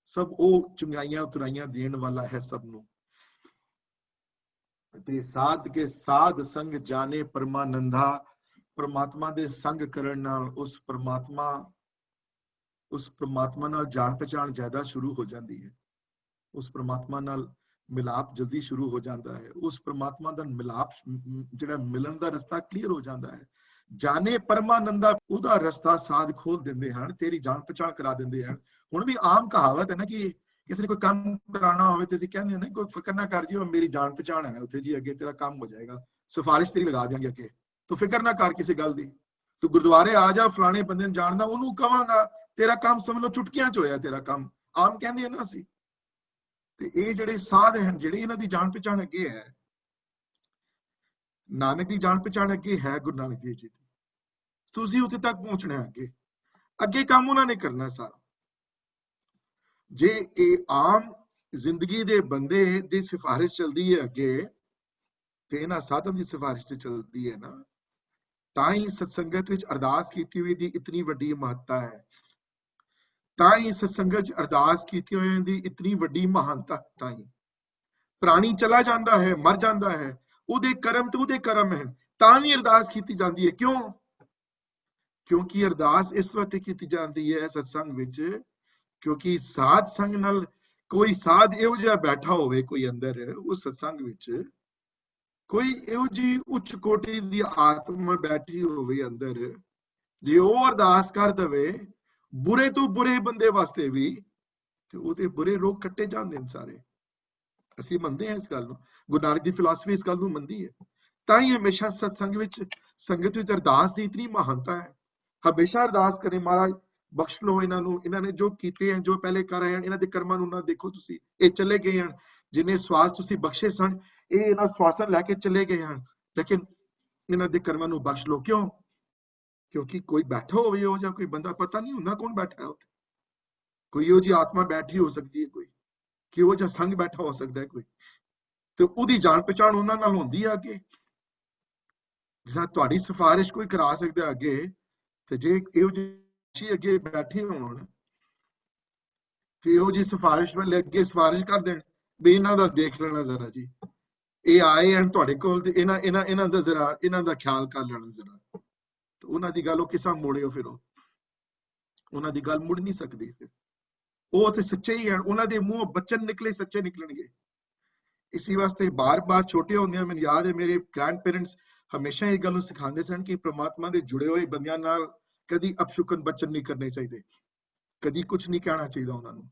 [SPEAKER 1] ਸਭ ਉਹ ਚੰਗਾਈਆਂ ਉਤਰਾਈਆਂ ਦੇਣ ਵਾਲਾ ਹੈ ਸਭ ਨੂੰ। ਤੇ ਸਾਧ ਕੇ ਸਾਧ ਸੰਗ ਜਾਣੇ ਪਰਮਾਨੰਦਾ, ਪ੍ਰਮਾਤਮਾ ਦੇ ਸੰਗ ਕਰਨ ਨਾਲ ਉਸ ਪ੍ਰਮਾਤਮਾ ਨਾਲ ਜਾਣ ਪਛਾਣ ਜ਼ਿਆਦਾ ਸ਼ੁਰੂ ਹੋ ਜਾਂਦੀ ਹੈ, ਉਸ ਪ੍ਰਮਾਤਮਾ ਨਾਲ ਮਿਲਾਪ ਜਲਦੀ ਸ਼ੁਰੂ ਹੋ ਜਾਂਦਾ ਹੈ, ਉਸ ਪ੍ਰਮਾਤਮਾ ਦਾ ਮਿਲਾਪ ਜਿਹੜਾ ਮਿਲਣ ਦਾ ਰਸਤਾ ਕਲੀਅਰ ਹੋ ਜਾਂਦਾ ਹੈ। ਜਾਣੇ ਪਰਮਾਨੰਦਾ, ਉਹਦਾ ਰਸਤਾ ਸਾਧ ਖੋਲ ਦਿੰਦੇ ਹਨ, ਤੇਰੀ ਜਾਣ ਪਛਾਣ ਕਰਾ ਦਿੰਦੇ ਹਨ। ਹੁਣ ਵੀ ਆਮ ਕਹਾਵਤ ਹੈ ਨਾ ਕਿ ਕਿਸੇ ਨੇ ਕੋਈ ਕੰਮ ਕਰਾਉਣਾ ਹੋਵੇ ਤੇ ਅਸੀਂ ਕਹਿੰਦੇ ਹਾਂ ਨਾ, ਕੋਈ ਫਿਕਰ ਨਾ ਕਰ ਜੀ, ਉਹ ਮੇਰੀ ਜਾਣ ਪਛਾਣ ਹੈ ਉੱਥੇ ਜੀ, ਅੱਗੇ ਤੇਰਾ ਕੰਮ ਹੋ ਜਾਏਗਾ, ਸਿਫਾਰਿਸ਼ ਤੇਰੀ ਲਗਾ ਦਿਆਂਗੇ ਅੱਗੇ, ਤੂੰ ਫਿਕਰ ਨਾ ਕਰ ਕਿਸੇ ਗੱਲ ਦੀ, ਤੂੰ ਗੁਰਦੁਆਰੇ ਆ ਜਾ, ਫਲਾਣੇ ਬੰਦੇ ਨੂੰ ਜਾਣਦਾ, ਉਹਨੂੰ ਕਵਾਂਗਾ ਤੇਰਾ ਕੰਮ ਸਮਝ ਲਓ ਚੁਟਕੀਆਂ ਚ ਹੋਇਆ ਤੇਰਾ ਕੰਮ, ਆਮ ਕਹਿੰਦੇ ਆ ਨਾ ਅਸੀਂ। ਤੇ ਇਹ ਜਿਹੜੇ ਸਾਧ ਹਨ, ਜਿਹੜੇ ਇਹਨਾਂ ਦੀ ਜਾਣ ਪਛਾਣ ਅੱਗੇ ਹੈ, ਨਾਨਕ ਦੀ ਜਾਣ ਪਛਾਣ ਅੱਗੇ ਹੈ, ਗੁਰੂ ਨਾਨਕ ਦੇਵ ਜੀ ਦੀ, ਤੁਸੀਂ ਉੱਥੇ ਤੱਕ ਪਹੁੰਚਣਾ, ਅੱਗੇ ਕੰਮ ਉਹਨਾਂ ਨੇ ਕਰਨਾ ਸਾਰਾ। ਜੇ ਇਹ ਆਮ ਜ਼ਿੰਦਗੀ ਦੇ ਬੰਦੇ ਦੀ ਸਿਫਾਰਿਸ਼ ਚੱਲਦੀ ਹੈ ਅੱਗੇ, ਤੇ ਇਹਨਾਂ ਸਾਧਨ ਦੀ ਸਿਫਾਰਿਸ਼ ਤੇ ਚੱਲਦੀ ਹੈ ਨਾ, ਤਾਂ ਹੀ ਸਤਸੰਗਤ ਵਿੱਚ ਅਰਦਾਸ ਕੀਤੀ ਹੋਈ ਦੀ ਇਤਨੀ ਵੱਡੀ ਮਹੱਤਤਾ ਹੈ, ਤਾਂ ਹੀ ਸਤਸੰਗਤ ਚ ਅਰਦਾਸ ਕੀਤੀ ਹੋਈ ਦੀ ਇਤਨੀ ਵੱਡੀ ਮਹਾਨਤਾ। ਤਾਂ ਹੀ ਪ੍ਰਾਣੀ ਚਲਾ ਜਾਂਦਾ ਹੈ, ਮਰ ਜਾਂਦਾ ਹੈ, ਉਹਦੇ ਕਰਮ ਤੇ ਉਹਦੇ ਕਰਮ ਹੈ, ਤਾਂ ਵੀ ਅਰਦਾਸ ਕੀਤੀ ਜਾਂਦੀ ਹੈ। ਕਿਉਂ? ਕਿਉਂਕਿ ਅਰਦਾਸ ਇਸ ਵਕਤ ਕੀਤੀ ਜਾਂਦੀ ਹੈ ਸਤਸੰਗ ਵਿੱਚ, ਕਿਉਂਕਿ ਸਾਧ ਸੰਗ ਨਾਲ ਕੋਈ ਸਾਧ ਇਹੋ ਜਿਹਾ ਬੈਠਾ ਹੋਵੇ ਕੋਈ ਅੰਦਰ ਉਸ ਸਤਸੰਗ ਵਿੱਚ, ਕੋਈ ਇਹੋ ਜੀ ਉੱਚ ਕੋਟੀ ਦੀ ਆਤਮਾ ਬੈਠੀ ਹੋਵੇ ਅੰਦਰ, ਜੇ ਉਹ ਅਰਦਾਸ ਕਰ ਦਵੇ ਬੁਰੇ ਤੋਂ ਬੁਰੇ ਬੰਦੇ ਵਾਸਤੇ ਵੀ, ਤੇ ਉਹਦੇ ਬੁਰੇ ਰੋਗ ਕੱਟੇ ਜਾਂਦੇ ਨੇ ਸਾਰੇ। ਅਸੀਂ ਮੰਨਦੇ ਹਾਂ ਇਸ ਗੱਲ ਨੂੰ, ਗੁਰੂ ਨਾਨਕ ਦੀ ਫਿਲਾਸਫੀ ਇਸ ਗੱਲ ਨੂੰ ਮੰਨਦੀ ਹੈ। ਤਾਂ ਹੀ ਹਮੇਸ਼ਾ ਸਤਸੰਗ ਵਿੱਚ, ਸੰਗਤ ਵਿੱਚ ਅਰਦਾਸ ਦੀ ਇਤਨੀ ਮਹਾਨਤਾ ਹੈ। ਹਮੇਸ਼ਾ ਅਰਦਾਸ ਕਰੇ, ਮਹਾਰਾਜ ਬਖਸ਼ ਲਓ ਇਹਨਾਂ ਨੂੰ, ਇਹਨਾਂ ਨੇ ਜੋ ਕੀਤੇ ਹਨ, ਜੋ ਪਹਿਲੇ ਕਰ ਆਏ ਹਨ, ਇਹਨਾਂ ਦੇ ਕਰਮਾਂ ਨੂੰ ਨਾ ਦੇਖੋ ਤੁਸੀਂ, ਇਹ ਚਲੇ ਗਏ ਹਨ, ਜਿੰਨੇ ਸਵਾਸ ਤੁਸੀਂ ਬਖਸ਼ੇ ਸਨ ਇਹ ਇਹਨਾਂ ਸਵਾਸਾਂ ਲੈ ਕੇ ਚਲੇ ਗਏ ਹਨ, ਲੇਕਿਨ ਇਹਨਾਂ ਦੇ ਕਰਮਾਂ ਨੂੰ ਬਖਸ਼ ਲਓ। ਕਿਉਂ? ਕਿਉਂਕਿ ਕੋਈ ਬੈਠਾ ਹੋਵੇ ਉਹ, ਜਾਂ ਕੋਈ ਬੰਦਾ, ਪਤਾ ਨਹੀਂ ਹੁੰਦਾ ਕੌਣ ਬੈਠਾ ਹੈ ਉੱਥੇ, ਕੋਈ ਇਹੋ ਜਿਹੀ ਆਤਮਾ ਬੈਠੀ ਹੋ ਸਕਦੀ ਹੈ, ਕੋਈ ਕਿਹੋ ਜਿਹਾ ਸੰਗ ਬੈਠਾ ਹੋ ਸਕਦਾ ਹੈ ਕੋਈ, ਤੇ ਉਹਦੀ ਜਾਣ ਪਛਾਣ ਉਹਨਾਂ ਨਾਲ ਹੁੰਦੀ ਹੈ ਅੱਗੇ। ਜਿਸ ਤਰ੍ਹਾਂ ਤੁਹਾਡੀ ਸਿਫਾਰਿਸ਼ ਕੋਈ ਕਰਾ ਸਕਦਾ ਅੱਗੇ, ਤੇ ਜੇ ਇਹੋ ਜਿਹੀ ਅੱਗੇ ਬੈਠੇ ਹੋਣ ਤੇ ਇਹੋ ਜਿਹੀ ਸਿਫਾਰਿਸ਼ ਵਾਲੇ ਅੱਗੇ ਸਿਫਾਰਿਸ਼ ਕਰ ਦੇਣ ਵੀ ਇਹਨਾਂ ਦਾ ਦੇਖ ਲੈਣਾ ਜ਼ਰਾ ਜੀ, ਇਹ ਆਏ ਹਨ ਤੁਹਾਡੇ ਕੋਲ, ਤੇ ਇਹਨਾਂ ਦਾ ਜ਼ਰਾ, ਇਹਨਾਂ ਦਾ ਖਿਆਲ ਕਰ ਲੈਣਾ ਜ਼ਰਾ, ਤੇ ਉਹਨਾਂ ਦੀ ਗੱਲ ਉਹ ਕਿਸਾ ਮੋੜਿਓ, ਫਿਰ ਉਹਨਾਂ ਦੀ ਗੱਲ ਮੁੜ ਨਹੀਂ ਸਕਦੀ। ਫਿਰ ਉਹ ਤੇ ਸੱਚੇ ਹੀ ਹਨ, ਉਹਨਾਂ ਦੇ ਮੂੰਹੋਂ ਬਚਨ ਨਿਕਲੇ ਸੱਚੇ ਨਿਕਲਣਗੇ। ਇਸੇ ਵਾਸਤੇ ਬਾਰ-ਬਾਰ ਛੋਟੇ ਹੁੰਦਿਆਂ ਮੈਨੂੰ ਯਾਦ ਹੈ, ਮੇਰੇ ਗ੍ਰੈਂਡ ਪੇਰੈਂਟਸ ਹਮੇਸ਼ਾ ਇਹ ਗੱਲ ਨੂੰ ਸਿਖਾਉਂਦੇ ਸਨ ਕਿ ਪ੍ਰਮਾਤਮਾ ਦੇ ਜੁੜੇ ਹੋਏ ਬੰਦਿਆਂ ਨਾਲ ਕਦੀ ਅਪਸ਼ੁਕਨ ਬਚਨ ਨਹੀਂ ਕਰਨੇ ਚਾਹੀਦੇ, ਕਦੀ ਕੁਝ ਨਹੀਂ ਕਹਿਣਾ ਚਾਹੀਦਾ ਉਹਨਾਂ ਨੂੰ,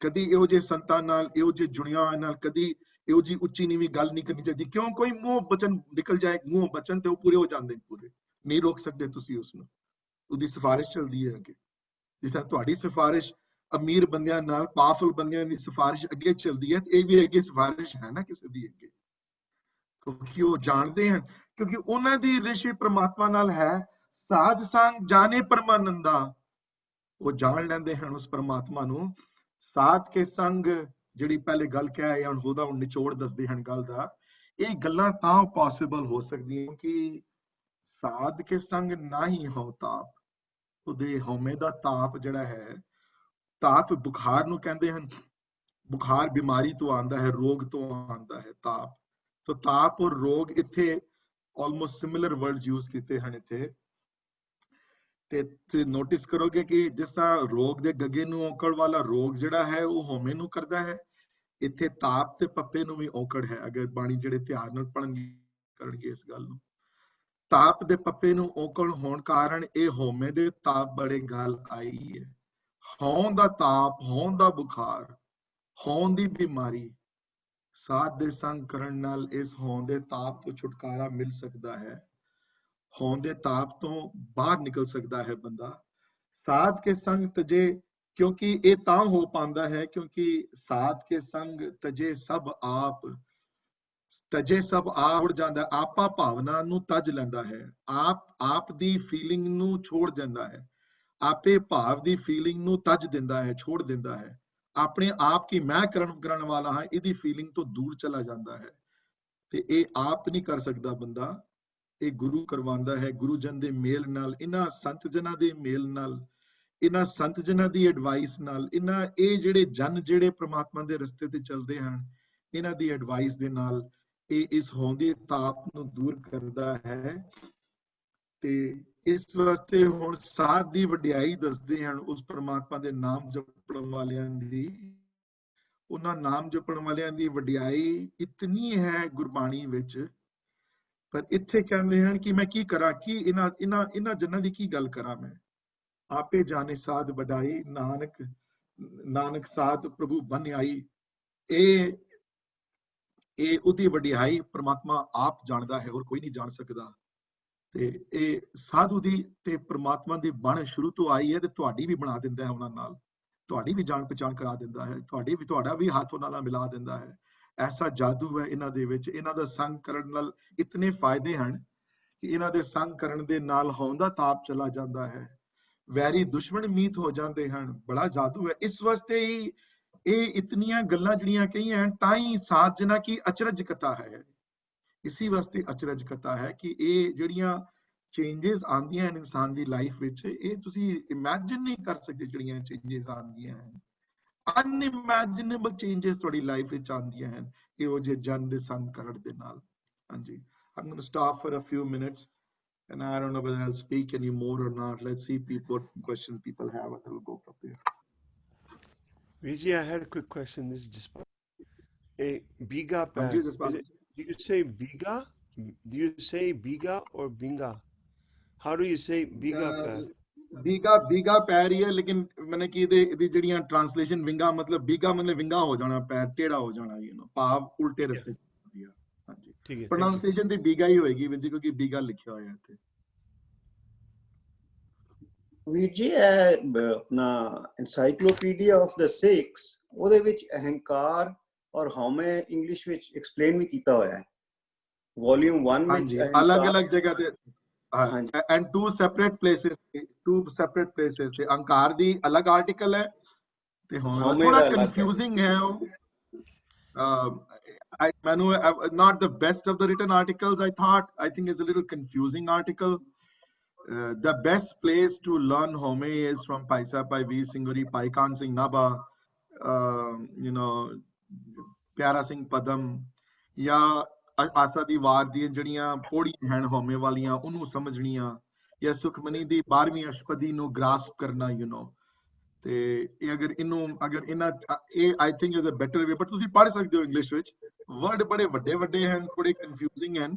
[SPEAKER 1] ਕਦੀ ਇਹੋ ਜਿਹੇ ਸੰਤਾਂ ਨਾਲ, ਇਹੋ ਜਿਹੇ ਜੁੜਿਆਂ ਨਾਲ ਕਦੀ ਇਹੋ ਜਿਹੀ ਉੱਚੀ ਨੀਵੀਂ ਗੱਲ ਨਹੀਂ ਕਰਨੀ ਚਾਹੀਦੀ। ਕਿਉਂ? ਕੋਈ ਮੂੰਹ ਬਚਨ ਨਿਕਲ ਜਾਏ, ਮੂੰਹ ਬਚਨ ਤੇ ਉਹ ਪੂਰੇ ਹੋ ਜਾਂਦੇ ਨੇ, ਪੂਰੇ ਨਹੀਂ ਰੋਕ ਸਕਦੇ ਤੁਸੀਂ ਉਸ ਨੂੰ, ਉਹਦੀ ਸਿਫਾਰਿਸ਼ ਚੱਲਦੀ ਹੈ ਅੱਗੇ। ਜਿਸ ਤਰ੍ਹਾਂ ਤੁਹਾਡੀ ਸਿਫਾਰਿਸ਼ ਅਮੀਰ ਬੰਦਿਆਂ ਨਾਲ, ਪਾਵਰਫੁਲ ਬੰਦਿਆਂ ਦੀ ਸਿਫਾਰਿਸ਼ ਅੱਗੇ ਚੱਲਦੀ ਹੈ, ਇਹ ਵੀ ਅੱਗੇ ਸਿਫਾਰਿਸ਼ ਹੈ ਨਾ ਕਿਸੇ ਦੀ ਅੱਗੇ, ਕਿਉਂਕਿ ਉਹ ਜਾਣਦੇ ਹਨ, ਕਿਉਂਕਿ ਉਹਨਾਂ ਦੀ ਰਿਲੇਸ਼ਨ ਪ੍ਰਮਾਤਮਾ ਨਾਲ ਹੈ। ਸਾਧ ਸੰਗ ਜਾਣੇ ਪਰਮਾਨੰਦਾ, ਉਹ ਜਾਣ ਲੈਂਦੇ ਹਨ ਉਸ ਪ੍ਰਮਾਤਮਾ ਨੂੰ। ਸਾਧ ਕੇ ਸੰਗ, ਜਿਹੜੀ ਪਹਿਲੇ ਗੱਲ ਕਹਿ ਆਏ ਹਨ, ਉਹਦਾ ਹੁਣ ਨਿਚੋੜ ਦੱਸਦੇ ਹਨ ਗੱਲ ਦਾ। ਇਹ ਗੱਲਾਂ ਤਾਂ ਪੋਸੀਬਲ ਹੋ ਸਕਦੀਆਂ ਕਿ ਸਾਧ ਕੇ ਸੰਗ ਨਾ ਹੀ ਹੋ ਤਾਪ, ਉਹਦੇ ਹਉਮੈ ਦਾ ਤਾਪ ਜਿਹੜਾ ਹੈ, ਤਾਪ ਬੁਖਾਰ ਨੂੰ ਕਹਿੰਦੇ ਹਨ, ਬੁਖਾਰ ਬਿਮਾਰੀ ਤੋਂ ਆਉਂਦਾ ਹੈ, ਰੋਗ ਤੋਂ ਆਉਂਦਾ ਹੈ ਤਾਪ। ਸੋ ਤਾਪ ਔਰ ਰੋਗ ਇੱਥੇ ਆਲਮੋਸਟ ਸਿਮਿਲਰ ਵਰਡਸ ਯੂਜ਼ ਕੀਤੇ ਹਨ ਇੱਥੇ। ਤੇ ਤੁਸੀਂ ਨੋਟਿਸ ਕਰੋਗੇ ਕਿ ਜਿਸ ਤਰ੍ਹਾਂ ਰੋਗ ਦੇ ਗੱਗੇ ਨੂੰ ਔਕੜ ਵਾਲਾ ਰੋਗ ਜਿਹੜਾ ਹੈ ਉਹ ਹਉਮੈ ਨੂੰ ਕਰਦਾ ਹੈ, ਇੱਥੇ ਤਾਪ ਤੇ ਪੱਪੇ ਨੂੰ ਵੀ ਔਕੜ ਹੈ। ਅਗਰ ਬਾਣੀ ਜਿਹੜੇ ਧਿਆਨ ਨਾਲ ਪੜ੍ਹਨਗੇ ਕਰਨਗੇ ਇਸ ਗੱਲ ਨੂੰ, ਤਾਪ ਦੇ ਪੱਪੇ ਨੂੰ ਔਕੜ ਹੋਣ ਕਾਰਨ ਇਹ ਹਉਮੈ ਦੇ ਤਾਪ ਬੜੇ ਗੱਲ ਆਈ ਹੈ। ਹਉਂ ਦਾ ਤਾਪ, ਹਉਂ ਦਾ ਬੁਖਾਰ, ਹਉਂ ਦੀ ਬਿਮਾਰੀ, ਸਾਧ ਦੇ ਸੰਗ ਕਰਨ ਨਾਲ ਇਸ ਹਉਂ ਦੇ ਤਾਪ ਤੋਂ ਛੁਟਕਾਰਾ ਮਿਲ ਸਕਦਾ ਹੈ, ਹਉਂ ਦੇ ਤਾਪ ਤੋਂ ਬਾਹਰ ਨਿਕਲ ਸਕਦਾ ਹੈ ਬੰਦਾ। ਸਾਧ ਕੇ ਸੰਗ ਤਜੇ, ਕਿਉਂਕਿ ਇਹ ਤਾਂ ਹੋ ਪਾਉਂਦਾ ਹੈ ਕਿਉਂਕਿ ਸਾਧ ਕੇ ਸੰਗ ਤਜੇ ਸਭ ਆਪ, ਤਜੇ ਸਭ ਆ ਉੜ ਜਾਂਦਾ, ਆਪਾ ਭਾਵਨਾ ਨੂੰ ਤਜ ਲੈਂਦਾ ਹੈ, ਆਪ ਦੀ ਫੀਲਿੰਗ ਨੂੰ ਛੋੜ ਦਿੰਦਾ ਹੈ, ਆਪੇ ਭਾਵ ਦੀ ਫੀਲਿੰਗ ਨੂੰ ਤਜ ਦਿੰਦਾ ਹੈ, ਛੋੜ ਦਿੰਦਾ ਹੈ, ਆਪਣੇ ਆਪ ਕੀ ਮੈਂ ਕਰਨ ਵਾਲਾ ਹਾਂ ਇਹਦੀ ਫੀਲਿੰਗ ਤੋਂ ਦੂਰ ਚਲਾ ਜਾਂਦਾ ਹੈ। ਤੇ ਇਹ ਆਪ ਨਹੀਂ ਕਰ ਸਕਦਾ ਬੰਦਾ, ਇਹ ਗੁਰੂ ਕਰਵਾਉਂਦਾ ਹੈ, ਗੁਰੂ ਜਨ ਦੇ ਮੇਲ ਨਾਲ, ਇਹਨਾਂ ਸੰਤ ਜਨਾਂ ਦੇ ਮੇਲ ਨਾਲ, ਇਹਨਾਂ ਸੰਤ ਜਨਾਂ ਦੀ ਐਡਵਾਈਸ ਨਾਲ, ਇਹ ਜਿਹੜੇ ਜਨ ਜਿਹੜੇ ਪ੍ਰਮਾਤਮਾ ਦੇ ਰਸਤੇ ਤੇ ਚੱਲਦੇ ਹਨ, ਇਹਨਾਂ ਦੀ ਐਡਵਾਈਸ ਦੇ ਨਾਲ ਇਹ ਇਸ ਹਉਂ ਤਾਪ ਨੂੰ ਦੂਰ ਕਰਦਾ ਹੈ। ਤੇ ਇਸ ਵਾਸਤੇ ਹੁਣ ਸਾਧ ਦੀ ਵਡਿਆਈ ਦੱਸਦੇ ਹਨ ਉਸ ਪ੍ਰਮਾਤਮਾ ਦੇ ਨਾਮ ਜਪਣ ਵਾਲਿਆਂ ਦੀ। ਉਹਨਾਂ ਨਾਮ ਜਪਣ ਵਾਲਿਆਂ ਦੀ ਵਡਿਆਈ ਇਤਨੀ ਹੈ ਗੁਰਬਾਣੀ ਵਿੱਚ, ਪਰ ਇੱਥੇ ਕਹਿੰਦੇ ਹਨ ਕਿ ਮੈਂ ਕੀ ਕਰਾਂ, ਕਿ ਇਹਨਾਂ ਜਨਾਂ ਦੀ ਕੀ ਗੱਲ ਕਰਾਂ ਮੈਂ। ਆਪੇ ਜਾਣੇ ਸਾਧ ਵਡਾਈ, ਨਾਨਕ ਸਾਧ ਪ੍ਰਭੂ ਬਨ ਆਈ। ਇਹ ਉਹਦੀ ਵਡਿਆਈ ਪ੍ਰਮਾਤਮਾ ਆਪ ਜਾਣਦਾ ਹੈ, ਹੋਰ ਕੋਈ ਨਹੀਂ ਜਾਣ ਸਕਦਾ। ਤੇ ਇਹ ਸਾਧੂ ਦੀ ਤੇ ਪ੍ਰਮਾਤਮਾ ਦੀ ਬਣ ਸ਼ੁਰੂ ਤੋਂ ਆਈ ਹੈ, ਤੇ ਤੁਹਾਡੀ ਵੀ ਬਣਾ ਦਿੰਦਾ ਹੈ ਉਹਨਾਂ ਨਾਲ, ਤੁਹਾਡੀ ਵੀ ਜਾਣ ਪਛਾਣ ਕਰਾ ਦਿੰਦਾ ਹੈ, ਤੁਹਾਡਾ ਵੀ ਹੱਥ ਉਹਨਾਂ ਨਾਲ ਮਿਲਾ ਦਿੰਦਾ ਹੈ। ਐਸਾ ਜਾਦੂ ਹੈ ਇਹਨਾਂ ਦੇ ਵਿੱਚ। ਇਹਨਾਂ ਦਾ ਸੰਗ ਕਰਨ ਨਾਲ ਇਤਨੇ ਫਾਇਦੇ ਹਨ ਕਿ ਇਹਨਾਂ ਦੇ ਸੰਗ ਕਰਨ ਦੇ ਨਾਲ ਹਉਂ ਦਾ ਤਾਪ ਚਲਾ ਜਾਂਦਾ ਹੈ, ਵੈਰੀ ਦੁਸ਼ਮਣ ਮੀਤ ਹੋ ਜਾਂਦੇ ਹਨ। ਬੜਾ ਜਾਦੂ ਹੈ। ਇਸ ਵਾਸਤੇ ਹੀ ਇਹ ਇਤਨੀਆਂ ਗੱਲਾਂ ਜਿਹੜੀਆਂ ਕਹੀਆਂ ਹਨ, ਤਾਂ ਹੀ ਸਾਧ ਜਨਾਂ ਕੀ ਅਚਰਜ ਕਥਾ ਹੈ। ਇਸੀ ਵਾਸਤੇ ਅਚਰਜ ਕਥਾ ਹੈ ਕਿ ਇਹ ਜਿਹੜੀਆਂ ਚੇਂਜਸ ਆਉਂਦੀਆਂ ਹਨ ਇਨਸਾਨ ਦੀ ਲਾਈਫ ਵਿੱਚ, ਇਹ ਤੁਸੀਂ ਇਮੈਜਿਨ ਨਹੀਂ ਕਰ ਸਕਦੇ ਜਿਹੜੀਆਂ ਚੇਂਜਸ ਆਉਂਦੀਆਂ ਹਨ। ਅਨਇਮੈਜਿਨੇਬਲ ਚੇਂਜਸ ਤੁਹਾਡੀ ਲਾਈਫ ਵਿੱਚ ਆਉਂਦੀਆਂ ਹਨ ਇਹੋ ਜਿਹੇ ਜਨ ਦੇ ਸੰਗ ਕਰਨ ਦੇ ਨਾਲ। ਹਾਂਜੀ, I'm going to stop for a few minutes and I don't know whether I'll speak any more or not. Let's see what questions people have and we'll go from there.
[SPEAKER 7] Vijay, I had a quick question. This is just a Biga
[SPEAKER 1] Yes,
[SPEAKER 7] you could say Biga Do you say biga or binga? How do you say biga pad?
[SPEAKER 1] बीगा पैर ही है, लेकिन मैंने की ਇਹਦੀ ਜਿਹੜੀਆਂ translation ਵਿੰਗਾ ਮਤਲਬ बीगा मतलब ਵਿੰਗਾ ਹੋ ਜਾਣਾ, ਪੈਰ ਟੇੜਾ ਹੋ ਜਾਣਾ, ਭਾਵ ਉਲਟੇ ਰਸਤੇ ਚ। ਹਾਂਜੀ,
[SPEAKER 7] ठीक है,
[SPEAKER 1] ਪ੍ਰੋਨਾਂਸੀਏਸ਼ਨ ਤੇ बीगा ਹੀ ਹੋਏਗੀ ਵੀਰ ਜੀ, ਕਿਉਂਕਿ बीगा ਲਿਖਿਆ ਹੋਇਆ ਇੱਥੇ।
[SPEAKER 8] ਵੀਰ ਜੀ ਆਪਣਾ ਐਨਸਾਈਕਲੋਪੀਡੀਆ ਆਫ ਦ ਸਿੱਖਸ, ਉਹਦੇ ਵਿੱਚ ਅਹੰਕਾਰ ਔਰ ਹਉਮੈ ਇੰਗਲਿਸ਼ ਵਿੱਚ ਐਕਸਪਲੇਨ ਵੀ ਕੀਤਾ ਹੋਇਆ ਹੈ, ਵੋਲਿਊਮ 1
[SPEAKER 1] ਹਾਂਜੀ, ਅਲੱਗ-ਅਲੱਗ ਜਗ੍ਹਾ ਤੇ and two separate places ਤੇ ਅਹੰਕਾਰ ਦੀ ਅਲੱਗ ਆਰਟੀਕਲ ਹੈ ਤੇ ਹੁਣ ਥੋੜਾ ਕਨਫਿਊਜ਼ਿੰਗ ਹੈ ਉਹ। ਮੈਨੂੰ not the best of the written articles, I think it's a little confusing article. The best place to learn Home is from Paisa, Pai Veer Singh Uri, Pai Khan Singh Nabha, Pyara Singh Padam, या आसा दी वार दी जड़ियां पौड़ियां हैं होमे वालियां उन्होंने समझनियां, या सुखमनी दी 12वीं अष्टपदी नु grasp करना, ते अगर इना I think is a better way, but तुसी पढ़ सकते हो इंग्लिश विच, वर्ड बड़े वड्डे हैं, थोड़े कंफ्यूजिंग हैं,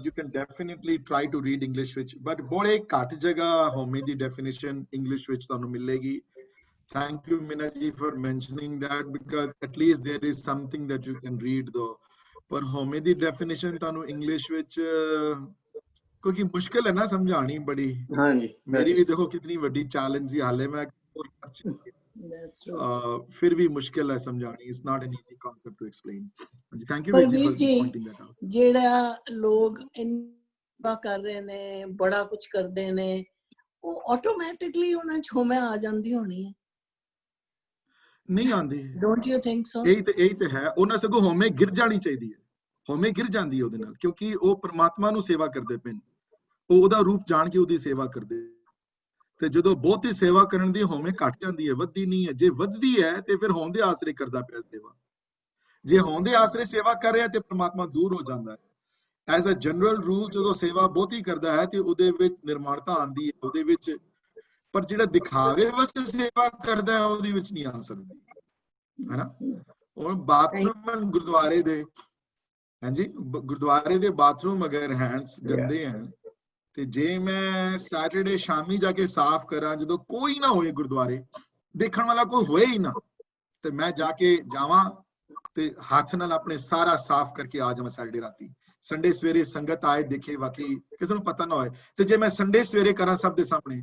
[SPEAKER 1] you can definitely try to read English which, but बड़े घट जगह होमे दी डेफिनेशन इंग्लिश विच तानू मिलेगी। Thank you Meena ji for mentioning that, because at least there is something that you can read though। पर होमे दी डेफिनेशन तानू English विच क्योंकि मुश्किल है ना समझानी बड़ी।
[SPEAKER 8] हाँ जी,
[SPEAKER 1] मेरी भी देखो कितनी बड़ी चैलेंज ही हाले में फिर भी मुश्किल है समझानी। It's not an easy concept to explain. Thank you
[SPEAKER 2] पर
[SPEAKER 1] वीर
[SPEAKER 2] वीर
[SPEAKER 1] जी
[SPEAKER 2] जी
[SPEAKER 1] फॉर पॉइंटिंग दैट आउट।
[SPEAKER 2] जेड़ा लोग इन्ना कर रहे ने, बड़ा कुछ करदे ने, वो ऑटोमेटिकली उन्हां च होमे आ जांदी होनी है,
[SPEAKER 1] नहीं आंदी?
[SPEAKER 2] Don't you think so?
[SPEAKER 1] यही ते है, ਉਹਨਾਂ ਸਗੋਂ ਹੋਮੇ ਗਿਰ ਜਾਣੀ ਚਾਹੀਦੀ ਹੈ, ਹੋਮੇ ਗਿਰ ਜਾਂਦੀ ਹੈ ਉਹਦੇ ਨਾਲ, ਕਿਉਂਕਿ ਉਹ ਪ੍ਰਮਾਤਮਾ ਨੂੰ ਸੇਵਾ ਕਰਦੇ ਪਏ, ਉਹ ਉਹਦਾ ਰੂਪ ਜਾਣ ਕੇ ਉਹਦੀ ਸੇਵਾ ਕਰਦੇ, ਤੇ ਜਦੋਂ ਬਹੁਤੀ ਸੇਵਾ ਕਰਨ ਦੀ ਹੋਮੇ ਘਟ ਜਾਂਦੀ ਹੈ, ਵੱਧਦੀ ਨਹੀਂ ਹੈ। ਜੇ ਵੱਧਦੀ ਹੈ ਤੇ ਫਿਰ ਹੋਂਦੇ ਆਸਰੇ ਕਰਦਾ ਪਿਆ ਸੇਵਾ, ਜੇ ਹੋਂਦੇ ਆਸਰੇ ਸੇਵਾ ਕਰ ਰਿਹਾ ਤੇ ਪ੍ਰਮਾਤਮਾ ਦੂਰ ਹੋ ਜਾਂਦਾ ਹੈ। ਐਜ਼ ਅ ਜਨਰਲ ਰੂਲ ਜਦੋਂ ਸੇਵਾ ਬਹੁਤੀ ਕਰਦਾ ਹੈ ਤੇ ਉਹਦੇ ਵਿੱਚ ਨਿਰਮਾਣਤਾ ਆਂਦੀ ਹੈ ਉਹਦੇ ਵਿੱਚ, ਪਰ ਜਿਹੜਾ ਦਿਖਾਵੇ ਵਾਸਤੇ ਸੇਵਾ ਕਰਦਾ ਹੈ ਉਹਦੇ ਵਿੱਚ ਨਹੀਂ ਆ ਸਕਦੀ, है ना। और बाथरूम गुरुद्वारे दे, हाँ जी, गुरुद्वारे दे बाथरूम अगर हैं गंदे हैं ते जे मैं सैटरडे शामी जाके साफ करा, जो कोई ना होए गुरुद्वारे, देखने वाला कोई होए ही ना, ते मैं जाके जावा ते हाथ नाल अपने सारा साफ करके आ जावां सैटरडे राती। संडे सवेरे संगत आए देखे, बाकी किसी को पता ना होए, ते जे मैं संडे सवेरे करा सब दे सामने,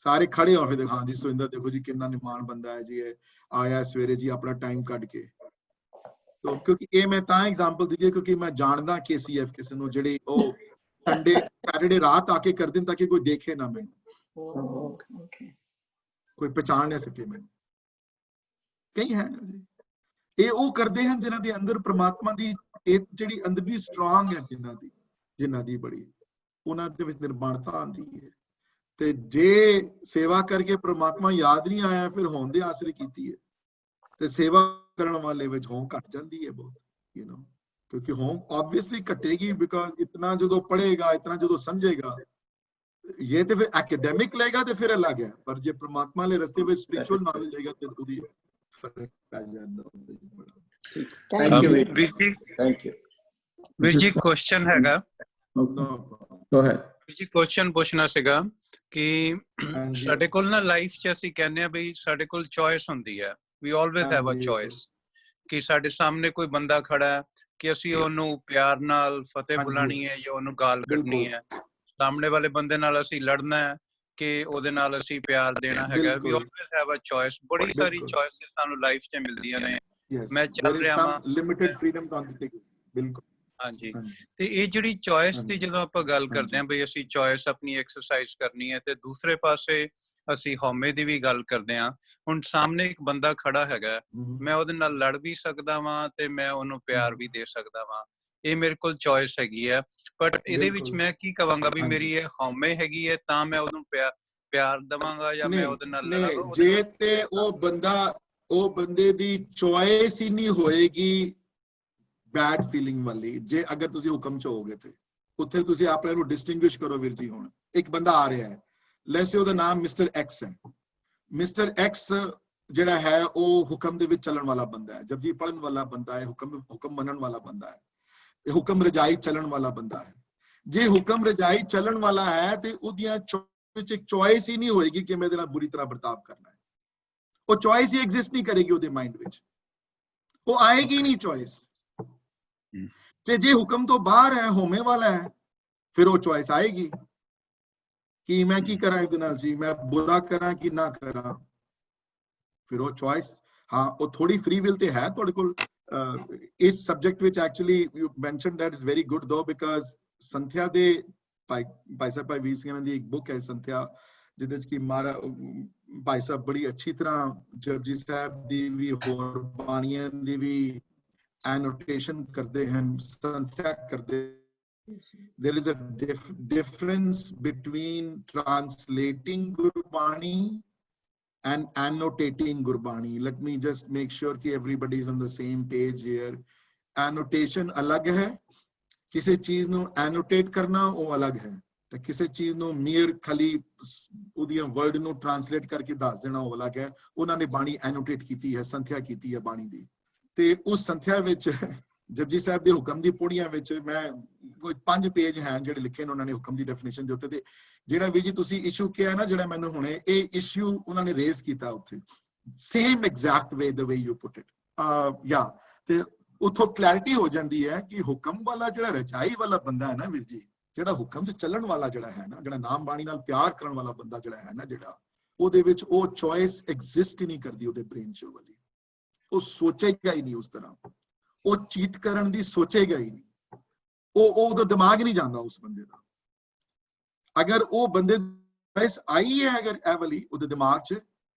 [SPEAKER 1] सारे खड़े हो, फिर देखो हाँ जी सुरिंदर देखो जी कितना निमान बंदा है जी, ये आया सवेरे जी अपना टाइम कट के। तो क्योंकि ये मैं ता एग्जांपल दी क्योंकि मैं जानदा KCF किसी नु जेड़ी ओ संडे सैटरडे रात आके कर दिन ताकि कोई देखे ना, मैं कोई पहचान ना सके। मैं कई है ना जी ये वो करते हैं जिन्हां दे अंदर परमात्मा दी जेड़ी अंदर भी स्ट्रांग है, जिन्हां दी बड़ी उन्हां दे विच निर्माणता आंदी है। ते जे सेवा करके परमात्मा याद नहीं आया, फिर हों दे आसरे कीती है, ते सेवा करने वाले विच हों घट जाती है बहुत, क्योंकि हों ऑब्वियसली घटेगी, बिकॉज इतना जो पढ़ेगा, इतना जो समझेगा, ये तो फिर एकेडमिक लेगा तो फिर अलग है, पर जे परमात्मा ले रस्ते में स्पिरिचुअल नॉलेज लेगा तो उसदी फर्क पै जांदा।
[SPEAKER 8] थैंक यू
[SPEAKER 9] ਵੀਰ ਜੀ,
[SPEAKER 8] थैंक यू
[SPEAKER 9] ਵੀਰ ਜੀ ਕੁਐਸਚਨ ਹੈਗਾ,
[SPEAKER 3] गो अहेड।
[SPEAKER 9] ਵੀਰ ਜੀ ਕੁਐਸਚਨ ਪੁੱਛਣਾ ਸੀਗਾ ਕਿ ਸਾਡੇ ਕੋਲ ਨਾ ਲਾਈਫ 'ਚ ਅਸੀਂ ਕਹਿੰਦੇ ਆ ਵੀ ਸਾਡੇ ਕੋਲ ਚੋਇਸ ਹੁੰਦੀ ਹੈ, ਵੀ ਆਲਵੇਜ਼ ਹੈਵ ਅ ਚੋਇਸ, ਕਿ ਸਾਡੇ ਸਾਹਮਣੇ ਕੋਈ ਬੰਦਾ ਖੜਾ ਹੈ ਕਿ ਅਸੀਂ ਉਹਨੂੰ ਪਿਆਰ ਨਾਲ ਫਤਿਹ ਬੁਲਾਣੀ ਹੈ ਜਾਂ ਉਹਨੂੰ ਗਾਲ ਕੱਢਣੀ ਹੈ, ਸਾਹਮਣੇ ਵਾਲੇ ਬੰਦੇ ਨਾਲ ਅਸੀਂ ਲੜਨਾ ਹੈ ਕਿ ਉਹਦੇ ਨਾਲ ਅਸੀਂ ਪਿਆਰ ਦੇਣਾ ਹੈਗਾ, ਵੀ ਆਲਵੇਜ਼ ਹੈਵ ਅ ਚੋਇਸ। ਬੜੀ ਸਾਰੀ ਚੋਇਸਿਸ ਸਾਨੂੰ ਲਾਈਫ 'ਚ ਮਿਲਦੀਆਂ ਨੇ, ਮੈਂ ਚੱਲ ਰਿਹਾ ਵਾਂ,
[SPEAKER 1] ਲਿਮਿਟਡ ਫਰੀडम ਤਾਂ ਦਿੱਤੀ ਗਈ, ਬਿਲਕੁਲ।
[SPEAKER 9] ਹਾਂਜੀ, ਤੇ ਇਹ ਜਿਹੜੀ ਚੋਇਸ ਦੀ ਜਦੋਂ ਆਪਾਂ ਗੱਲ ਕਰਦੇ ਹਾਂ ਬਈ ਅਸੀਂ ਚੋਇਸ ਆਪਣੀ ਐਕਸਰਸਾਈਜ਼ ਕਰਨੀ ਹੈ, ਤੇ ਦੂਸਰੇ ਪਾਸੇ ਅਸੀਂ ਹਉਮੈ ਦੀ ਵੀ ਗੱਲ ਕਰਦੇ ਹਾਂ। ਹੁਣ ਸਾਹਮਣੇ ਇੱਕ ਬੰਦਾ ਖੜਾ ਹੈਗਾ, ਮੈਂ ਉਹਦੇ ਨਾਲ ਲੜ ਵੀ ਸਕਦਾ ਵਾਂ ਤੇ ਮੈਂ ਉਹਨੂੰ ਪਿਆਰ ਵੀ ਦੇ ਸਕਦਾ ਵਾਂ, ਇਹ ਮੇਰੇ ਕੋਲ ਚੋਇਸ ਹੈਗੀ ਹੈ। ਬਟ ਇਹਦੇ ਵਿੱਚ ਮੈਂ ਕੀ ਕਵਾਂਗਾ ਵੀ ਮੇਰੀ ਇਹ ਹਉਮੈ ਹੈਗੀ ਹੈ ਤਾਂ ਮੈਂ ਉਹਨੂੰ ਪਿਆਰ ਦਵਾਂਗਾ ਜਾਂ ਮੈਂ ਉਹਦੇ ਨਾਲ ਲੜਾਂਗਾ?
[SPEAKER 1] ਜੇ ਤੇ ਉਹ ਬੰਦੇ ਦੀ ਚੋਇਸ ਹੀ ਨਹੀਂ ਹੋਏਗੀ बैड फीलिंग वाली, जे अगर तुसी हुक्म च होगे ते उत्थे तुसी अपने नु डिस्टिंग्विश करो। वीर जी हुण एक बंदा आ रहा है, लेट्स से ओदा नाम मिस्टर एक्स है। मिस्टर एक्स जेड़ा है वो हुक्म दे विच चलण वाला बंदा है, जबकि पढ़न वाला बंदा है, हुक्म मनन वाला बंदा है। ਹੁਕਮ ਰਜਾਈ ਚੱਲਣ ਵਾਲਾ ਬੰਦਾ ਹੈ। ਜੇ ਹੁਕਮ ਰਜਾਈ ਚੱਲਣ ਵਾਲਾ ਹੈ ਤੇ ਉਹਦੀਆਂ ਵਿੱਚ ਇੱਕ ਚੋਇਸ ਹੀ ਨਹੀਂ ਹੋਏਗੀ ਕਿ ਮੈਂ ਇਹਦੇ ਨਾਲ ਬੁਰੀ ਤਰ੍ਹਾਂ ਵਰਤਾਵ ਕਰਨਾ ਹੈ। ਉਹ ਚੋਇਸ ਹੀ ਐਗਜ਼ਿਸਟ ਨਹੀਂ ਕਰੇਗੀ ਉਹਦੇ ਮਾਈਂਡ ਵਿੱਚ, ਉਹ ਆਏਗੀ ਨਹੀਂ ਚੋਇਸ। ਤੇ ਜੇ ਹੁਕਮ ਤੋਂ ਬਾਹਰ ਹੈ, ਹੋਮੇ ਵਾਲਾ ਹੈ, ਫਿਰ ਉਹ ਚੋਇਸ ਆਏਗੀ ਕਿ ਮੈਂ ਕੀ ਕਰਾਂ ਇਹਦੇ ਨਾਲ ਜੀ, ਮੈਂ ਬੁਰਾ ਕਰਾਂ ਕਿ ਨਾ ਕਰਾਂ। ਫਿਰ ਉਹ ਚੋਇਸ, ਹਾਂ ਉਹ ਥੋੜੀ ਫ੍ਰੀ ਵਿਲ ਤੇ ਹੈ ਤੁਹਾਡੇ ਕੋਲ। ਇਸ ਸਬਜੈਕਟ ਵਿੱਚ actually you mention that is very good ਦੋ, ਬਿਕਾਜ਼ ਸੰਥਿਆ ਦੇ ਭਾਈ ਸਾਹਿਬ ਭਾਈ ਵੀਰ ਸਿੰਘ ਦੀ ਇੱਕ ਬੁੱਕ ਹੈ ਸੰਥਿਆ, ਜਿਹਦੇ ਚ ਕਿ ਮਾਰਾ ਭਾਈ ਸਾਹਿਬ ਬੜੀ ਅੱਛੀ ਤਰ੍ਹਾਂ ਜਪਜੀ ਸਾਹਿਬ ਦੀ ਵੀ ਹੋਰ ਬਾਣੀਆਂ ਦੀ ਵੀ ਐਨੋਟੇਸ਼ਨ ਕਰਦੇ ਹਨ, ਸੰਥਿਆ ਕਰਦੇ। There is a difference between translating Gurbani and annotating Gurbani. Let me just make sure that everybody is on the same page here. Annotation alag hai, kisi cheez nu annotate karna wo alag hai, te kisi cheez nu mere khali udiyan word nu translate karke das dena wo alag hai। Unhone ne bani annotate ਕੀਤੀ ਹੈ, ਸੰਥਿਆ ਕੀਤੀ ਹੈ ਬਾਣੀ ਦੀ, ਤੇ ਉਸ ਸੰਥਿਆ ਵਿੱਚ ਜਪਜੀ ਸਾਹਿਬ ਦੇ ਹੁਕਮ ਦੀ ਪੌੜੀਆਂ ਵਿੱਚ ਮੈਂ ਕੋਈ 5 ਪੇਜ ਹਨ ਜਿਹੜੇ ਲਿਖੇ ਨੇ ਉਹਨਾਂ ਨੇ ਹੁਕਮ ਦੀ ਡੈਫੀਨੇਸ਼ਨ ਦੇ ਉੱਤੇ। ਤੇ ਜਿਹੜਾ ਵੀਰ ਜੀ ਤੁਸੀਂ ਇਸ਼ੂ ਕਿਹਾ ਨਾ, ਜਿਹੜਾ ਮੈਨੂੰ ਹੁਣੇ ਇਹ ਇਸ਼ੂ ਉਹਨਾਂ ਨੇ ਰੇਜ਼ ਕੀਤਾ ਉੱਥੇ, same exact way the way you put it, ਯਾ, ਤੇ ਉੱਥੋਂ ਕਲੈਰਿਟੀ ਹੋ ਜਾਂਦੀ ਹੈ ਕਿ ਹੁਕਮ ਵਾਲਾ ਜਿਹੜਾ ਰਚਾਈ ਵਾਲਾ ਬੰਦਾ ਹੈ ਨਾ ਵੀਰ ਜੀ, ਜਿਹੜਾ ਹੁਕਮ 'ਚ ਚੱਲਣ ਵਾਲਾ ਜਿਹੜਾ ਹੈ ਨਾ, ਜਿਹੜਾ ਨਾਮ ਬਾਣੀ ਨਾਲ ਪਿਆਰ ਕਰਨ ਵਾਲਾ ਬੰਦਾ ਜਿਹੜਾ ਹੈ ਨਾ, ਜਿਹੜਾ ਉਹਦੇ ਵਿੱਚ ਉਹ ਚੋਇਸ ਐਗਜ਼ਿਸਟ ਹੀ ਨਹੀਂ ਕਰਦੀ ਉਹਦੇ ਬ੍ਰੇਨ 'ਚ ਵਾਲੀ, ਉਹ ਸੋਚੇਗਾ ਹੀ ਨਹੀਂ ਉਸ ਤਰ੍ਹਾਂ, ਉਹ ਚੀਟ ਕਰਨ ਦੀ ਸੋਚੇਗਾ ਹੀ ਨਹੀਂ, ਉਹਦਾ ਦਿਮਾਗ ਹੀ ਨਹੀਂ ਜਾਂਦਾ ਉਸ ਬੰਦੇ ਦਾ। ਅਗਰ ਉਹ ਬੰਦੇ ਚੋਇਸ ਆਈ ਹੈ ਅਗਰ ਇਹ ਵਾਲੀ ਉਹਦੇ ਦਿਮਾਗ 'ਚ,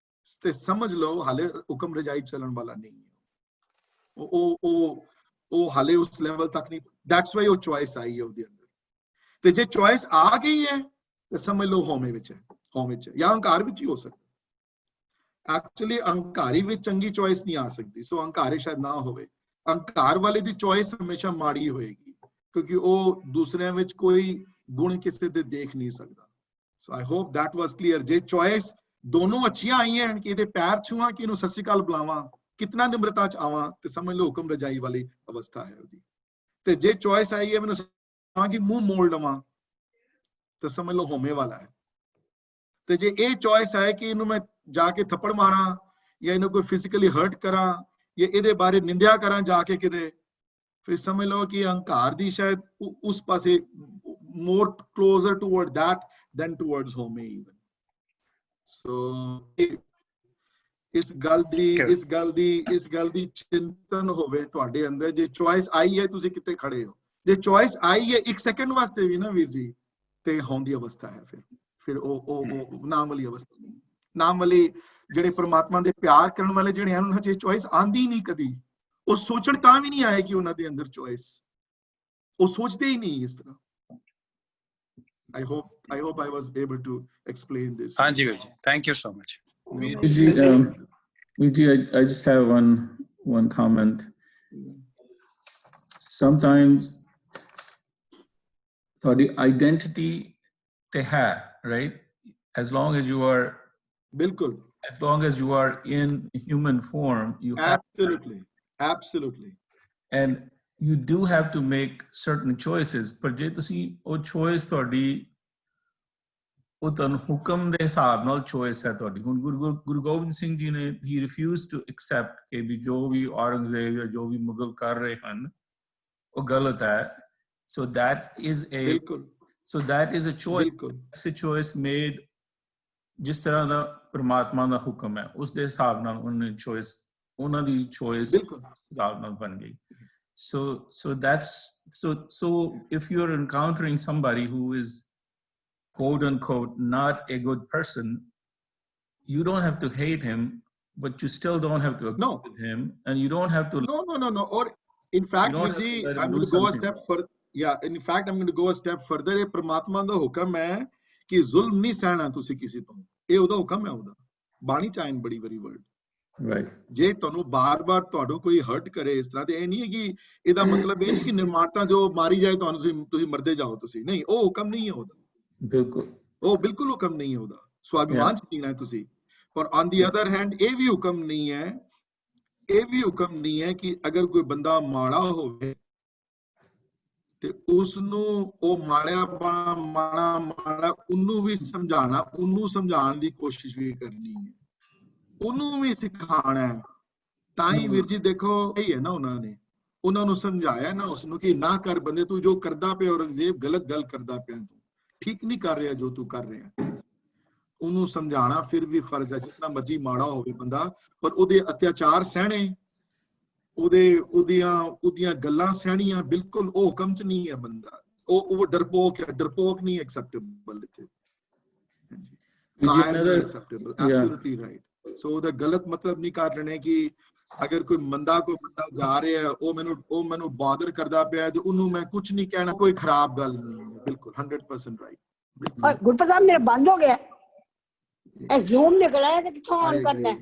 [SPEAKER 1] ਤੇ ਸਮਝ ਲਓ ਹਾਲੇ ਹੁਕਮ ਰਜਾਈ ਚੱਲਣ ਵਾਲਾ ਨਹੀਂ ਹੈ, ਉਹ ਹਾਲੇ ਉਸ ਲੈਵਲ ਤੱਕ ਨਹੀਂ। ਦੈਟਸ ਵਾਈ ਉਹ ਚੋਇਸ ਆਈ ਹੈ ਉਹਦੇ ਅੰਦਰ। ਤੇ ਜੇ ਚੋਇਸ ਆ ਗਈ ਹੈ ਤੇ ਸਮਝ ਲਓ ਹੋਮੇ ਵਿੱਚ ਹੈ, ਹੋਮੇ 'ਚ ਜਾਂ ਅਹੰਕਾਰ ਵਿੱਚ ਹੀ ਹੋ ਸਕਦਾ। ਐਕਚੁਅਲੀ ਅਹੰਕਾਰੀ ਵਿੱਚ ਚੰਗੀ ਚੋਇਸ ਨਹੀਂ ਆ ਸਕਦੀ, ਸੋ ਅਹੰਕਾਰੀ ਸ਼ਾਇਦ ਨਾ ਹੋਵੇ। ਅਹੰਕਾਰ ਵਾਲੇ ਦੀ ਚੋਇਸ ਹਮੇਸ਼ਾ ਮਾੜੀ ਹੋਏਗੀ, ਕਿਉਂਕਿ ਉਹ ਦੂਸਰਿਆਂ ਵਿੱਚ ਕੋਈ ਗੁਣ ਕਿਸੇ ਦੇ ਦੇਖ ਨਹੀਂ ਸਕਦਾ। So I hope that was clear. ਜੇ ਚੋਇਸ ਦੋਨੋਂ ਅੱਛੀਆਂ ਆਈਆਂ ਹਨ ਕਿ ਇਹਦੇ ਪੈਰ ਛੂਆਂ ਕਿ ਇਹਨੂੰ ਸਤਿ ਸ਼੍ਰੀ ਅਕਾਲ ਬੁਲਾਵਾਂ, ਕਿਤਨਾ ਨਿਮਰਤਾ 'ਚ ਆਵਾਂ, ਤੇ ਸਮਝ ਲਓ ਹੁਕਮ ਰਜਾਈ ਵਾਲੀ ਅਵਸਥਾ ਹੈ ਉਹਦੀ। ਤੇ ਜੇ ਚੋਇਸ ਆਈ ਹੈ ਮੈਨੂੰ ਕਿ ਮੂੰਹ ਮੋੜ ਲਵਾਂ, ਤੇ ਸਮਝ ਲਓ ਹੋਮੇ ਵਾਲਾ ਹੈ। ਤੇ ਜੇ ਇਹ ਚੋਇਸ ਹੈ ਕਿ ਇਹਨੂੰ ਮੈਂ ਜਾ ਕੇ ਥੱਪੜ ਮਾਰਾਂ ਜਾਂ ਇਹਨੂੰ ਕੋਈ ਫਿਜ਼ੀਕਲੀ ਹਰਟ ਕਰਾਂ ਜਾਂ ਇਹਦੇ ਬਾਰੇ ਨਿੰਦਿਆ ਕਰਾਂ ਜਾ ਕੇ ਕਿਤੇ, ਫਿਰ ਸਮਝ ਲਓ ਕਿ ਅਹੰਕਾਰ ਦੀ ਸ਼ਾਇਦ ਉਸ ਪਾਸੇ more closer toward that than towards home even. So ਇਸ ਗੱਲ ਦੀ ਚਿੰਤਨ ਹੋਵੇ ਤੁਹਾਡੇ ਅੰਦਰ। ਜੇ ਚੋਇਸ ਆਈ ਹੈ ਤੁਸੀਂ ਕਿਤੇ ਖੜੇ ਹੋ, ਜੇ ਚੋਇਸ ਆਈ ਹੈ ਇੱਕ ਸੈਕਿੰਡ ਵਾਸਤੇ ਵੀ ਨਾ ਵੀਰ ਜੀ, ਤੇ ਹੋਣ ਦੀ ਅਵਸਥਾ ਹੈ ਫਿਰ ਉਹ ਨਾਮ ਵਾਲੀ ਅਵਸਥਾ ਨਹੀਂ। ਨਾਮ ਵਾਲੀ ਜਿਹੜੇ ਪ੍ਰਮਾਤਮਾ ਦੇ ਪਿਆਰ ਕਰਨ ਵਾਲੇ ਜਿਹੜੇ ਹਨ, ਉਹਨਾਂ 'ਚ ਚੋਇਸ ਆਂਦੀ ਨਹੀਂ ਕਦੀ, ਉਹ ਸੋਚਣ ਤਾਂ ਵੀ ਨਹੀਂ ਆਏ ਕਿ ਉਹਨਾਂ ਦੇ ਅੰਦਰ ਚੋਇਸ, ਉਹ ਸੋਚਦੇ ਹੀ ਨਹੀਂ ਇਸ ਤਰ੍ਹਾਂ। I hope I was able to explain this.
[SPEAKER 9] Hanji Virji, thank you so much.
[SPEAKER 10] Virji, I just have one comment. Sometimes the identity they have, right? As long as you are, bilkul, as long as you are in human form, you
[SPEAKER 1] absolutely,
[SPEAKER 10] and you do have to make certain choices. But je tusi oh choice todi ਉਹ ਤੁਹਾਨੂੰ ਹੁਕਮ ਦੇ ਹਿਸਾਬ ਨਾਲ choice ਹੈ ਤੁਹਾਡੀ। ਹੁਣ ਗੁਰੂ ਗੋਬਿੰਦ ਸਿੰਘ ਜੀ ਨੇ he refused to accept ਕਿ ਵੀ ਜੋ ਵੀ ਔਰੰਗਜ਼ੇਬ ਜਾਂ ਜੋ ਵੀ ਮੁਗਲ ਕਰ ਰਹੇ ਹਨ ਉਹ ਗਲਤ ਹੈ। So that is a choice made ਜਿਸ ਤਰ੍ਹਾਂ ਦਾ ਪਰਮਾਤਮਾ ਦਾ ਹੁਕਮ ਹੈ ਉਸ ਦੇ ਹਿਸਾਬ ਨਾਲ ਉਹਨਾਂ ਦੀ choice, ਉਹਨਾਂ ਦੀ choice ਹਿਸਾਬ ਨਾਲ ਬਣ ਗਈ। So if you're encountering somebody who is quote unquote not a good person, you don't have to hate him, but you still don't have to agree with him, and you don't have to
[SPEAKER 1] no. Or in fact I'm going to go a step further. Yeah, in fact I'm going to go a step further. ਇਹ ਪ੍ਰਮਾਤਮਾ ਦਾ ਹੁਕਮ ਹੈ ਕਿ ਜ਼ੁਲਮ ਨਹੀਂ ਸਹਿਣਾ ਤੁਸੀਂ ਕਿਸੇ ਤੋਂ, ਇਹ ਉਹਦਾ ਹੁਕਮ ਹੈ। ਉਹਦਾ ਬਾਣੀ ਚ ਆਇਨ ਬੜੀ ਵਾਰੀ ਵਰਡ,
[SPEAKER 10] right?
[SPEAKER 1] ਜੇ ਤੁਹਾਨੂੰ ਬਾਰ-ਬਾਰ ਤੁਹਾਨੂੰ ਕੋਈ ਹਰਟ ਕਰੇ ਇਸ ਤਰ੍ਹਾਂ, ਤੇ ਇਹ ਨਹੀਂ ਹੈ ਕਿ ਇਹਦਾ ਮਤਲਬ ਇਹ ਨਹੀਂ ਕਿ ਨਿਰਮਾਤਾ ਜੋ ਮਾਰੀ ਜਾਏ ਤੁਹਾਨੂੰ ਤੁਸੀਂ ਮਰਦੇ ਜਾਓ, ਤੁਸੀਂ ਨਹੀਂ, ਉਹ ਹੁਕਮ ਨਹੀਂ ਹੈ ਉਹਦਾ।
[SPEAKER 10] ਬਿਲਕੁਲ,
[SPEAKER 1] ਉਹ ਬਿਲਕੁਲ ਹੁਕਮ ਨਹੀਂ ਹੈ ਉਹਦਾ। ਸਵਾਭਿਮਾਨ ਚ ਜੀਣਾ ਹੈ ਤੁਸੀਂ। ਪਰ ਔਨ ਦੀ ਅਦਰ ਹੈਂਡ ਇਹ ਵੀ ਹੁਕਮ ਨਹੀਂ ਹੈ ਕਿ ਅਗਰ ਕੋਈ ਬੰਦਾ ਮਾੜਾ ਹੋਵੇ ਤੇ ਉਸ ਨੂੰ ਉਹ ਮਾੜਾ ਉਹਨੂੰ ਵੀ ਸਮਝਾਣਾ, ਉਹਨੂੰ ਸਮਝਾਉਣ ਦੀ ਕੋਸ਼ਿਸ਼ ਵੀ ਕਰਨੀ ਹੈ, ਉਹਨੂੰ ਵੀ ਸਿਖਾਉਣਾ ਹੈ। ਤਾਂ ਹੀ ਵੀਰ ਜੀ ਦੇਖੋ ਇਹ ਹੈ ਨਾ, ਉਹਨਾਂ ਨੂੰ ਸਮਝਾਇਆ ਨਾ ਉਸ ਨੂੰ ਕਿ ਨਾ ਕਰ ਬੰਦੇ, ਤੂੰ ਜੋ ਕਰਦਾ ਪਿਆ ਔਰੰਗਜ਼ੇਬ ਗਲਤ ਗੱਲ ਕਰਦਾ ਪਿਆ, ਤੂੰ ਠੀਕ ਨਹੀਂ ਕਰ ਰਿਹਾ ਜੋ ਤੂੰ ਕਰ ਰਿਹਾ। ਉਹਨੂੰ ਸਮਝਾਉਣਾ ਫਿਰ ਵੀ ਫਰਜ਼ ਹੈ, ਜਿੰਨਾ ਮਰਜੀ ਮਾੜਾ ਹੋਵੇ ਬੰਦਾ, ਪਰ ਉਹਦੇ ਅਤਿਆਚਾਰ ਸਹਿਣੇ, ਉਹਦੀਆਂ ਗੱਲਾਂ ਸਹਿਣੀਆਂ, ਬਿਲਕੁਲ ਉਹ ਹੁਕਮ ਚ ਨਹੀਂ ਹੈ ਬੰਦਾ, ਉਹ ਡਰਪੋਕ ਹੈ, ਡਰਪੋਕ ਨਹੀਂ ਐਕਸੈਪਟੇਬਲ ਇੱਥੇ। ਕਾਇਰ ਨਹੀਂ ਐਕਸੈਪਟੇਬਲ, ਐਬਸੋਲੂਟਲੀ ਰਾਈਟ। ਸੋ ਉਹਦਾ ਗਲਤ ਮਤਲਬ ਨਹੀਂ ਕਰ ਲੈਣੇ ਕਿ ਅਗਰ ਕੋਈ ਬੰਦਾ ਜਾ ਰਿਹਾ ਹੈ, ਉਹ ਮੈਨੂੰ ਬਾਦਰ ਕਰਦਾ ਪਿਆ ਤੇ ਉਹਨੂੰ ਮੈਂ ਕੁਝ ਨਹੀਂ ਕਹਿਣਾ, ਕੋਈ ਖਰਾਬ ਗੱਲ ਨਹੀਂ ਹੈ, ਬਿਲਕੁਲ 100% ਰਾਈਟ।
[SPEAKER 11] ਗੁਰਪ੍ਰੀਤ ਸਾਹਿਬ ਮੇਰਾ ਬੰਦ ਹੋ ਗਿਆ, ਇਹ ਜ਼ੂਮ ਨਿਕਲਿਆ ਹੈ ਤੇ ਕਿੱਥੋਂ ਆਨ ਕਰਨਾ ਹੈ?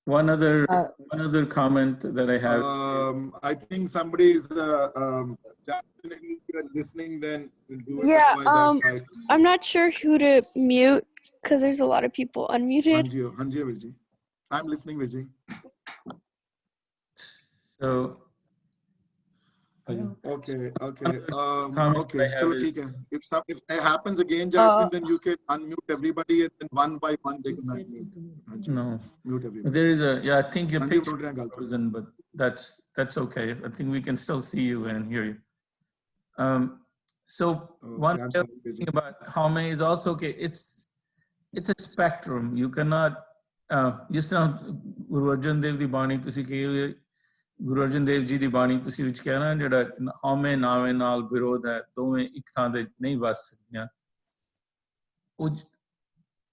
[SPEAKER 10] One other comment that I have.
[SPEAKER 1] I think somebody is listening. Then we'll do it.
[SPEAKER 5] Yeah. I'm not sure who to mute because there's a lot of people unmuted.
[SPEAKER 1] Hanji, Virji. I'm listening, Virji.
[SPEAKER 10] So.
[SPEAKER 1] Okay. Okay. If it happens again, Jasmine, then you can unmute everybody, and then one by one they can unmute.
[SPEAKER 10] No,
[SPEAKER 1] mute everybody.
[SPEAKER 10] There is I think your picture is frozen, but that's okay. I think we can still see you and hear you. So one thing about Home is also okay. It's a spectrum. You cannot just Guru Arjan Dev Di Bani to see Guru Arjan Dev ji ਦੀ ਬਾਣੀ ਤੁਸੀਂ ਵਿੱਚ ਕਹਿਣਾ, ਜਿਹੜਾ ਹਉਮੈ ਨਾਵੇਂ ਨਾਲ ਵਿਰੋਧ ਹੈ, ਦੋਵੇਂ ਇੱਕ ਥਾਂ ਤੇ ਨਹੀਂ ਵਸ ਸਕਦੀਆਂ। ਉਹ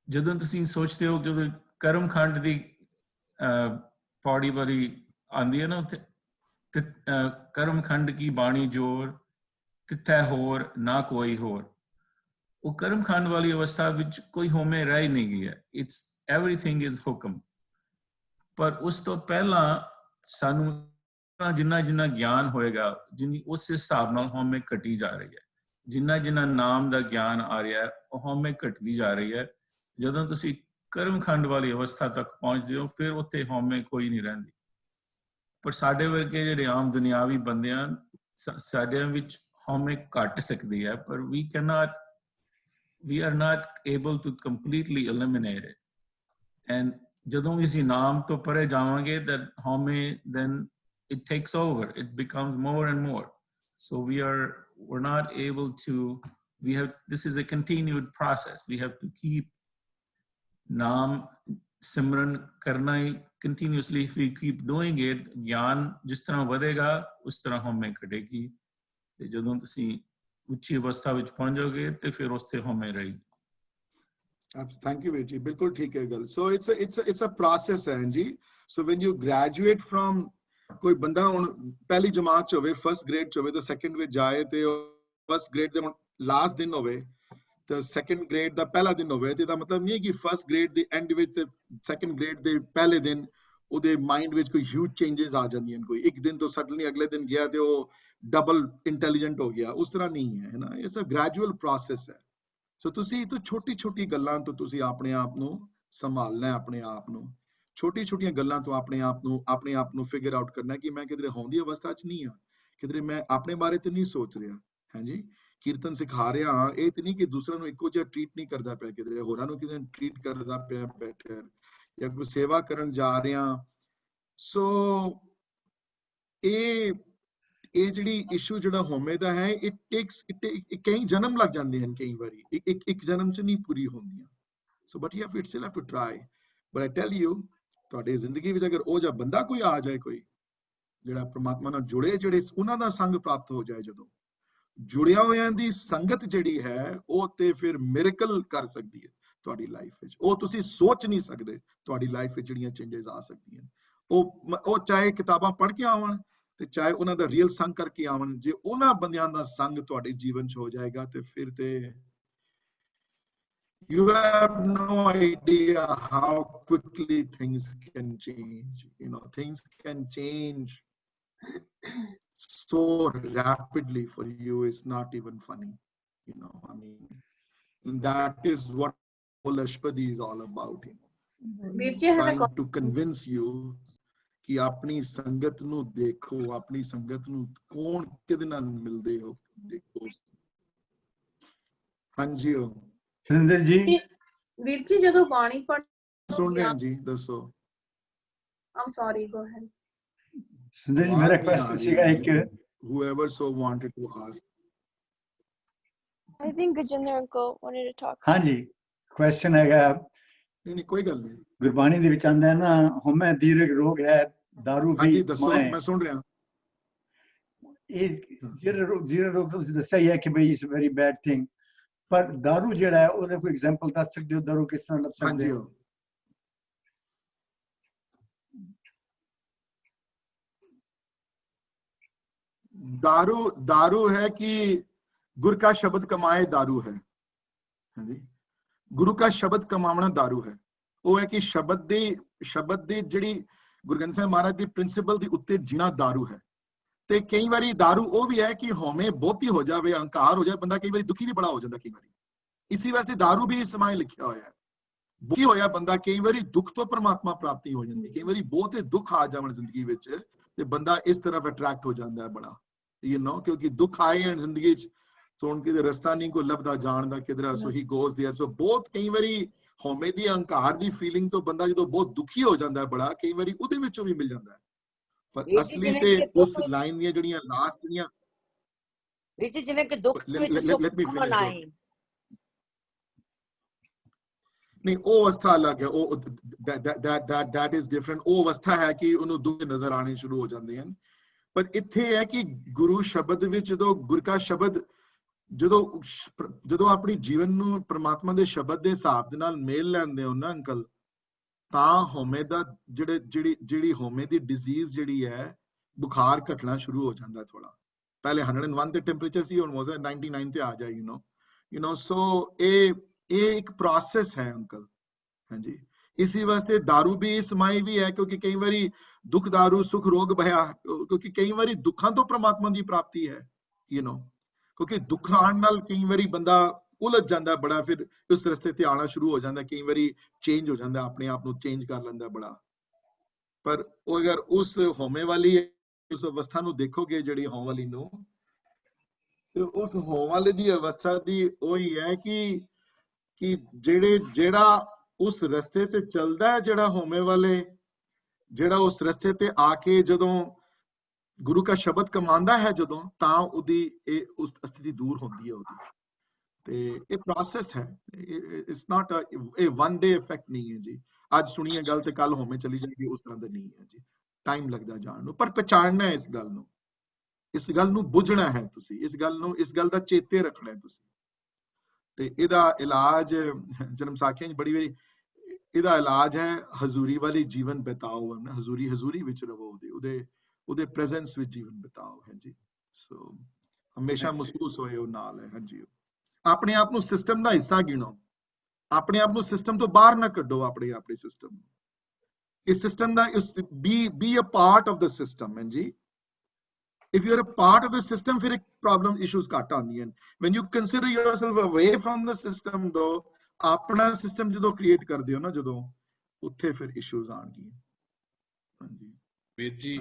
[SPEAKER 10] ਜਦੋਂ ਤੁਸੀਂ ਸੋਚਦੇ ਹੋ, ਜਦੋਂ ਕਰਮਖੰਡ ਦੀ ਪੌੜੀ ਵਾਲੀ ਆਉਂਦੀ ਹੈ ਨਾ, ਉੱਥੇ ਕਰਮਖੰਡ ਕੀ ਬਾਣੀ ਜੋਰ ਤਿੱਥੈ ਹੋਰ ਨਾ ਕੋਈ ਹੋਰ, ਉਹ ਕਰਮਖੰਡ ਵਾਲੀ ਅਵਸਥਾ ਵਿੱਚ ਕੋਈ ਹਉਮੈ ਰਹਿ ਨਹੀਂ ਗਈ ਹੈ। ਇਟਸ ਐਵਰੀਥਿੰਗ ਇਜ਼ ਹੁਕਮ। ਪਰ ਉਸ ਤੋਂ ਪਹਿਲਾਂ ਸਾਨੂੰ ਜਿੰਨਾ ਗਿਆਨ ਹੋਏਗਾ, ਜਿੰਨੀ ਉਸ ਹਿਸਾਬ ਨਾਲ ਹਉਮੈ ਘਟੀ ਜਾ ਰਹੀ ਹੈ। ਜਿੰਨਾ ਨਾਮ ਦਾ ਗਿਆਨ ਆ ਰਿਹਾ ਹੈ, ਉਹ ਹਉਮੈ ਘਟਦੀ ਜਾ ਰਹੀ ਹੈ। ਜਦੋਂ ਤੁਸੀਂ ਕਰਮਖੰਡ ਵਾਲੀ ਅਵਸਥਾ ਤੱਕ ਪਹੁੰਚਦੇ ਹੋ, ਫਿਰ ਉੱਥੇ ਹਉਮੈ ਕੋਈ ਨਹੀਂ ਰਹਿੰਦੀ। ਪਰ ਸਾਡੇ ਵਰਗੇ ਜਿਹੜੇ ਆਮ ਦੁਨਿਆਵੀ ਬੰਦੇ ਆ, ਸਾਡੇ ਵਿੱਚ ਹਉਮੈ ਘਟ ਸਕਦੀ ਹੈ, ਪਰ we are not able to completely eliminate it. And ਜਦੋਂ ਵੀ ਅਸੀਂ ਨਾਮ ਤੋਂ ਪਰੇ ਜਾਵਾਂਗੇ, that ਹਉਮੈ then it takes over, it becomes more and more. So we're not able to, this is a continued process. We have to keep naam simran karna continuously. If we keep doing it, gyan jis tarah vadega us tarah haume घटेगी। te jadon tusi uchi avastha vich pahunchoge te fir uste haume rahegi।
[SPEAKER 1] Thank you, Virji. Bilkul theek hai gal. So it's a process hai ji। So when you graduate from ਕੋਈ ਬੰਦਾ ਹੁਣ ਪਹਿਲੀ ਜਮਾਤ ਚ ਹੋਵੇ, first grade ਚ ਹੋਵੇ, ਤਾਂ ਸੈਕੰਡ ਵਿੱਚ ਜਾਏ ਤੇ ਫਸਟ ਗ੍ਰੇਡ ਦੇ ਲਾਸਟ ਦਿਨ ਹੋਵੇ ਤੇ ਸੈਕੰਡ ਗ੍ਰੇਡ ਦਾ ਪਹਿਲਾ ਦਿਨ ਹੋਵੇ, ਤੇ ਇਹਦਾ ਮਤਲਬ ਨਹੀਂ ਹੈ ਕਿ ਫਸਟ ਗ੍ਰੇਡ ਦੇ ਐਂਡ ਵਿੱਚ ਤੇ ਸੈਕੰਡ ਗ੍ਰੇਡ ਦੇ ਪਹਿਲੇ ਦਿਨ ਉਹਦੇ ਮਾਈਂਡ ਵਿੱਚ ਕੋਈ ਹਿਊਜ ਚੇਂਜਸ ਆ ਜਾਂਦੀਆਂ ਨੇ। ਕੋਈ ਇੱਕ ਦਿਨ ਤੋਂ ਸਡਨਲੀ ਅਗਲੇ ਦਿਨ ਗਿਆ ਤੇ ਉਹ ਡਬਲ ਇੰਟੈਲੀਜੈਂਟ ਹੋ ਗਿਆ, ਉਸ ਤਰ੍ਹਾਂ ਨਹੀਂ ਹੈ ਨਾ। ਇਟਸ ਅ ਗ੍ਰੈਜੂਅਲ ਪ੍ਰੋਸੈਸ ਹੈ। ਸੋ ਤੁਸੀਂ ਛੋਟੀ ਛੋਟੀ ਗੱਲਾਂ ਤੋਂ ਤੁਸੀਂ ਆਪਣੇ ਆਪ ਨੂੰ ਸੰਭਾਲਣਾ ਹੈ, ਆਪਣੇ ਆਪ ਨੂੰ ਛੋਟੀ-ਛੋਟੀਆਂ ਗੱਲਾਂ ਤੋਂ ਆਪਣੇ ਆਪ ਨੂੰ ਫਿਗਰ ਆਊਟ ਕਰਨਾ ਕਿ ਮੈਂ ਕਿਧਰੇ ਹੋਂਦੀ ਅਵਸਥਾ 'ਚ ਨਹੀਂ ਆ, ਕਿਧਰੇ ਮੈਂ ਆਪਣੇ ਬਾਰੇ ਤੇ ਨਹੀਂ ਸੋਚ ਰਿਹਾ। ਹਾਂਜੀ, ਕੀਰਤਨ ਸਿਖਾ ਰਿਹਾ ਹਾਂ, ਇਹ ਤੇ ਨਹੀਂ ਕਿ ਦੂਸਰਿਆਂ ਨੂੰ ਇੱਕੋ ਜਿਹਾ ਟ੍ਰੀਟ ਨਹੀਂ ਕਰਦਾ ਪਿਆ, ਕਿਧਰੇ ਹੋਰਾਂ ਨੂੰ ਕਿਧਰੇ ਟ੍ਰੀਟ ਕਰਦਾ ਪਿਆ ਬੈਠੇ, ਜਾਂ ਕੋਈ ਸੇਵਾ ਕਰਨ ਜਾ ਰਿਹਾ। ਸੋ ਇਹ ਜਿਹੜੀ ਇਸ਼ੂ ਜਿਹੜਾ ਹਉਮੈ ਦਾ ਹੈ, ਇਟ ਟੇਕਸ ਕਈ ਜਨਮ ਲੱਗ ਜਾਂਦੇ ਹਨ, ਕਈ ਵਾਰੀ ਇੱਕ ਜਨਮ 'ਚ ਨਹੀਂ ਪੂਰੀ ਹੁੰਦੀਆਂ। So but you still have to try. But I tell you, ਤੁਹਾਡੀ ਜ਼ਿੰਦਗੀ ਵਿੱਚ ਅਗਰ ਉਹ ਜਿਹਾ ਬੰਦਾ ਕੋਈ ਆ ਜਾਏ, ਕੋਈ ਜਿਹੜਾ ਪ੍ਰਮਾਤਮਾ ਨਾਲ ਜੁੜੇ, ਜਿਹੜੇ ਉਹਨਾਂ ਦਾ ਸੰਗ ਪ੍ਰਾਪਤ ਹੋ ਜਾਏ, ਜਦੋਂ ਜੁੜਿਆ ਹੋਇਆਂ ਦੀ ਸੰਗਤ ਜਿਹੜੀ ਹੈ, ਉਹ ਤੇ ਫਿਰ ਮਿਰੇਕਲ ਕਰ ਸਕਦੀ ਹੈ ਤੁਹਾਡੀ ਲਾਈਫ ਵਿੱਚ। ਉਹ ਤੁਸੀਂ ਸੋਚ ਨਹੀਂ ਸਕਦੇ ਤੁਹਾਡੀ ਲਾਈਫ ਵਿੱਚ ਜਿਹੜੀਆਂ ਚੇਂਜਸ ਆ ਸਕਦੀਆਂ। ਉਹ ਚਾਹੇ ਕਿਤਾਬਾਂ ਪੜ੍ਹ ਕੇ ਆਵਣ ਤੇ ਚਾਹੇ ਉਹਨਾਂ ਦਾ ਰੀਅਲ ਸੰਗ ਕਰਕੇ ਆਵਣ। ਜੇ ਉਹਨਾਂ ਬੰਦਿਆਂ ਦਾ ਸੰਗ ਤੁਹਾਡੇ ਜੀਵਨ 'ਚ ਹੋ ਜਾਏਗਾ ਤੇ ਫਿਰ ਤੇ you have no idea how quickly things can change. You know, things can change so rapidly for you. It's not even funny. You know, I mean, and that is what Ashpadi is all about. You know, trying to convince you ਕਿ ਆਪਣੀ ਸੰਗਤ ਨੂੰ ਦੇਖੋ, ਆਪਣੀ ਸੰਗਤ ਨੂੰ ਕੌਣ ਕਿਹਦੇ ਨਾਲ ਮਿਲਦੇ ਹੋ ਦੇਖੋ। ਹਾਂਜੀ ਹੋ
[SPEAKER 12] ਸੁਰਿੰਦਰ ਜੀ।
[SPEAKER 13] ਵੀਰ ਜੀ ਜਦੋਂ ਬਾਣੀ ਪੜ੍ਹ
[SPEAKER 1] ਸੁਣ ਰਹੇ ਹਾਂ ਜੀ, ਦੱਸੋ।
[SPEAKER 13] I'm sorry, go ahead.
[SPEAKER 12] Surinder ਜੀ ਮੇਰਾ ਕੁਐਸਚਨ ਸੀਗਾ ਇੱਕ,
[SPEAKER 1] whoever so wanted to ask.
[SPEAKER 5] I think Gajinder uncle wanted to talk.
[SPEAKER 12] ਹਾਂਜੀ ਕੁਐਸਚਨ ਹੈਗਾ,
[SPEAKER 1] ਨਹੀਂ ਕੋਈ ਗੱਲ ਨਹੀਂ,
[SPEAKER 12] ਗੁਰਬਾਣੀ ਦੇ ਵਿੱਚ ਆਂਦਾ ਹੈ ਨਾ, ਹਉਮੈ ਦੀਰਘ ਰੋਗ ਹੈ, ਦਾਰੂ
[SPEAKER 1] ਹਾਂਜੀ
[SPEAKER 12] ਵੀ
[SPEAKER 1] ਦੱਸੋ, ਮੈਂ ਸੁਣ ਰਿਹਾ।
[SPEAKER 12] ਇਹ ਜਿਹੜਾ ਰੋਗ ਤੁਸੀਂ ਦੱਸਿਆ ਹੀ ਹੈ ਕਿ ਬਈ ਇਟਸ ਵੈਰੀ ਬੈਡ ਥਿੰਗ, ਪਰ ਦਾਰੂ ਜਿਹੜਾ ਹੈ ਉਹਦਾ ਕੋਈ ਐਗਜ਼ਾਮਪਲ ਦੱਸ ਸਕਦੇ ਹੋ? ਦਾਰੂ ਕਿਸ ਤਰ੍ਹਾਂ ਲੱਭ ਸਕਦੇ ਹੋ?
[SPEAKER 1] दारू है कि गुरु का शब्द कमाए दारू है। हाँ जी, गुरु का शब्द कमावना दारू है। वो है कि शब्द दी जिहड़ी गुरु ग्रंथ साहिब महाराज दी प्रिंसिपल दी उत्ते जीना दारू है। ते कई बारी दारू वो भी है कि हौमे बहुती हो जाए, अहंकार हो जाए, बंदा कई बारी दुखी भी बड़ा हो जाता कई बारी। इसी वास्ते दारू भी इस समय लिखा हुआ है। दुखी होया बंदा कई बारी दुख तो परमात्मा प्राप्ति हो जाती, कई बारी बहुत दुख आ जावन जिंदगी विच ते बंदा इस तरफ अट्रैक्ट हो जाता है बड़ा, यू नो, क्योंकि दुख आए हैं जिंदगी च तो उनके रास्ता नहीं को लभदा जान दा किधर, सो ही गोज देयर। सो बहुत कई बारी हौमे दी अहंकार दी फीलिंग तो बंदा जो बहुत दुखी हो जाता है बड़ा, कई बारी उहदे विचों भी मिल जाता है। पर असली ते उस लाइन दी जड़ियां लास्ट दियां
[SPEAKER 11] विच जिवें कि दुख विच सुख मनाए
[SPEAKER 1] नहीं, वो अवस्था अलग है, वो दैट इज डिफरेंट। वो अवस्था है कि उन्होंने दुख नजर आने शुरू हो जाते हैं। पर इत्थे है कि गुरु शब्द विच जो गुरु का शब्द जो अपनी जीवन नूं परमात्मा दे शब्द दे हिसाब दे नाल मेल लैंदे हो ना अंकल, तां हौमे दा जिहड़ी हौमे दी डिजीज जिहड़ी है, बुखार घटना शुरू हो जाता है। थोड़ा पहले 101 ते टेंपरेचर सी, हुण 99 ते आ जाए, यू नो। सो एक प्रोसेस है अंकल। हाँ जी, इसी वास्ते दारू भी समाई भी है, क्योंकि कई बारी दुख दारू सुख रोग भया, क्योंकि कई बारी दुखां तो परमात्मा की प्राप्ति है, यू नो, क्योंकि दुख आने नाल कई बारी बंदा उलझ जाता बड़ा, फिर उस रस्ते ते आना शुरू हो जाता, कई बारी चेंज हो जाता, अपने आप को चेंज कर लेंदा बड़ा। पर अगर उस होमे वाली उस अवस्था नूं देखोगे जिहड़ी होम वाली नूं, तो उस होम वाले दी अवस्था दी वही है कि जेड़ा उस रस्ते ते चलदा है, जेड़ा होमे वाले जेड़ा उस रस्ते ते आके जदों गुरु का शब्द कमांदा है, जदों तां उदी उस स्थिति दूर होंदी है उदी। ते ये प्रोसेस है, it's not a one day effect नहीं है जी। आज सुनिए गल ते कल होमे चली जाएगी, उस तरह दा नहीं है जी। टाइम लगदा जान नूं, पर पहचानना है इस गल नूं बुझना है तुसी, इस गल दा चेते रखना है तुसी। ते इहदा इलाज जन्म साखियां च बड़ी बारी इहदा इलाज है हजूरी वाली जीवन बिताओ, हजूरी विच रहो, उहदे प्रेजेंस विच जीवन बिताओ। है जी। सो हमेशा महसूस होए वो नाल है। हाँ जी, अपने आप नूं सिस्टम दा हिस्सा गिनो, अपने आप नूं सिस्टम तो बाहर ना कड्डो, अपने सिस्टम, इस सिस्टम दा be a part of the system. है जी, if you are a part of the system, फिर एक problem issues घट आंदी हैं। when you consider yourself away from the system, though अपना सिस्टम जो क्रिएट कर दियो ना, जो उत्थे फिर इश्यूज आएंगी। हाँ जी
[SPEAKER 6] Veer ji,